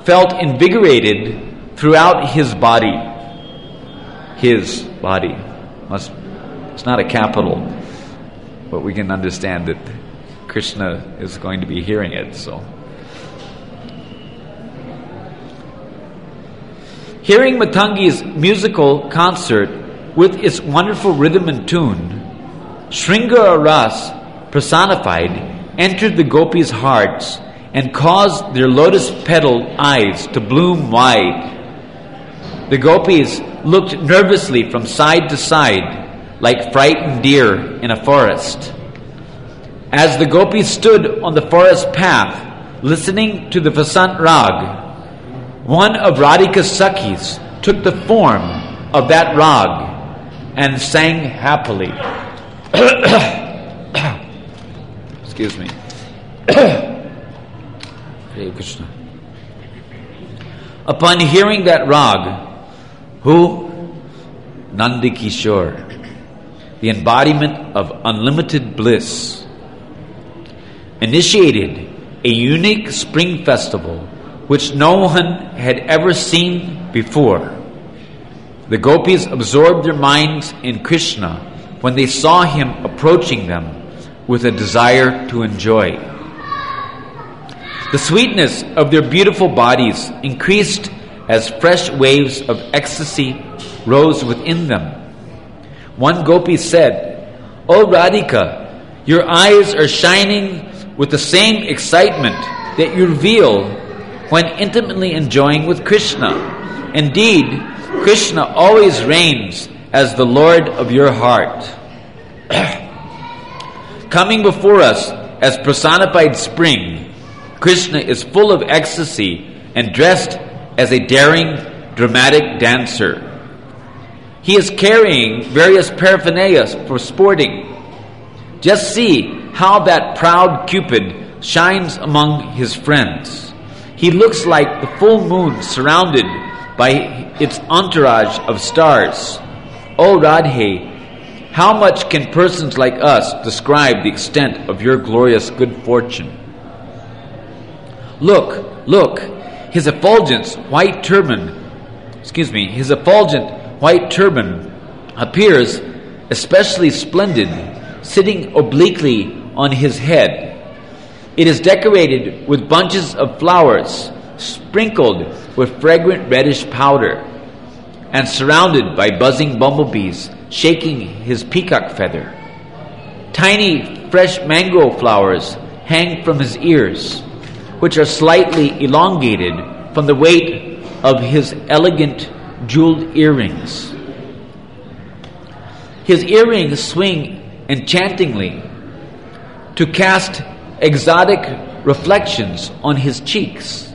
felt invigorated throughout his body. His body. It's not a capital, but we can understand that Krishna is going to be hearing it, so. Hearing Matangi's musical concert with its wonderful rhythm and tune, Sringara Ras personified entered the gopis' hearts and caused their lotus-petaled eyes to bloom wide. The gopis looked nervously from side to side like frightened deer in a forest. As the gopis stood on the forest path listening to the Vasant Rag, one of Radhika's Sakhis took the form of that Rag and sang happily. Excuse me. Hare Krishna. Upon hearing that Rag, who? Nandikishore, the embodiment of unlimited bliss, initiated a unique spring festival which no one had ever seen before. The gopis absorbed their minds in Krishna when they saw him approaching them with a desire to enjoy. The sweetness of their beautiful bodies increased as fresh waves of ecstasy rose within them. One gopi said, "O Radhika, your eyes are shining with the same excitement that you reveal when intimately enjoying with Krishna. Indeed, Krishna always reigns as the Lord of your heart." Coming before us as personified spring, Krishna is full of ecstasy and dressed as a daring, dramatic dancer. He is carrying various paraphernalia for sporting. Just see how that proud Cupid shines among his friends. He looks like the full moon surrounded by its entourage of stars. O Radhe, how much can persons like us describe the extent of your glorious good fortune? Look, his effulgent white turban appears especially splendid, sitting obliquely on his head. It is decorated with bunches of flowers, sprinkled with fragrant reddish powder. and surrounded by buzzing bumblebees shaking his peacock feather. Tiny fresh mango flowers hang from his ears, which are slightly elongated from the weight of his elegant jeweled earrings. His earrings swing enchantingly to cast exotic reflections on his cheeks.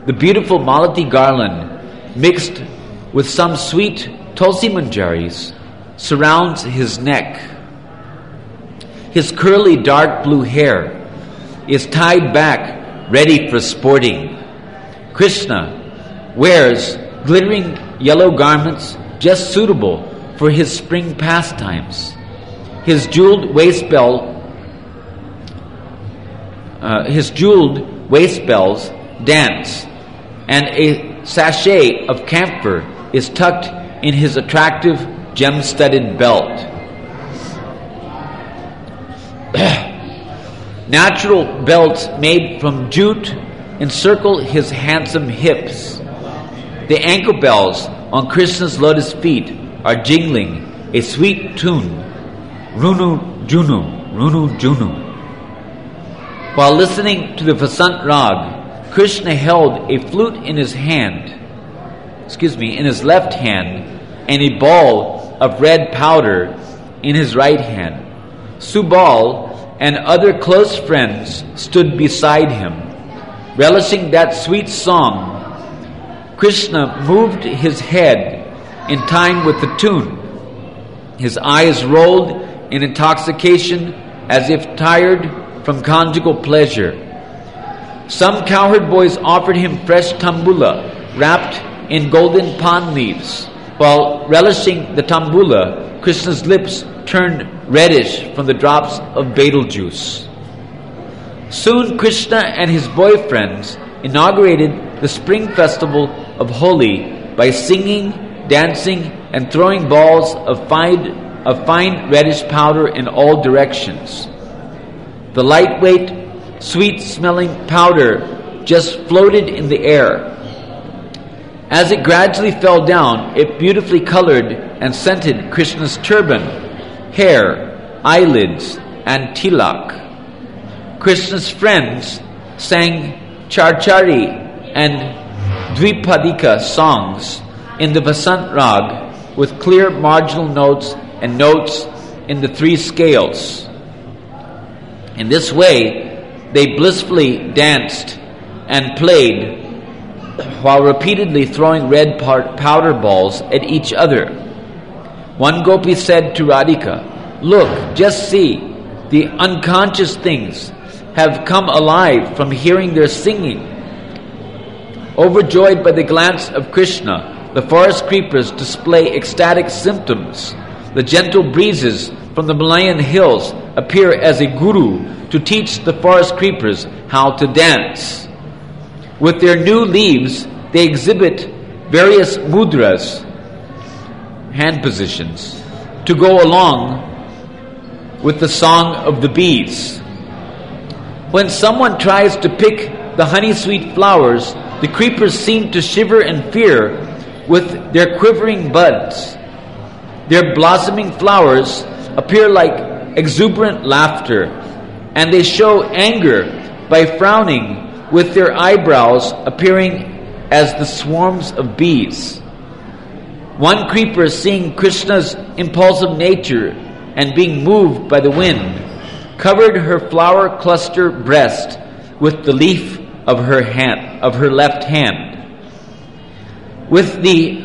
The beautiful malati garland, mixed with some sweet tulsi manjaris, surrounds his neck. His curly dark blue hair is tied back, ready for sporting. Krishna wears glittering yellow garments just suitable for his spring pastimes. His jeweled waist bells dance, and a sachet of camphor is tucked in his attractive gem-studded belt. Natural belts made from jute encircle his handsome hips. The ankle bells on Krishna's lotus feet are jingling a sweet tune, Runu Junu, Runu Junu. While listening to the Vasant Rag, Krishna held a flute in his left hand, and a ball of red powder in his right hand. Subal and other close friends stood beside him, relishing that sweet song. Krishna moved his head in time with the tune. His eyes rolled in intoxication as if tired from conjugal pleasure. Some cowherd boys offered him fresh tambula wrapped in golden palm leaves. While relishing the tambula, Krishna's lips turned reddish from the drops of betel juice. Soon Krishna and his boyfriends inaugurated the spring festival of Holi by singing, dancing, and throwing balls of fine reddish powder in all directions. The lightweight, sweet-smelling powder just floated in the air. As it gradually fell down, it beautifully colored and scented Krishna's turban, hair, eyelids, and tilak. Krishna's friends sang Charchari and Dvipadika songs in the Vasant Rag with clear marginal notes and notes in the three scales. In this way, they blissfully danced and played while repeatedly throwing red powder balls at each other. One gopi said to Radhika, "Look, just see, the unconscious things have come alive from hearing their singing." Overjoyed by the glance of Krishna, the forest creepers display ecstatic symptoms. The gentle breezes from the Malayan hills appear as a guru to teach the forest creepers how to dance. With their new leaves, they exhibit various mudras, hand positions, to go along with the song of the bees. When someone tries to pick the honey-sweet flowers, the creepers seem to shiver in fear with their quivering buds. Their blossoming flowers appear like exuberant laughter, and they show anger by frowning, with their eyebrows appearing as the swarms of bees. One creeper, seeing Krishna's impulsive nature and being moved by the wind, covered her flower cluster breast with the leaf of her left hand. With the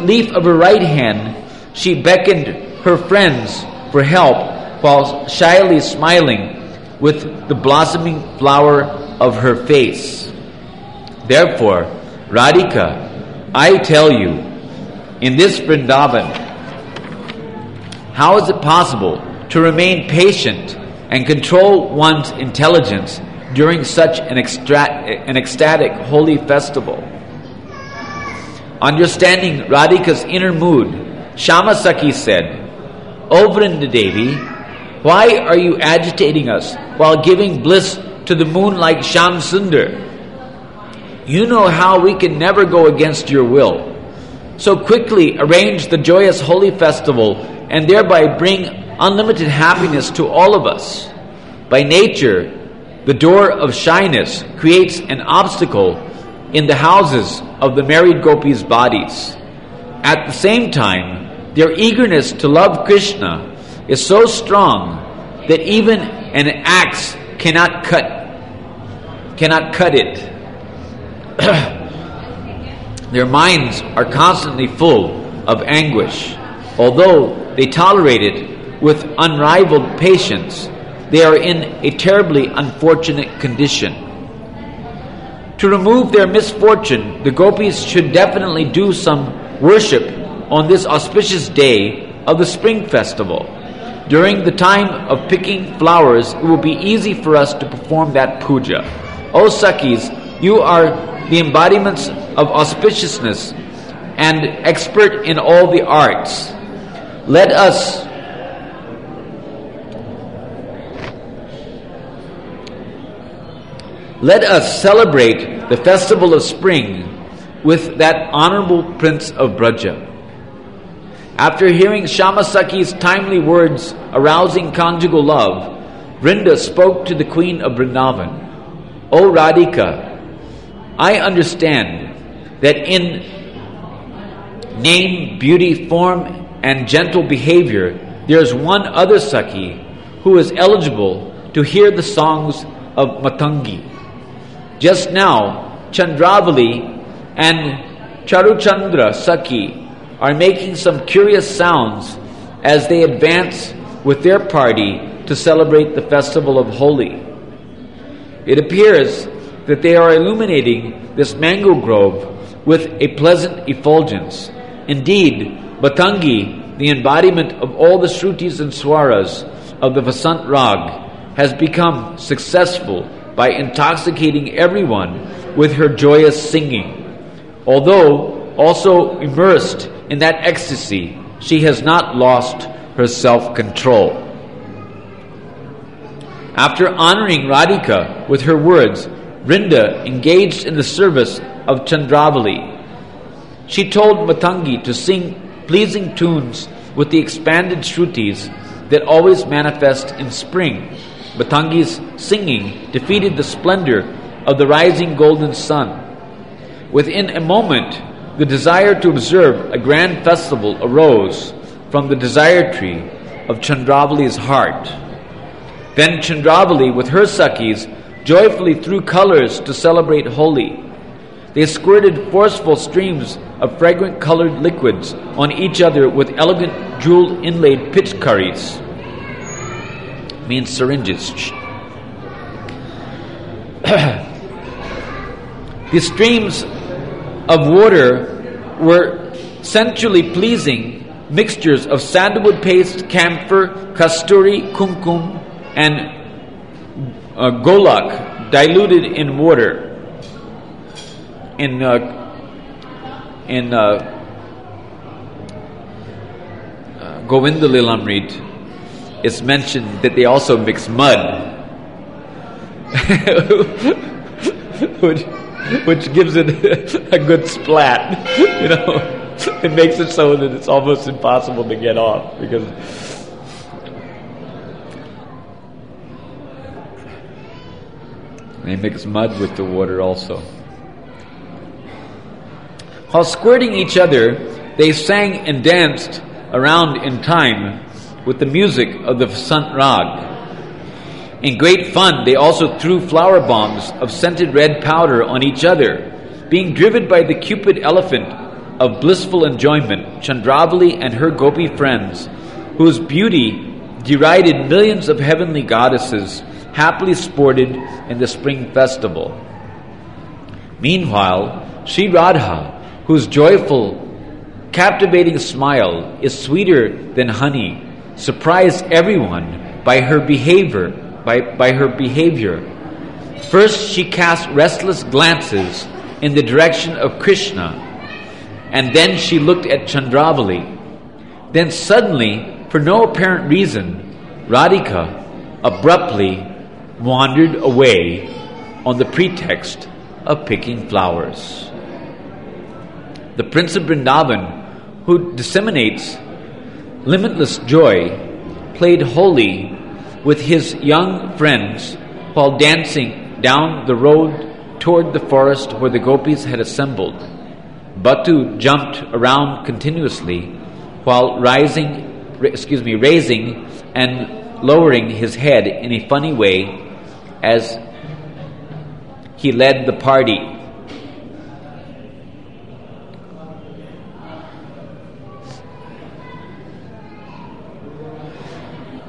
leaf of her right hand, she beckoned her friends for help while shyly smiling with the blossoming flower of her face. Therefore, Radhika, I tell you, in this Vrindavan, how is it possible to remain patient and control one's intelligence during such an ecstatic holy festival? Understanding Radhika's inner mood, Shamasaki said, "O Vrindadevi, why are you agitating us while giving bliss to the moon like Shamsundar? You know how we can never go against your will. so quickly arrange the joyous holy festival and thereby bring unlimited happiness to all of us? By nature, the door of shyness creates an obstacle in the houses of the married gopis' bodies. At the same time, their eagerness to love Krishna is so strong that even an axe cannot cut it. Their minds are constantly full of anguish. Although they tolerate it with unrivaled patience, they are in a terribly unfortunate condition. To remove their misfortune, the gopis should definitely do some worship on this auspicious day of the spring festival. During the time of picking flowers, it will be easy for us to perform that puja. O Sakhis, you are the embodiments of auspiciousness and expert in all the arts. Let us celebrate the festival of spring with that honorable prince of Braja. After hearing Shyama Sakhi's timely words arousing conjugal love, Vrinda spoke to the queen of Vrindavan. O Radhika, I understand that in name, beauty, form, and gentle behavior, there is one other Sakhi who is eligible to hear the songs of Matangi. Just now, Chandravali and Charuchandra Sakhi are making some curious sounds as they advance with their party to celebrate the festival of Holi. It appears that they are illuminating this mango grove with a pleasant effulgence. Indeed, Matangi, the embodiment of all the Shrutis and Swaras of the Vasant Rag, has become successful by intoxicating everyone with her joyous singing. Although also immersed in that ecstasy, she has not lost her self-control. After honoring Radhika with her words, Vrinda engaged in the service of Chandravali. She told Matangi to sing pleasing tunes with the expanded Shrutis that always manifest in spring. Matangi's singing defeated the splendor of the rising golden sun. Within a moment, the desire to observe a grand festival arose from the desire tree of Chandravali's heart. Then Chandravali, with her Sakhis, joyfully threw colors to celebrate Holi. They squirted forceful streams of fragrant colored liquids on each other with elegant jewel-inlaid pitchkaris. Means syringes. The streams of water were sensually pleasing mixtures of sandalwood paste, camphor, kasturi, kumkum, and golak diluted in water. In Govindalilamrit, it's mentioned that they also mix mud, which gives it a good splat. It makes it so that it's almost impossible to get off because they mix mud with the water also. While squirting each other, they sang and danced around in time with the music of the Vasant Rag. In great fun, they also threw flower bombs of scented red powder on each other. Being driven by the Cupid elephant of blissful enjoyment, Chandravali and her gopi friends, whose beauty derided millions of heavenly goddesses, happily sported in the spring festival. Meanwhile, Sri Radha, whose joyful, captivating smile is sweeter than honey, surprised everyone by her behavior. First, she cast restless glances in the direction of Krishna, and then she looked at Chandravali. Then suddenly, for no apparent reason, Radhika abruptly wandered away on the pretext of picking flowers. the Prince of Vrindavan, who disseminates limitless joy, played holy with his young friends while dancing down the road toward the forest where the gopis had assembled. Bhattu jumped around continuously while raising and lowering his head in a funny way as he led the party.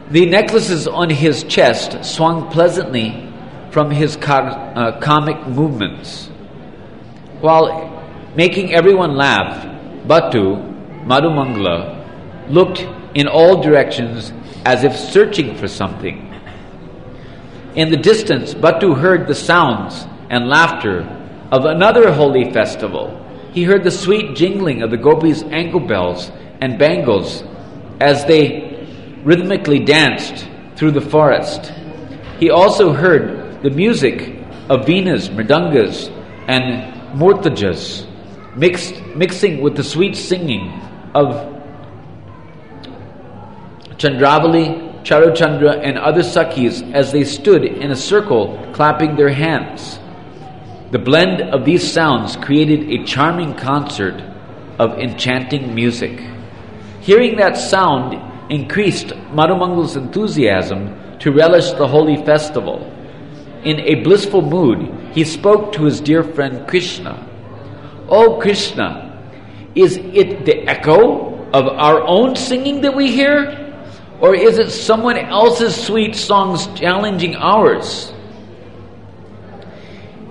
The necklaces on his chest swung pleasantly from his comic movements. While making everyone laugh, Bhattu, Madhumangala, looked in all directions as if searching for something. In the distance, Bhattu heard the sounds and laughter of another holy festival. He heard the sweet jingling of the gopis' ankle bells and bangles as they rhythmically danced through the forest. He also heard the music of venas, mridangas, and murtajas mixing with the sweet singing of Chandravali, Charuchandra, and other Sakhis as they stood in a circle clapping their hands. The blend of these sounds created a charming concert of enchanting music. Hearing that sound increased Madhumangala's enthusiasm to relish the holy festival. In a blissful mood, he spoke to his dear friend Krishna. "Oh Krishna, is it the echo of our own singing that we hear? Or is it someone else's sweet songs challenging ours?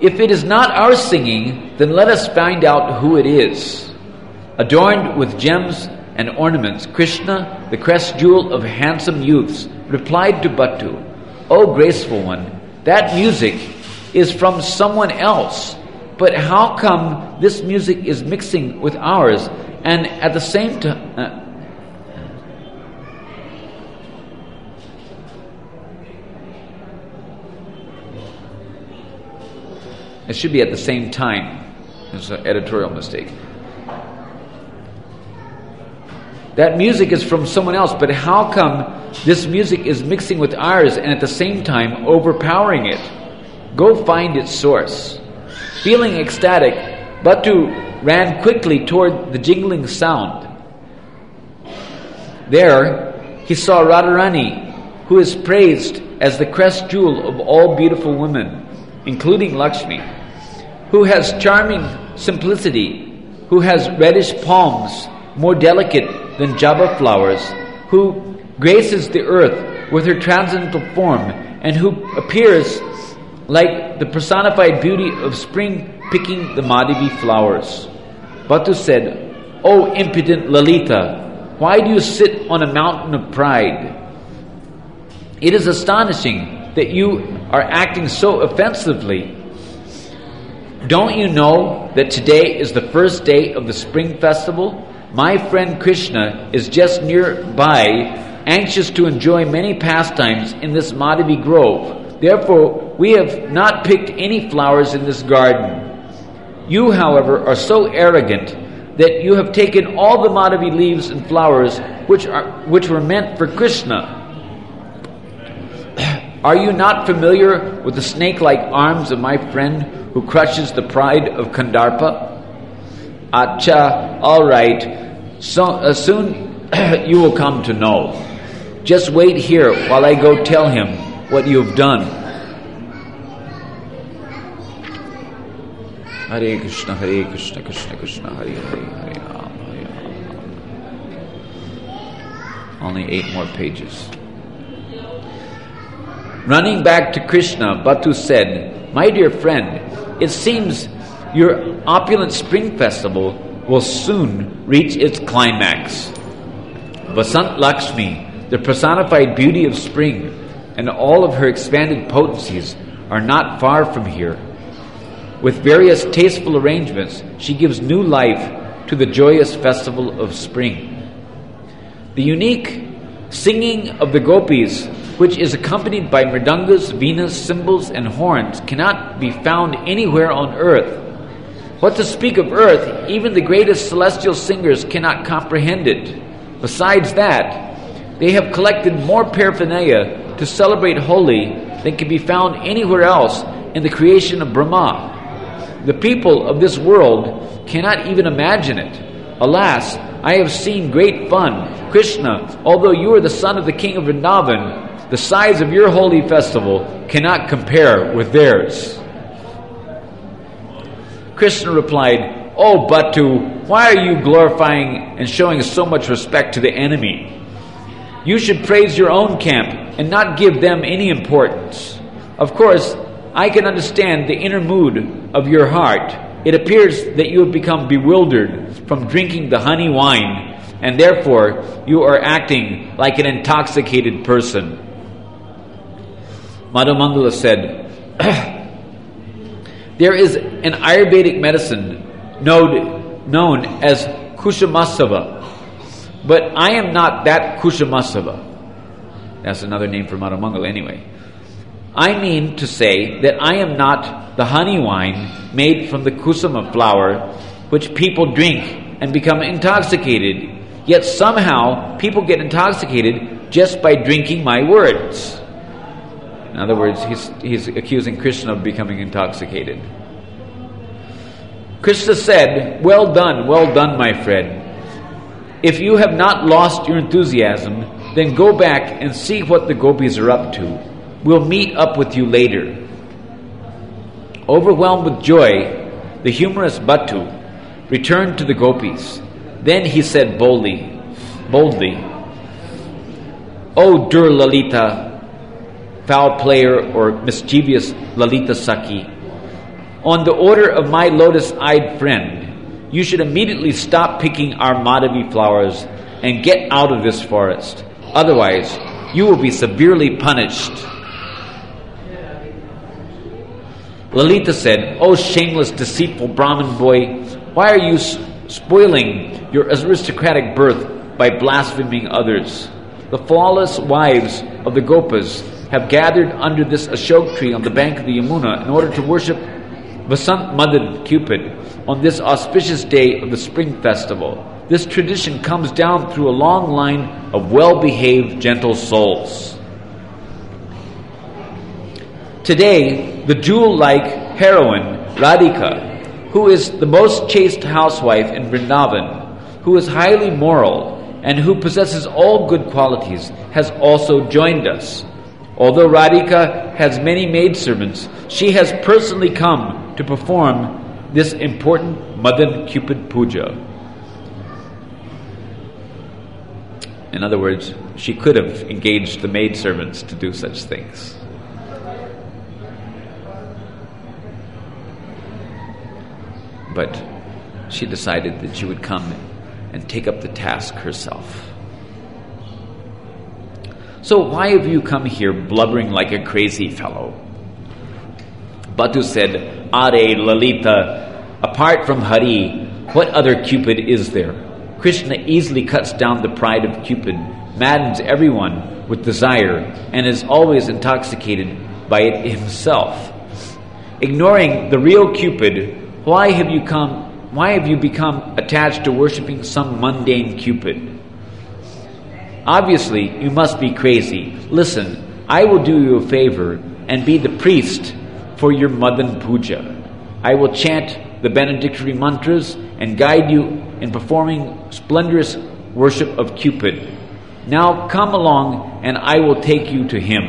If it is not our singing, then let us find out who it is." Adorned with gems and ornaments, Krishna, the crest jewel of handsome youths, replied to Bhattu, "O graceful one, that music is from someone else. But how come this music is mixing with ours and at the same time..." It should be at the same time. It's an editorial mistake. That music is from someone else, but how come this music is mixing with ours and at the same time overpowering it? Go find its source. Feeling ecstatic, Bhattu ran quickly toward the jingling sound. There, he saw Radharani, who is praised as the crest jewel of all beautiful women, including Lakshmi, who has charming simplicity, who has reddish palms more delicate than java flowers, who graces the earth with her transcendental form, and who appears like the personified beauty of spring picking the Madhavi flowers. Bhattu said, "O impudent Lalita, why do you sit on a mountain of pride? It is astonishing that you are acting so offensively. Don't you know that today is the first day of the spring festival? My friend Krishna is just nearby, anxious to enjoy many pastimes in this Madhavi grove. Therefore, we have not picked any flowers in this garden. You, however, are so arrogant that you have taken all the Madhavi leaves and flowers which were meant for Krishna. Are you not familiar with the snake-like arms of my friend who crushes the pride of Kandarpa? Acha, all right. So soon you will come to know. Just wait here while I go tell him what you have done." Hare Krishna, Krishna Krishna, Hare Hare, Hare Ram, Hare Ram. Only 8 more pages. Running back to Krishna, Bhattu said, "My dear friend, it seems your opulent spring festival will soon reach its climax. Vasant Lakshmi, the personified beauty of spring, and all of her expanded potencies are not far from here. With various tasteful arrangements, she gives new life to the joyous festival of spring. The unique singing of the gopis, which is accompanied by mridangas, venas, cymbals, and horns, cannot be found anywhere on earth. What to speak of earth, even the greatest celestial singers cannot comprehend it. Besides that, they have collected more paraphernalia to celebrate Holi than can be found anywhere else in the creation of Brahma. The people of this world cannot even imagine it. Alas, I have seen great fun. Krishna, although you are the son of the king of Vrindavan, the size of your holy festival cannot compare with theirs. Krishna replied, "Oh Bhattu, why are you glorifying and showing so much respect to the enemy? You should praise your own camp and not give them any importance. Of course, I can understand the inner mood of your heart. It appears that you have become bewildered from drinking the honey wine, and therefore you are acting like an intoxicated person." Madhumangala said, "There is an Ayurvedic medicine known as Kushamasava, but I am not that Kushamasava." That's another name for Madhumangala anyway. "I mean to say that I am not the honey wine made from the kusama flower, which people drink and become intoxicated. Yet somehow people get intoxicated just by drinking my words." In other words, he's accusing Krishna of becoming intoxicated. Krishna said, well done, my friend. If you have not lost your enthusiasm, then go back and see what the gopis are up to. We'll meet up with you later." Overwhelmed with joy, the humorous Bhattu returned to the gopis. Then he said boldly, "O Dur Lalita, foul player or mischievous Lalita Saki, on the order of my lotus-eyed friend, you should immediately stop picking our Madhavi flowers and get out of this forest. Otherwise, you will be severely punished." Lalita said, "O shameless, deceitful Brahmin boy, why are you spoiling your aristocratic birth by blaspheming others? The flawless wives of the Gopas have gathered under this Ashok tree on the bank of the Yamuna in order to worship Vasant Madad Cupid on this auspicious day of the spring festival. This tradition comes down through a long line of well-behaved, gentle souls. Today, the jewel-like heroine, Radhika, who is the most chaste housewife in Vrindavan, who is highly moral, and who possesses all good qualities, has also joined us. Although Radhika has many maidservants, she has personally come to perform this important Madan Cupid Puja." In other words, she could have engaged the maidservants to do such things. But she decided that she would come and take up the task herself. "So why have you come here blubbering like a crazy fellow?" Bhattu said, "Are Lalita, apart from Hari, what other Cupid is there? Krishna easily cuts down the pride of Cupid, maddens everyone with desire, and is always intoxicated by it himself. Ignoring the real Cupid, why have you become attached to worshipping some mundane Cupid? Obviously, you must be crazy. Listen, I will do you a favor and be the priest for your Madan Puja. I will chant the benedictory mantras and guide you in performing splendorous worship of Cupid. Now come along and I will take you to him."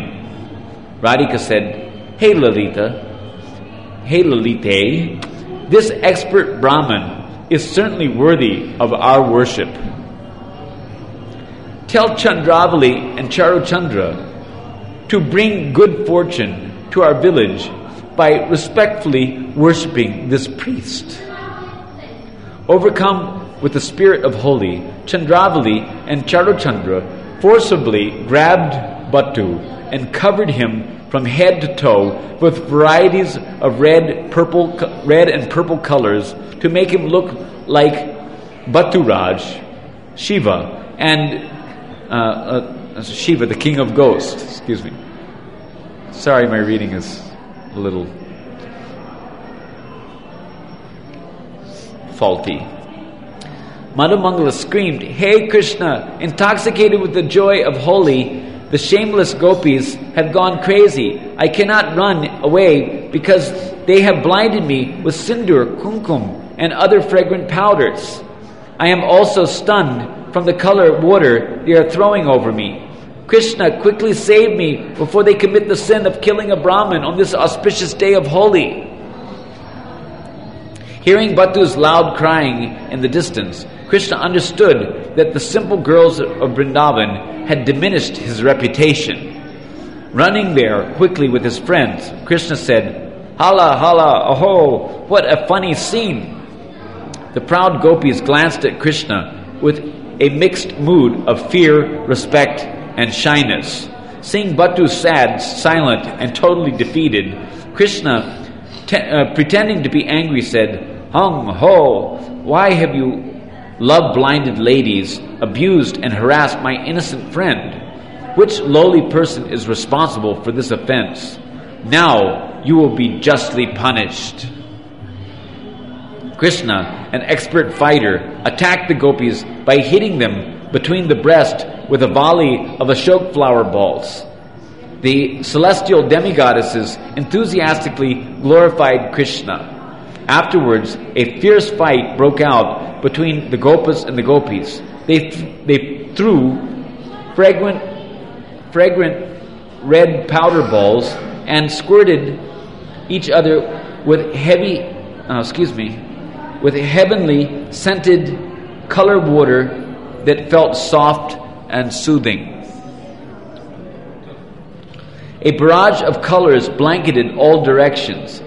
Radhika said, Hey Lalite, this expert Brahmin is certainly worthy of our worship. Tell Chandravali and Charuchandra to bring good fortune to our village by respectfully worshipping this priest." Overcome with the spirit of Holi, Chandravali and Charuchandra forcibly grabbed Bhattu and covered him from head to toe with varieties of red and purple colors to make him look like Bhatturaj, Shiva, and Shiva, the king of ghosts. Excuse me. Sorry, my reading is a little. faulty. Madhumangala screamed, "Hey Krishna, intoxicated with the joy of Holi, the shameless gopis have gone crazy. I cannot run away because they have blinded me with sindur, kumkum, and other fragrant powders. I am also stunned from the color water they are throwing over me. Krishna, quickly save me before they commit the sin of killing a Brahmin on this auspicious day of Holi." Hearing Bhattu's loud crying in the distance, Krishna understood that the simple girls of Vrindavan had diminished his reputation. Running there quickly with his friends, Krishna said, "Hala, hala, aho, what a funny scene." The proud gopis glanced at Krishna with a mixed mood of fear, respect, and shyness. Seeing Bhattu sad, silent, and totally defeated, Krishna, pretending to be angry, said, "Hum, ho, why have you love-blinded ladies abused and harassed my innocent friend? Which lowly person is responsible for this offense? Now you will be justly punished." Krishna, an expert fighter, attacked the gopis by hitting them between the breast with a volley of ashok flower balls. The celestial demigoddesses enthusiastically glorified Krishna. Afterwards, a fierce fight broke out between the gopas and the gopis. They threw fragrant red powder balls and squirted each other with heavenly scented colored water that felt soft and soothing. A barrage of colors blanketed all directions.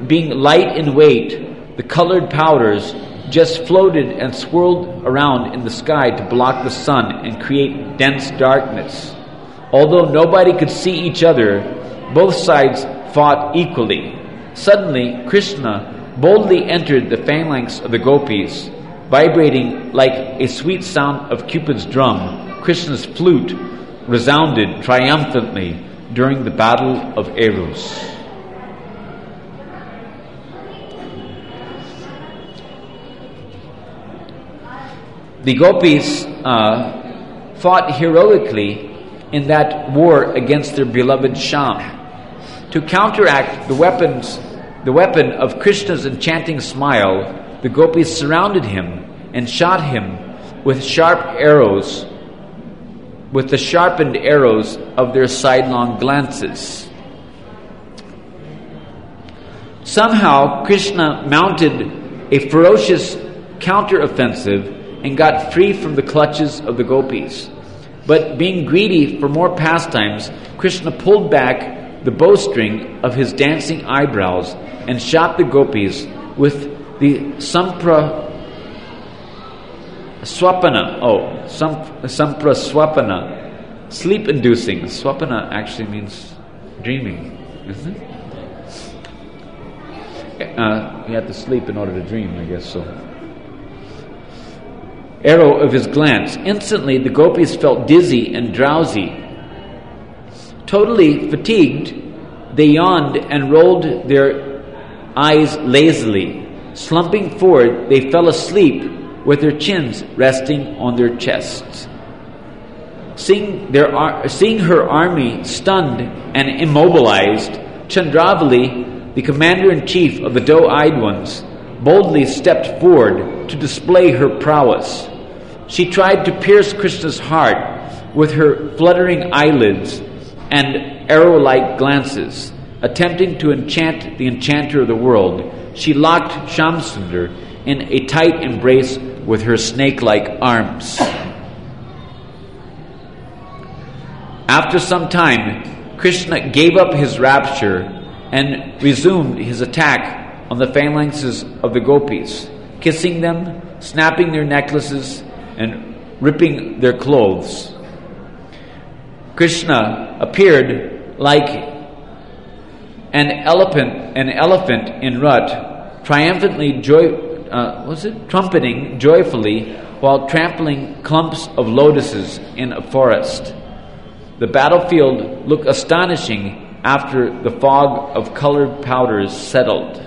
Being light in weight, the colored powders just floated and swirled around in the sky to block the sun and create dense darkness. Although nobody could see each other, both sides fought equally. Suddenly, Krishna boldly entered the phalanx of the gopis. Vibrating like a sweet sound of Cupid's drum, Krishna's flute resounded triumphantly during the battle of Eros. The gopis fought heroically in that war against their beloved Shyam. To counteract the weapon of Krishna's enchanting smile, the gopis surrounded him and shot him with the sharpened arrows of their sidelong glances. Somehow, Krishna mounted a ferocious counteroffensive and got free from the clutches of the gopis. But being greedy for more pastimes, Krishna pulled back the bowstring of his dancing eyebrows and shot the gopis with the Sampraswapana, sleep-inducing. Swapana actually means dreaming, isn't it? You have to sleep in order to dream, I guess so. Arrow of his glance. Instantly, the gopis felt dizzy and drowsy. Totally fatigued, they yawned and rolled their eyes lazily. Slumping forward, they fell asleep with their chins resting on their chests. Seeing her army stunned and immobilized, Chandravali, the commander-in-chief of the doe-eyed ones, boldly stepped forward to display her prowess. She tried to pierce Krishna's heart with her fluttering eyelids and arrow-like glances. Attempting to enchant the enchanter of the world, she locked Shamsundar in a tight embrace with her snake-like arms. After some time, Krishna gave up his rapture and resumed his attack on the phalanxes of the gopis, kissing them, snapping their necklaces, and ripping their clothes. Krishna appeared like an elephant in rut, triumphantly trumpeting joyfully while trampling clumps of lotuses in a forest. The battlefield looked astonishing after the fog of colored powders settled.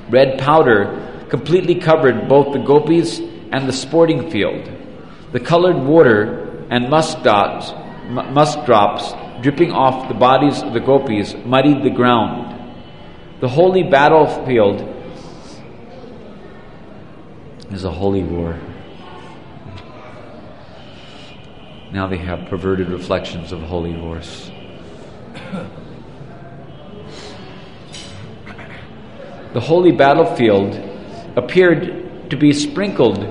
Red powder completely covered both the gopis and the sporting field. The colored water and musk drops dripping off the bodies of the gopis muddied the ground. The holy battlefield is a holy war. Now they have perverted reflections of holy wars. The holy battlefield appeared to be sprinkled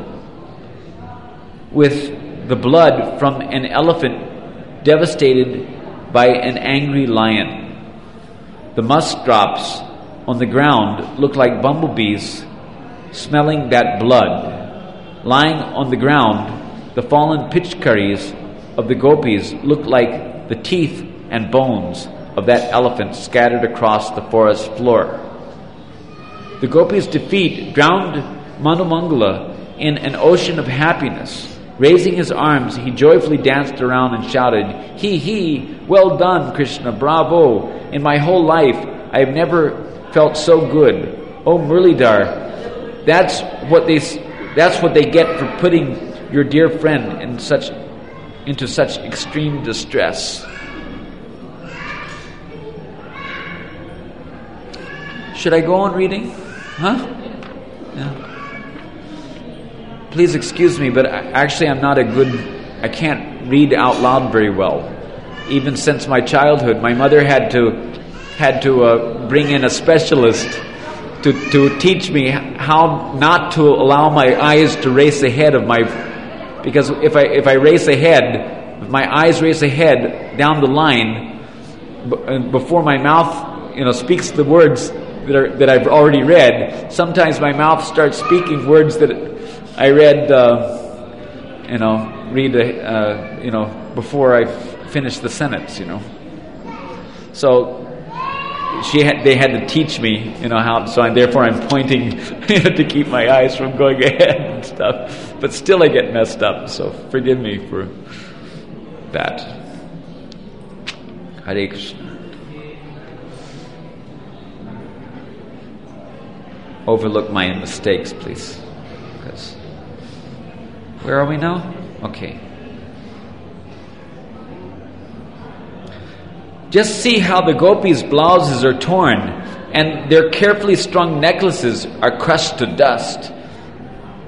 with the blood from an elephant devastated by an angry lion. The musk drops on the ground looked like bumblebees smelling that blood. Lying on the ground, the fallen pitchkaris of the gopis looked like the teeth and bones of that elephant scattered across the forest floor. The gopis' defeat drowned Manumangala in an ocean of happiness. Raising his arms, he joyfully danced around and shouted, "He, well done, Krishna, bravo! In my whole life, I have never felt so good. Oh, Murlidhar, that's what they get for putting your dear friend into such extreme distress." Should I go on reading? Huh? Yeah. Please excuse me, but actually I can't read out loud very well. Even since my childhood, my mother had to bring in a specialist to teach me how not to allow my eyes to race ahead of because if I race ahead, if my eyes race ahead down the line, before my mouth speaks the words that I've already read, sometimes my mouth starts speaking words that I read, before I finish the sentence, So they had to teach me, how. So therefore I'm pointing to keep my eyes from going ahead and stuff. But still I get messed up. So forgive me for that. Hare Krishna. Overlook my mistakes, please. Because where are we now? Okay. Just see how the gopis' blouses are torn and their carefully strung necklaces are crushed to dust.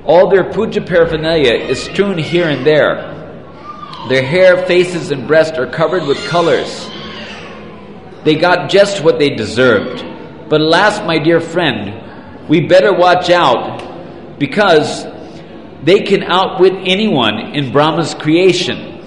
All their puja paraphernalia is strewn here and there. Their hair, faces, and breast are covered with colors. They got just what they deserved. But alas, my dear friend, we better watch out, because they can outwit anyone in Brahma's creation.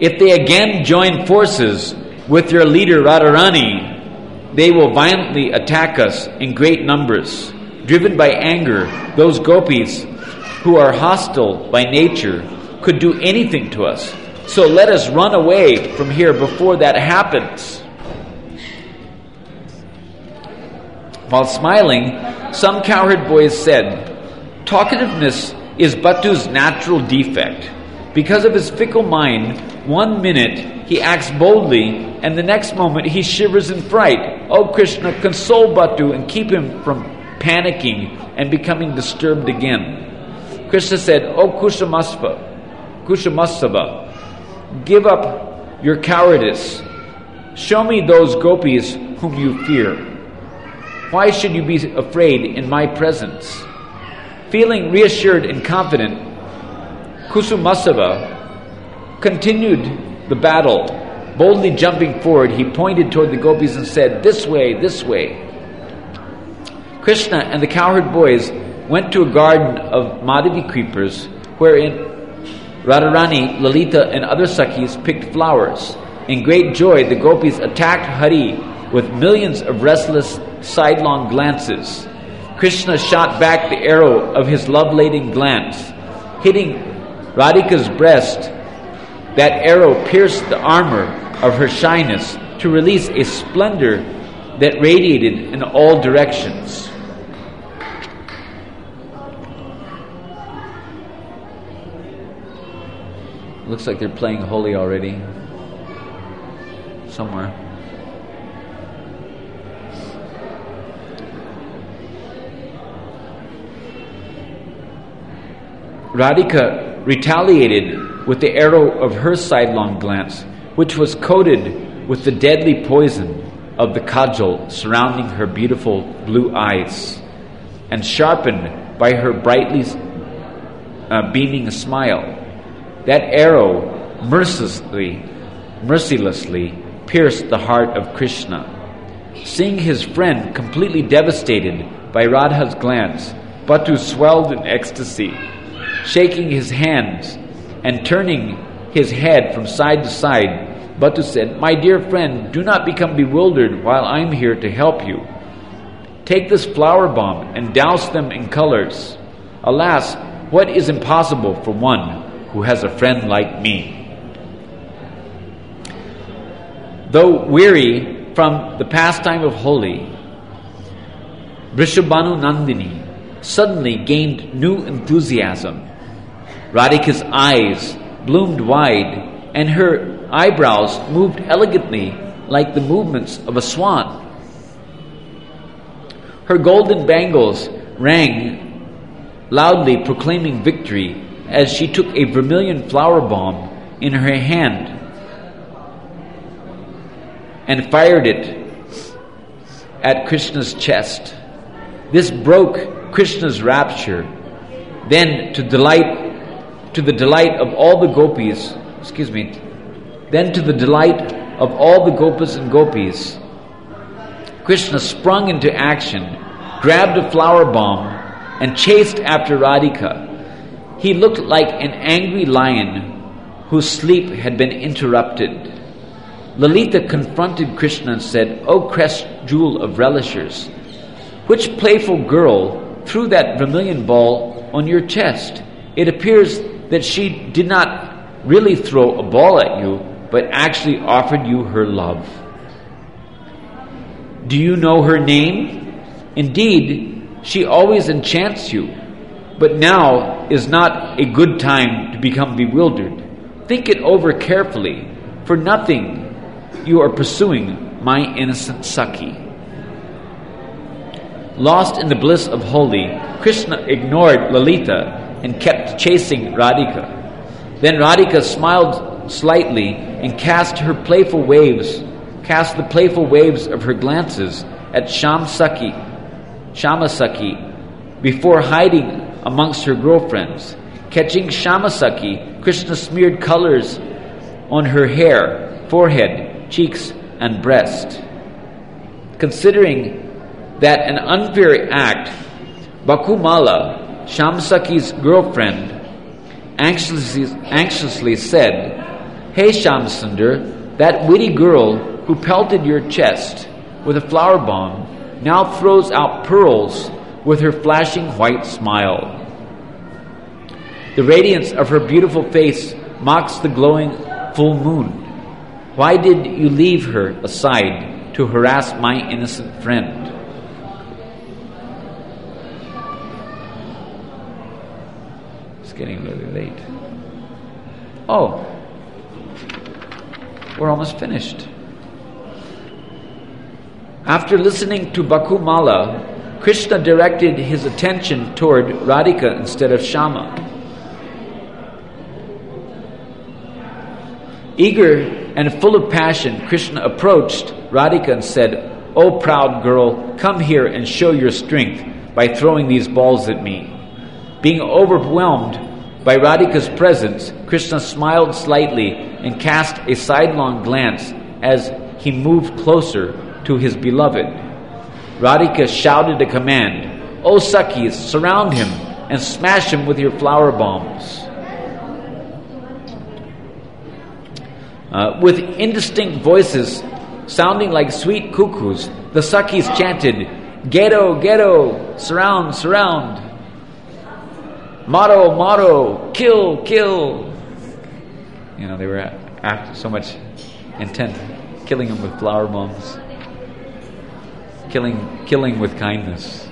If they again join forces with their leader Radharani, they will violently attack us in great numbers. Driven by anger, those gopis who are hostile by nature could do anything to us. So let us run away from here before that happens. While smiling, some cowherd boys said, "Talkativeness is Bhattu's natural defect. Because of his fickle mind, one minute he acts boldly, and the next moment he shivers in fright. Oh Krishna, console Bhattu and keep him from panicking and becoming disturbed again." Krishna said, "Oh Kushamasava, give up your cowardice. Show me those gopis whom you fear. Why should you be afraid in my presence?" Feeling reassured and confident, Kusumasava continued the battle. Boldly jumping forward, he pointed toward the gopis and said, "This way, this way." Krishna and the cowherd boys went to a garden of Madhavi creepers, wherein Radharani, Lalita, and other Sakhis picked flowers. In great joy, the gopis attacked Hari with millions of restless, sidelong glances. Krishna shot back the arrow of his love-laden glance. Hitting Radhika's breast, that arrow pierced the armor of her shyness to release a splendor that radiated in all directions. Looks like they're playing Holi already. Somewhere. Radhika retaliated with the arrow of her sidelong glance, which was coated with the deadly poison of the kajal surrounding her beautiful blue eyes, and sharpened by her brightly beaming smile. That arrow mercilessly pierced the heart of Krishna. Seeing his friend completely devastated by Radha's glance, Batu swelled in ecstasy. Shaking his hands and turning his head from side to side, Batu said, "My dear friend, do not become bewildered while I'm here to help you. Take this flower bomb and douse them in colors. Alas, what is impossible for one who has a friend like me?" Though weary from the pastime of Holi, Vrishabhanu Nandini suddenly gained new enthusiasm. Radhika's eyes bloomed wide, and her eyebrows moved elegantly like the movements of a swan. Her golden bangles rang loudly, proclaiming victory as she took a vermilion flower bomb in her hand and fired it at Krishna's chest. This broke Krishna's rapture. Then, to the delight of all the gopis, and gopis, Krishna sprung into action, grabbed a flower bomb, and chased after Radhika. He looked like an angry lion whose sleep had been interrupted. Lalita confronted Krishna and said, "O crest jewel of relishers, which playful girl threw that vermilion ball on your chest? It appears that she did not really throw a ball at you, but actually offered you her love. Do you know her name? Indeed, she always enchants you, but now is not a good time to become bewildered. Think it over carefully. For nothing you are pursuing my innocent Sakhi." Lost in the bliss of Holi, Krishna ignored Lalita and kept chasing Radhika. Then Radhika smiled slightly and cast the playful waves of her glances at Shamasakhi, before hiding amongst her girlfriends. Catching Shamasakhi, Krishna smeared colors on her hair, forehead, cheeks, and breast. Considering that an unfair act, Bakumala, Shamsakhi's girlfriend, anxiously said, "Hey Shamsundar, that witty girl who pelted your chest with a flower bomb now throws out pearls with her flashing white smile. The radiance of her beautiful face mocks the glowing full moon. Why did you leave her aside to harass my innocent friend?" It's getting really late. Oh, we're almost finished. After listening to Bakumala, Krishna directed his attention toward Radhika instead of Shama. Eager and full of passion, Krishna approached Radhika and said, "O proud girl, come here and show your strength by throwing these balls at me." Being overwhelmed by Radhika's presence, Krishna smiled slightly and cast a sidelong glance as he moved closer to his beloved. Radhika shouted a command, "O Sakhis, surround him and smash him with your flower bombs." With indistinct voices sounding like sweet cuckoos, the Sakhis chanted, "Ghetto, ghetto, surround, surround. Motto, motto, kill, kill." You know, they were after so much intent, killing him with flower bombs. Killing with kindness.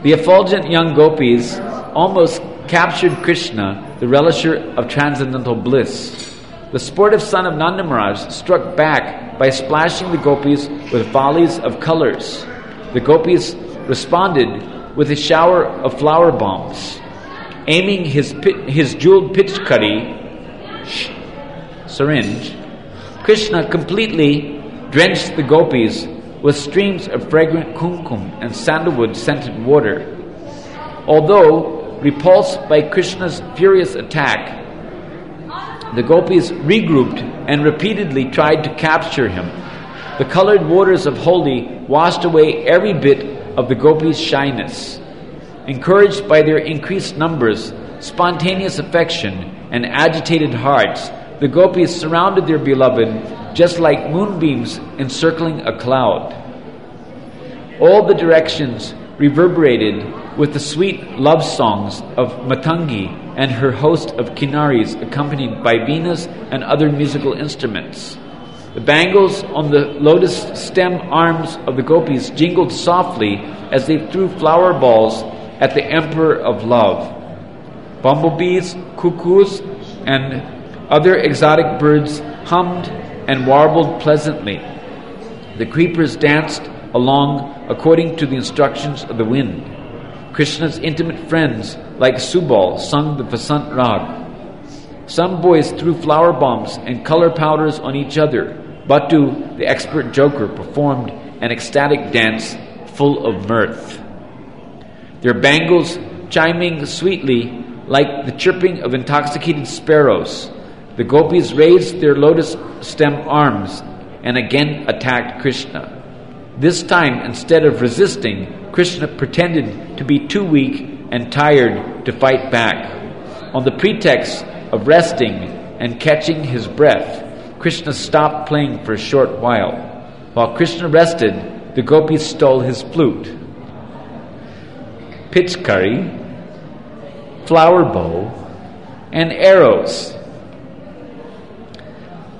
The effulgent young gopis almost captured Krishna, the relisher of transcendental bliss. The sportive son of Nanda Maharaj struck back by splashing the gopis with volleys of colors. The gopis responded with a shower of flower bombs. Aiming his jeweled pitchkari syringe, Krishna completely drenched the gopis with streams of fragrant kumkum and sandalwood-scented water. Although repulsed by Krishna's furious attack, the gopis regrouped and repeatedly tried to capture him. The colored waters of Holi washed away every bit of the gopis' shyness. Encouraged by their increased numbers, spontaneous affection, and agitated hearts, the gopis surrounded their beloved just like moonbeams encircling a cloud. All the directions reverberated with the sweet love songs of Matangi and her host of kinnaris accompanied by veenas and other musical instruments. The bangles on the lotus stem arms of the gopis jingled softly as they threw flower balls at the Emperor of Love. Bumblebees, cuckoos, and other exotic birds hummed and warbled pleasantly. The creepers danced along according to the instructions of the wind. Krishna's intimate friends, like Subal, sung the Vasant Rag. Some boys threw flower bombs and color powders on each other. Batu, the expert joker, performed an ecstatic dance full of mirth. Their bangles chiming sweetly like the chirping of intoxicated sparrows, the gopis raised their lotus stem arms and again attacked Krishna. This time, instead of resisting, Krishna pretended to be too weak and tired to fight back. On the pretext of resting and catching his breath, Krishna stopped playing for a short while. While Krishna rested, the gopis stole his flute. Pitchkari, flower bow, and arrows.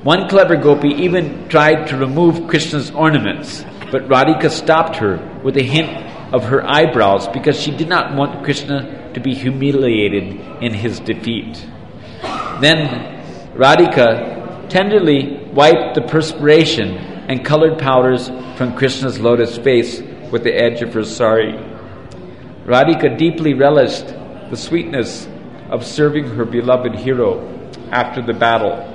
One clever gopi even tried to remove Krishna's ornaments, but Radhika stopped her with a hint of her eyebrows because she did not want Krishna to be humiliated in his defeat. Then Radhika tenderly wiped the perspiration and colored powders from Krishna's lotus face with the edge of her sari. Radhika deeply relished the sweetness of serving her beloved hero after the battle.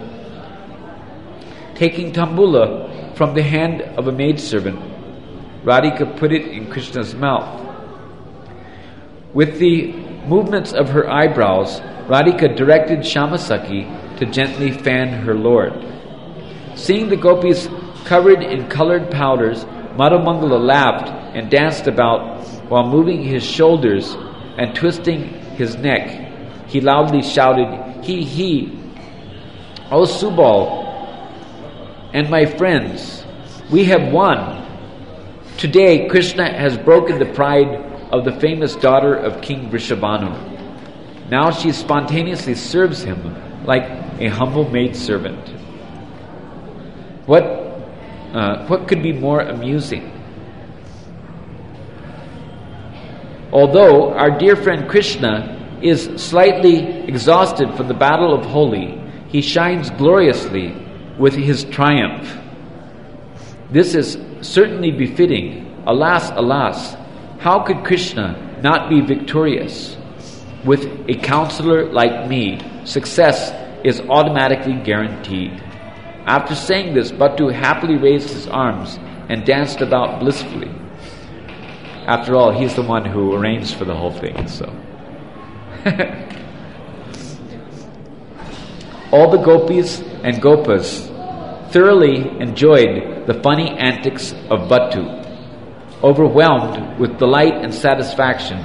Taking tambula from the hand of a maidservant, Radhika put it in Krishna's mouth. With the movements of her eyebrows, Radhika directed Shamasaki to gently fan her lord. Seeing the gopis covered in colored powders, Madhumangala laughed and danced about while moving his shoulders and twisting his neck. He loudly shouted, "He, he! O Subal and my friends, we have won. Today Krishna has broken the pride of the famous daughter of King Vrishabhanu. Now she spontaneously serves him like a humble maidservant." What could be more amusing? Although our dear friend Krishna is slightly exhausted from the battle of Holi, he shines gloriously with his triumph. This is certainly befitting. Alas, alas, how could Krishna not be victorious? With a counselor like me, success is automatically guaranteed. After saying this, Batu happily raised his arms and danced about blissfully. After all, he's the one who arranged for the whole thing, so. All the gopis and gopas thoroughly enjoyed the funny antics of Batu. Overwhelmed with delight and satisfaction,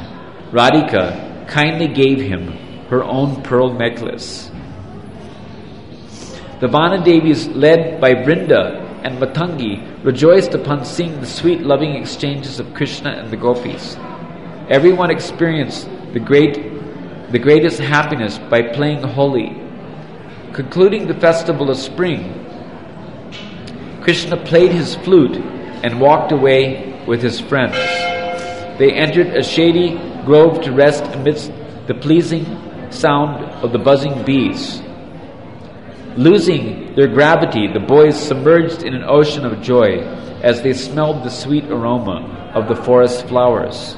Radhika kindly gave him her own pearl necklace. The Vanadevis, led by Vrinda and Matangi, rejoiced upon seeing the sweet loving exchanges of Krishna and the gopis. Everyone experienced the greatest happiness by playing Holi. Concluding the festival of spring, Krishna played his flute and walked away with his friends. They entered a shady grove to rest amidst the pleasing sound of the buzzing bees. Losing their gravity, the boys submerged in an ocean of joy as they smelled the sweet aroma of the forest flowers.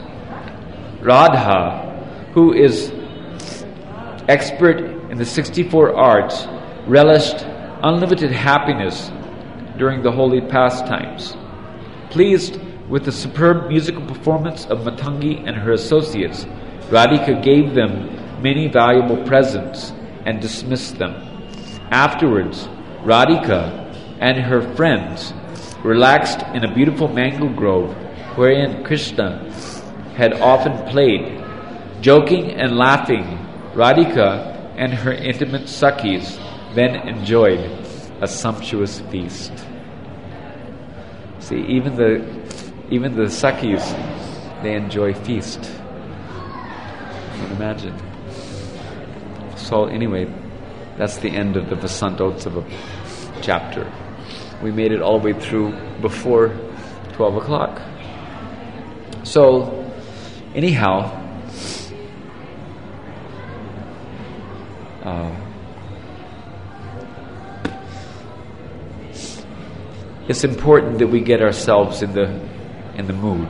Radha, who is expert in the 64 arts, relished unlimited happiness during the holy pastimes. Pleased with the superb musical performance of Matangi and her associates, Radhika gave them many valuable presents and dismissed them. Afterwards, Radhika and her friends relaxed in a beautiful mango grove wherein Krishna had often played. Joking and laughing, Radhika and her intimate Sakhis then enjoyed a sumptuous feast. See, even the Sakhis, they enjoy feast. You can imagine. So anyway, that's the end of the Vasantotsava chapter. We made it all the way through before 12 o'clock. So, anyhow, it's important that we get ourselves in the mood.